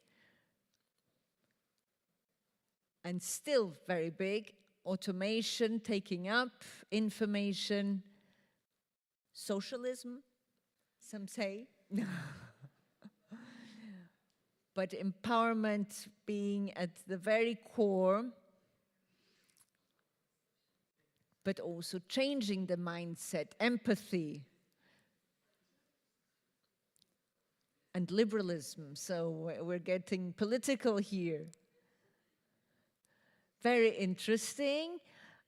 And still very big. Automation taking up, information, socialism, some say. But empowerment being at the very core, but also changing the mindset, empathy, and liberalism. So we're getting political here. Very interesting.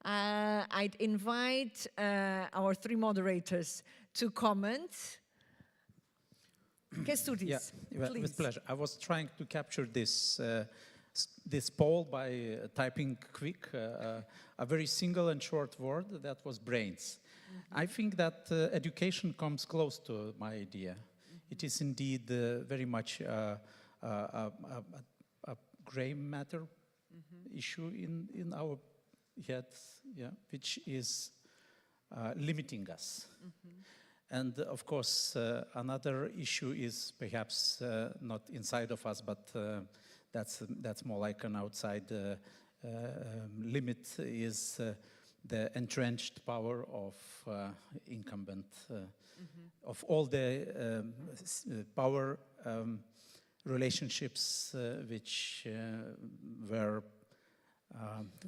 I'd invite our three moderators to comment. Yeah, with pleasure. I was trying to capture this poll by typing quick a very single and short word that was brains. I think that education comes close to my idea. It is indeed very much a gray matter issue in our heads, yeah, which is limiting us. And of course, another issue is perhaps not inside of us, but that's more like an outside limit, is the entrenched power of incumbent, of all the power relationships which were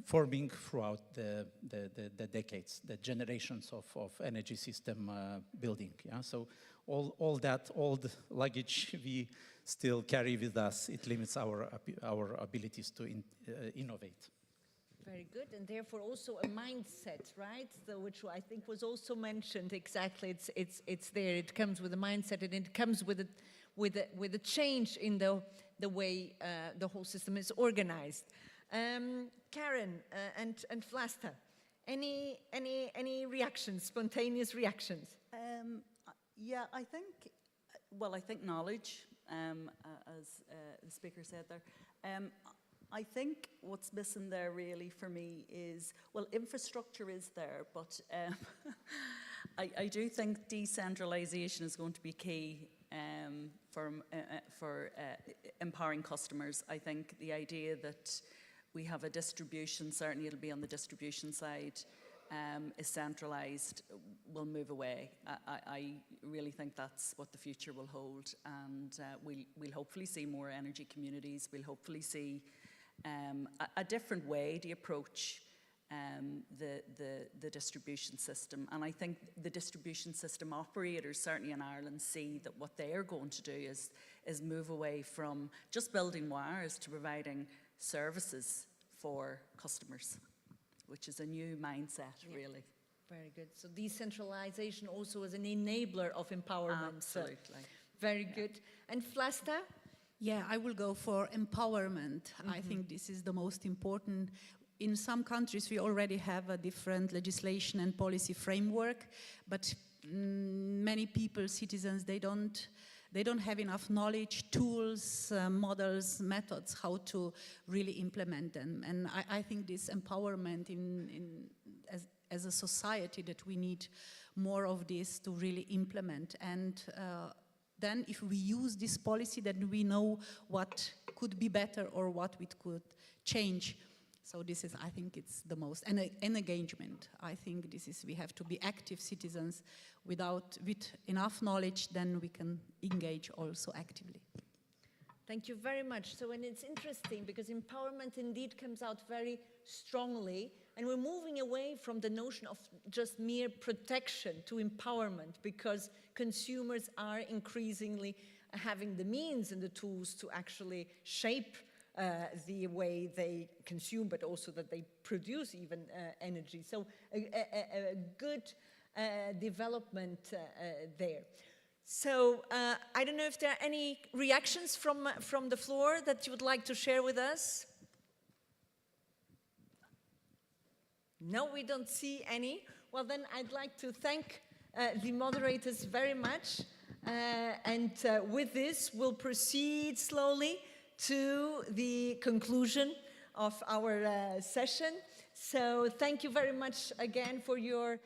forming throughout the decades, the generations of energy system building. Yeah? So all that old luggage we still carry with us, it limits our abilities to innovate. Very good, and therefore also a mindset, right? So, which I think was also mentioned. Exactly, it's there. It comes with a mindset, and it comes with a change in the way the whole system is organized. Karen and Vlasta, any reactions, spontaneous reactions? Yeah, I think knowledge, as the speaker said there. I think what's missing there really for me is, well, infrastructure is there, but I do think decentralization is going to be key for empowering customers. I think the idea that we have a distribution, certainly it'll be on the distribution side, is centralized, will move away. I really think that's what the future will hold, and we'll hopefully see more energy communities. We'll hopefully see a different way to approach the distribution system. And I think the distribution system operators, certainly in Ireland, see that what they are going to do is move away from just building wires to providing services for customers, which is a new mindset, really. Very good. So decentralization also as an enabler of empowerment. Absolutely. Very good. And Vlasta? Yeah, I will go for empowerment. I think this is the most important. In some countries, we already have a different legislation and policy framework, but many people, citizens, they don't have enough knowledge, tools, models, methods, how to really implement them. And I think this empowerment as a society, that we need more of this to really implement. And then if we use this policy, then we know what could be better or what we could change. So this is, I think it's the most, and engagement. I think this is, we have to be active citizens. With enough knowledge, then we can engage also actively. Thank you very much. So, and it's interesting because empowerment indeed comes out very strongly, and we're moving away from the notion of just mere protection to empowerment, because consumers are increasingly having the means and the tools to actually shape the way they consume, but also that they produce even energy. So a good development there. So I don't know if there are any reactions from the floor that you would like to share with us. No, we don't see any. Well, then I'd like to thank the moderators very much. And with this, we'll proceed slowly to the conclusion of our session. So thank you very much again for your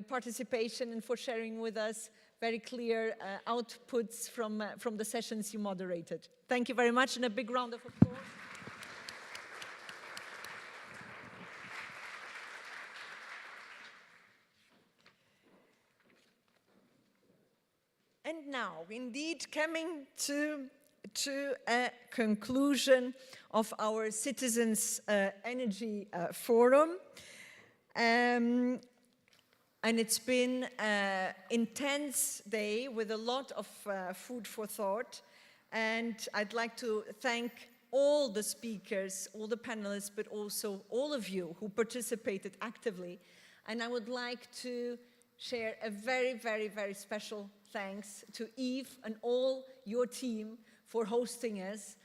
participation and for sharing with us very clear outputs from the sessions you moderated. Thank you very much, and a big round of applause. And now, indeed, coming to a conclusion of our Citizens Energy Forum. And it's been an intense day with a lot of food for thought. And I'd like to thank all the speakers, all the panelists, but also all of you who participated actively. And I would like to share a very, very, very special thanks to Yves and all your team for hosting us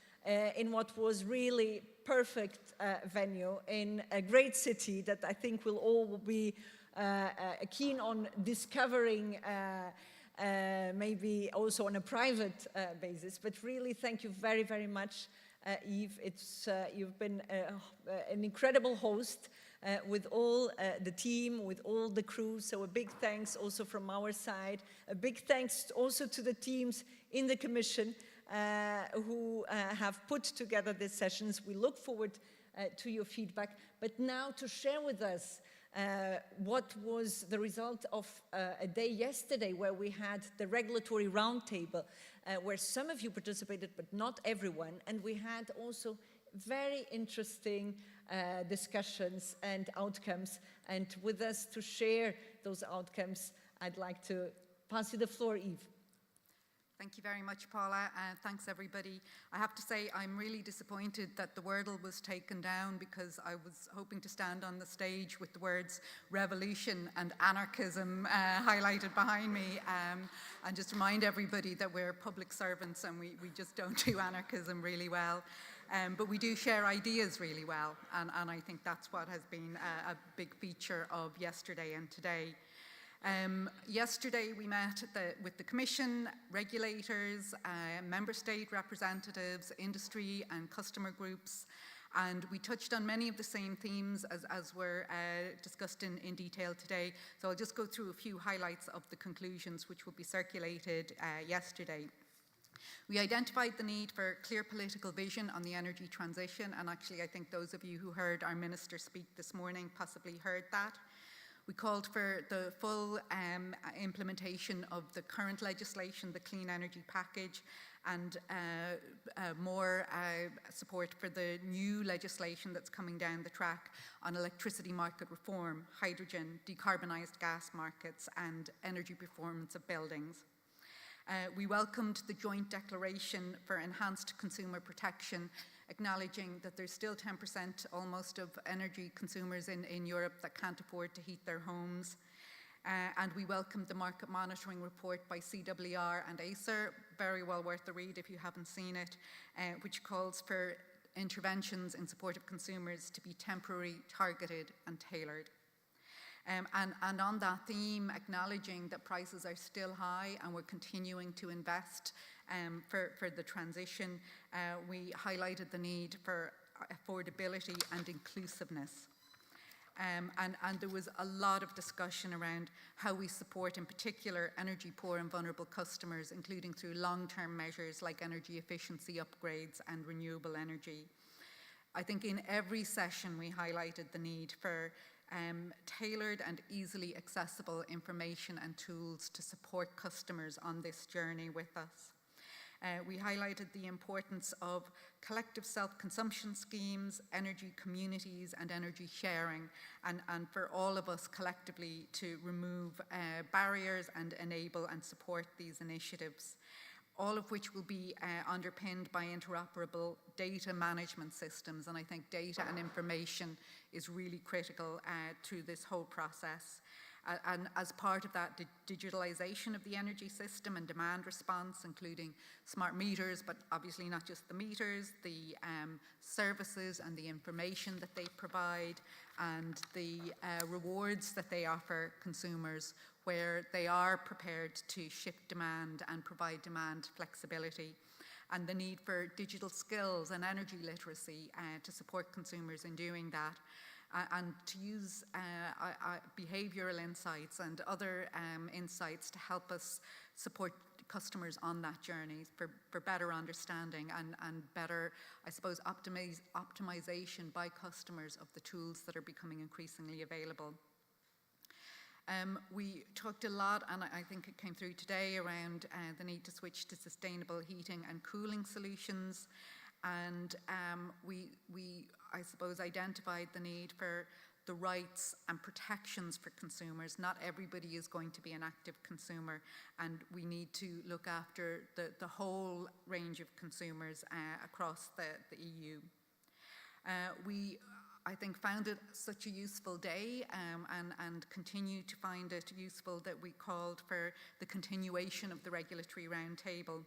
in what was really perfect venue in a great city that I think we'll all be keen on discovering, maybe also on a private basis. But really, thank you very, very much, Yves. You've been an incredible host, with all the team, with all the crew. So a big thanks also from our side. A big thanks also to the teams in the Commission who have put together these sessions. We look forward to your feedback. But now to share with us what was the result of a day yesterday where we had the regulatory roundtable, where some of you participated, but not everyone. And we had also very interesting discussions and outcomes. And with us to share those outcomes, I'd like to pass you the floor, Eve. Thank you very much, Paula, and thanks everybody. I have to say I'm really disappointed that the wordle was taken down, because I was hoping to stand on the stage with the words revolution and anarchism highlighted behind me, and just remind everybody that we're public servants and we just don't do anarchism really well. But we do share ideas really well, and I think that's what has been a big feature of yesterday and today. Yesterday we met with the Commission, regulators, member state representatives, industry and customer groups, and we touched on many of the same themes as were discussed in detail today. So I'll just go through a few highlights of the conclusions which will be circulated yesterday. We identified the need for clear political vision on the energy transition, and actually I think those of you who heard our minister speak this morning possibly heard that. We called for the full implementation of the current legislation, the Clean Energy Package, and more support for the new legislation that's coming down the track on electricity market reform, hydrogen, decarbonised gas markets, and energy performance of buildings. We welcomed the joint declaration for enhanced consumer protection, acknowledging that there's still 10% almost of energy consumers in Europe that can't afford to heat their homes. And we welcomed the market monitoring report by CWR and Acer, very well worth the read if you haven't seen it, which calls for interventions in support of consumers to be temporary, targeted and tailored. And on that theme, acknowledging that prices are still high and we're continuing to invest for the transition, we highlighted the need for affordability and inclusiveness. And there was a lot of discussion around how we support, in particular, energy poor and vulnerable customers, including through long-term measures like energy efficiency upgrades and renewable energy. I think in every session we highlighted the need for tailored and easily accessible information and tools to support customers on this journey with us. We highlighted the importance of collective self-consumption schemes, energy communities and energy sharing, and for all of us collectively to remove barriers and enable and support these initiatives, all of which will be underpinned by interoperable data management systems. And I think data and information is really critical through this whole process. And as part of that, the digitalization of the energy system and demand response, including smart meters, but obviously not just the meters, the services and the information that they provide, and the rewards that they offer consumers, where they are prepared to shift demand and provide demand flexibility, and the need for digital skills and energy literacy to support consumers in doing that, and to use behavioral insights and other insights to help us support customers on that journey for better understanding and better, I suppose, optimization by customers of the tools that are becoming increasingly available. We talked a lot, and I think it came through today, around the need to switch to sustainable heating and cooling solutions. And we, I suppose, identified the need for the rights and protections for consumers. Not everybody is going to be an active consumer, and we need to look after the whole range of consumers across the EU. We, I think, found it such a useful day and continue to find it useful that we called for the continuation of the regulatory roundtable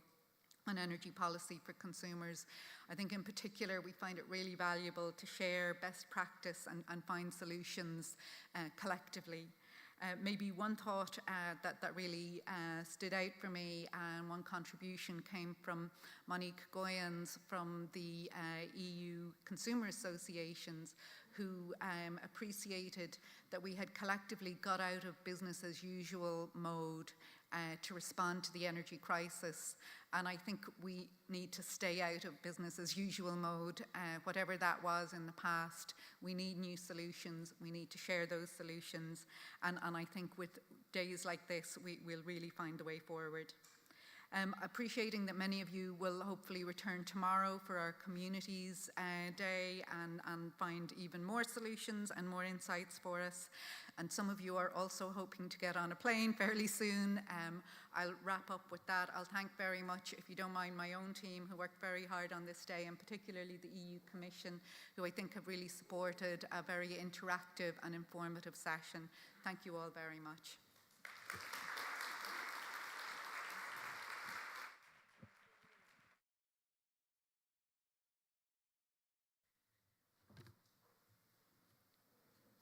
on energy policy for consumers. I think in particular we find it really valuable to share best practice and find solutions collectively. Maybe one thought that really stood out for me, and one contribution came from Monique Goyens from the EU Consumer Associations, who appreciated that we had collectively got out of business as usual mode to respond to the energy crisis. And I think we need to stay out of business as usual mode, whatever that was in the past. We need new solutions. We need to share those solutions. And I think with days like this, we'll really find the way forward. Appreciating that many of you will hopefully return tomorrow for our Communities Day and find even more solutions and more insights for us. And some of you are also hoping to get on a plane fairly soon. I'll wrap up with that. I'll thank very much, if you don't mind, my own team who worked very hard on this day, and particularly the EU Commission, who I think have really supported a very interactive and informative session. Thank you all very much.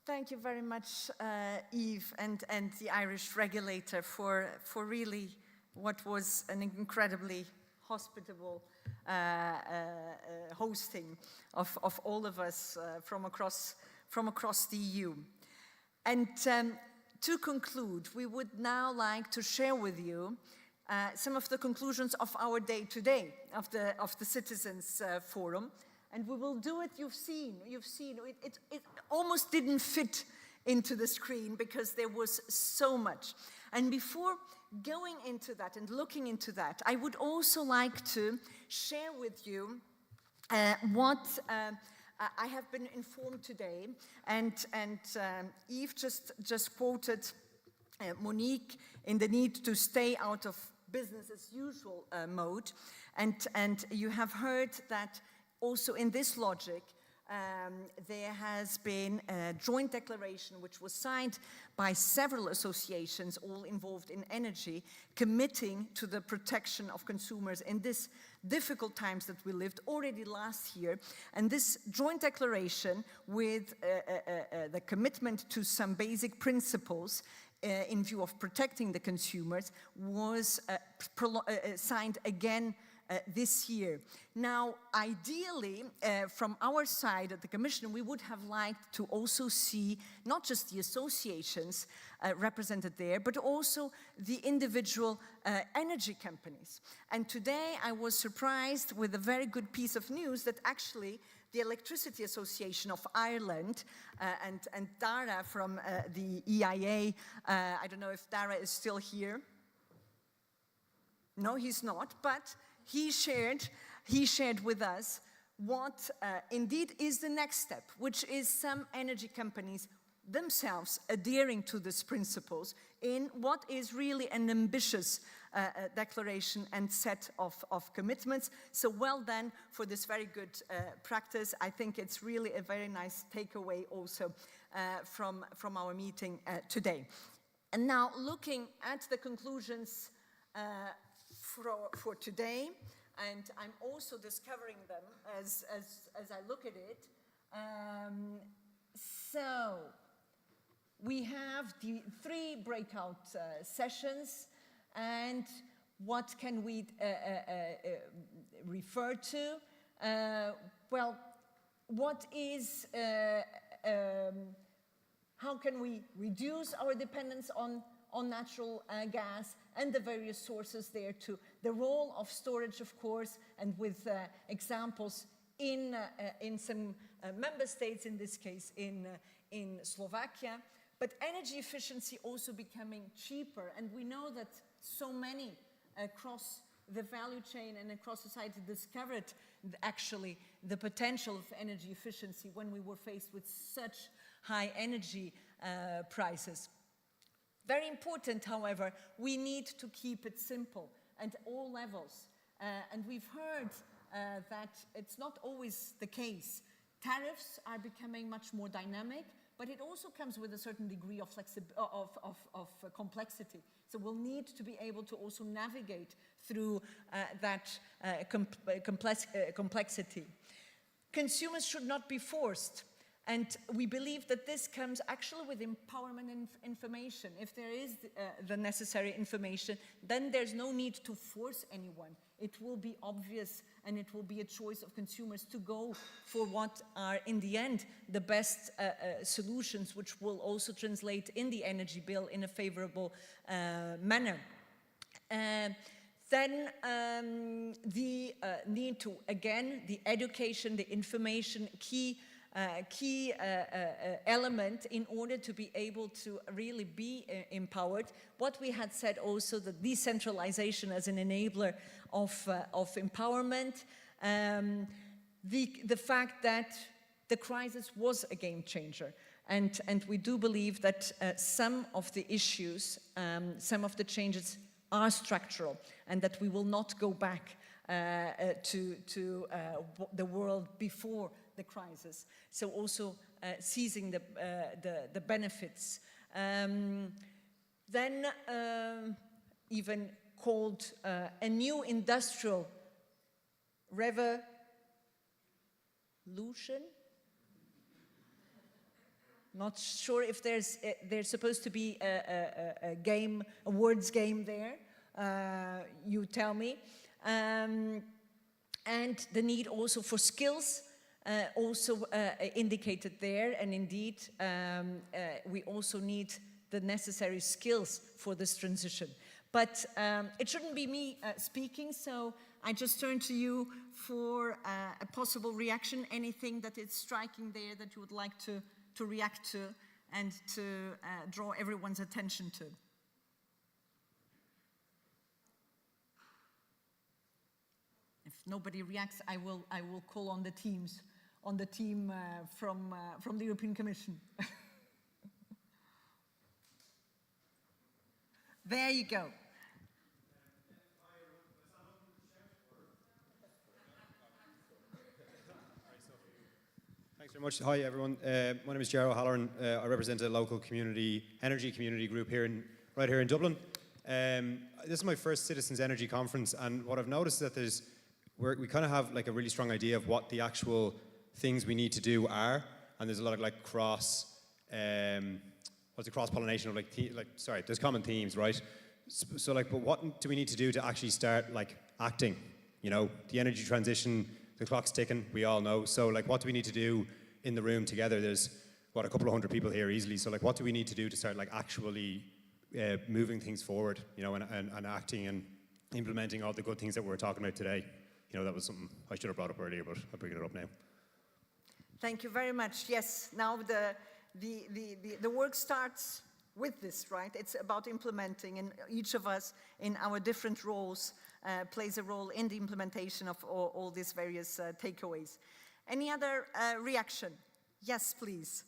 Thank you very much, Eve, and the Irish regulator for really what was an incredibly hospitable hosting of all of us from across the EU. And to conclude, we would now like to share with you some of the conclusions of our day today, of the Citizens Forum. And we will do it, you've seen, it almost didn't fit into the screen because there was so much. And before going into that and looking into that, I would also like to share with you what I have been informed today. And Eve just quoted Monique in the need to stay out of business as usual mode. And you have heard that also in this logic, there has been a joint declaration which was signed by several associations, all involved in energy, committing to the protection of consumers in these difficult times that we lived already last year. And this joint declaration with the commitment to some basic principles in view of protecting the consumers was signed again this year. Now, ideally, from our side at the Commission, we would have liked to also see not just the associations represented there, but also the individual energy companies. And today I was surprised with a very good piece of news that actually the Electricity Association of Ireland and Dara from the EIA, I don't know if Dara is still here. No, he's not, but he shared with us what indeed is the next step, which is some energy companies themselves adhering to these principles in what is really an ambitious declaration and set of commitments. So well done for this very good practice. I think it's really a very nice takeaway also from our meeting today. And now looking at the conclusions for today, and I'm also discovering them as I look at it. So we have the 3 breakout sessions, and what can we refer to? Well, what is, how can we reduce our dependence on natural gas and the various sources there too. The role of storage, of course, and with examples in some member states, in this case in Slovakia. But energy efficiency also becoming cheaper. And we know that so many across the value chain and across society discovered actually the potential of energy efficiency when we were faced with such high energy prices. Very important, however, we need to keep it simple at all levels. And we've heard that it's not always the case. Tariffs are becoming much more dynamic, but it also comes with a certain degree of complexity. So we'll need to be able to also navigate through that complexity. Consumers should not be forced And we believe that this comes actually with empowerment information. If there is the necessary information, then there's no need to force anyone. It will be obvious, and it will be a choice of consumers to go for what are, in the end, the best solutions, which will also translate in the energy bill in a favorable manner. Then the need to, again, the education, the information, key element in order to be able to really be empowered. What we had said also, the decentralization as an enabler of empowerment, the fact that the crisis was a game changer. And we do believe that some of the issues, some of the changes are structural, and that we will not go back to the world before the crisis. So also seizing the benefits. Then even called a new industrial revolution. Not sure if there's supposed to be a words game there. You tell me. And the need also for skills, also indicated there. And indeed, we also need the necessary skills for this transition. But it shouldn't be me speaking, so I just turn to you for a possible reaction. Anything that is striking there that you would like to react to and to draw everyone's attention to. If nobody reacts, I will call on the team from the European Commission. There you go. Thanks very much. Hi, everyone. My name is Gerald Halloran. I represent a local energy community group right here in Dublin. This is my first Citizens Energy Conference, and what I've noticed is that we kind of have like a really strong idea of what the actual things we need to do are, and there's a lot of like cross-pollination of there's common themes, right? So like, but what do we need to do to actually start like acting? You know, the energy transition, the clock's ticking, we all know. So like, what do we need to do in the room together? There's, a couple of hundred people here easily. So like, what do we need to do to start like actually moving things forward, you know, and acting and implementing all the good things that we're talking about today? You know, that was something I should have brought up earlier, but I'm bringing it up now. Thank you very much. Yes, now the work starts with this, right? It's about implementing, and each of us in our different roles plays a role in the implementation of all these various takeaways. Any other reaction? Yes, please.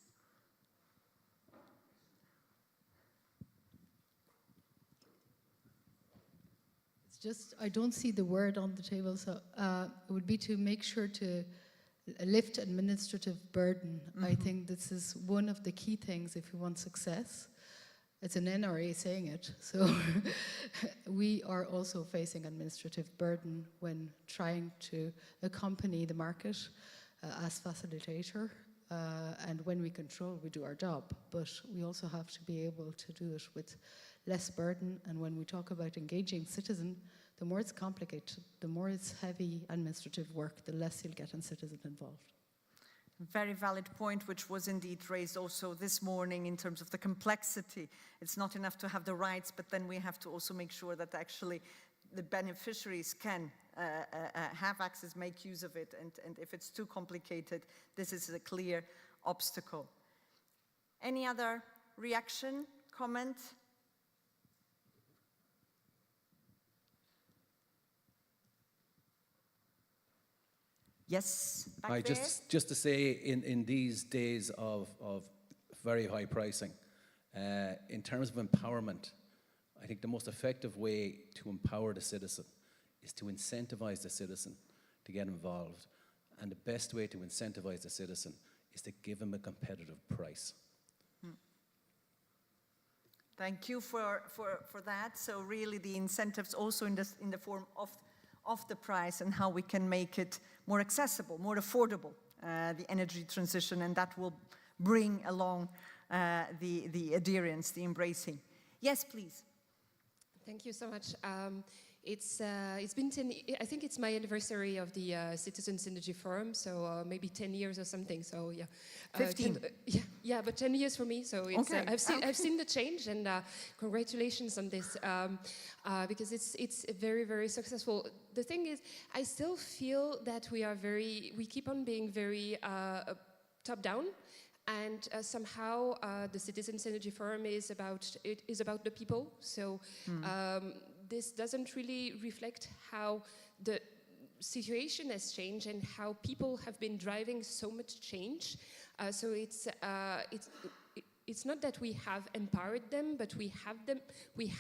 It's just, I don't see the word on the table, so it would be to make sure to lift administrative burden. Mm-hmm. I think this is one of the key things if we want success. It's an NRA saying it, so we are also facing administrative burden when trying to accompany the market as facilitator, and when we control, we do our job, but we also have to be able to do it with less burden. And when we talk about engaging citizen, the more it's complicated, the more it's heavy administrative work, the less you'll get in citizen involved. Very valid point, which was indeed raised also this morning in terms of the complexity. It's not enough to have the rights, but then we have to also make sure that actually the beneficiaries can have access, make use of it, and if it's too complicated, this is a clear obstacle. Any other reaction, comment? Yes, back there. Just to say, in these days of very high pricing, in terms of empowerment, I think the most effective way to empower the citizen is to incentivize the citizen to get involved. And the best way to incentivize the citizen is to give him a competitive price. Thank you for that. So really the incentives also in the form of the price and how we can make it more accessible, more affordable the energy transition, and that will bring along the adherence, the embracing. Yes, please. Thank you so much. It's been I think it's my anniversary of the Citizens Energy Forum, so maybe 10 years or something. So yeah, 15. Yeah, but 10 years for me. So it's, Okay. I've seen the change, and congratulations on this because it's very, very successful. The thing is, I still feel that we keep on being very top down. And somehow the Citizens Energy Forum is about the people. So this doesn't really reflect how the situation has changed and how people have been driving so much change. So it's not that we have empowered them, but we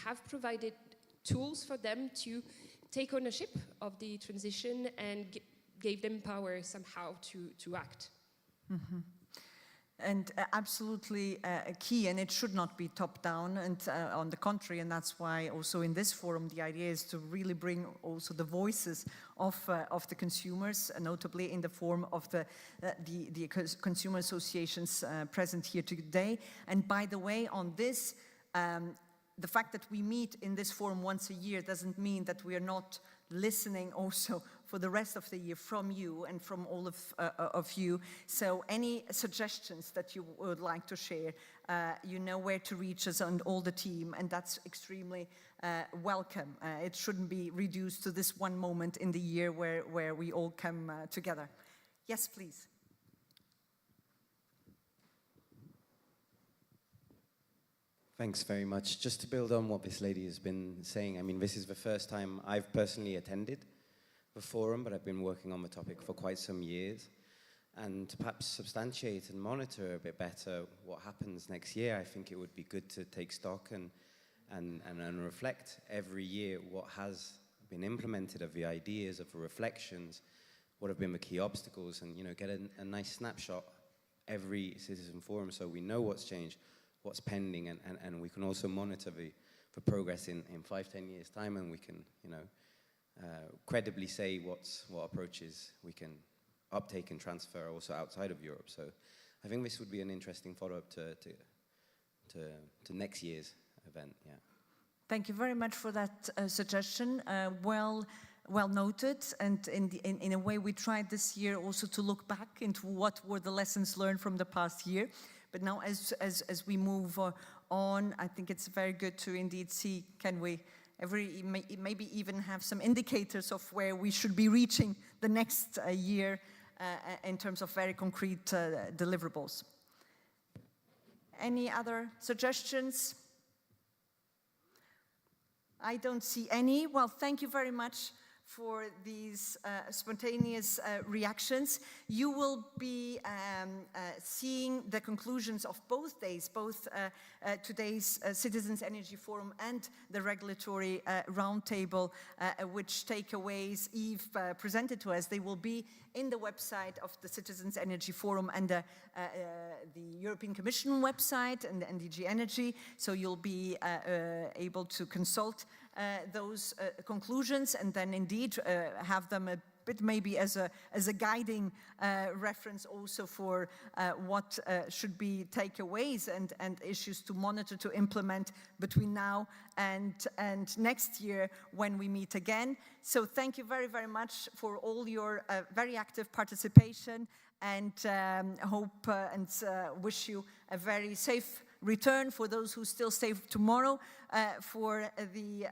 have provided tools for them to take ownership of the transition and gave them power somehow to act. Mm-hmm. And absolutely key, and it should not be top-down, and on the contrary, and that's why also in this forum the idea is to really bring also the voices of the consumers, notably in the form of the consumer associations present here today. And by the way, on this, the fact that we meet in this forum once a year doesn't mean that we are not listening also for the rest of the year from you and from all of you. So any suggestions that you would like to share, you know where to reach us and all the team, and that's extremely welcome. It shouldn't be reduced to this one moment in the year where we all come together. Yes, please. Thanks very much. Just to build on what this lady has been saying, I mean, this is the first time I've personally attended the forum, but I've been working on the topic for quite some years. And to perhaps substantiate and monitor a bit better what happens next year, I think it would be good to take stock and reflect every year what has been implemented, of the ideas, of the reflections, what have been the key obstacles, and get a nice snapshot every citizen forum so we know what's changed, what's pending, and we can also monitor the progress in 5-10 years time, and we can credibly say what approaches we can uptake and transfer also outside of Europe. So I think this would be an interesting follow-up to next year's event. Yeah. Thank you very much for that suggestion. Well noted, and in a way we tried this year also to look back into what were the lessons learned from the past year. But now as we move on, I think it's very good to indeed see, can we maybe even have some indicators of where we should be reaching the next year in terms of very concrete deliverables. Any other suggestions? I don't see any. Well, thank you very much for these spontaneous reactions. You will be seeing the conclusions of both days, both today's Citizens Energy Forum and the regulatory roundtable, which takeaways Yves presented to us. They will be in the website of the Citizens Energy Forum and the European Commission website and the NDG Energy, so you'll be able to consult those conclusions and then indeed have them a bit maybe as a guiding reference also for what should be takeaways and issues to monitor, to implement between now and next year when we meet again. So thank you very, very much for all your very active participation, and hope and wish you a very safe return for those who still stay tomorrow for the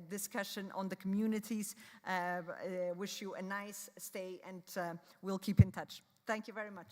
discussion on the communities. Wish you a nice stay, and we'll keep in touch. Thank you very much.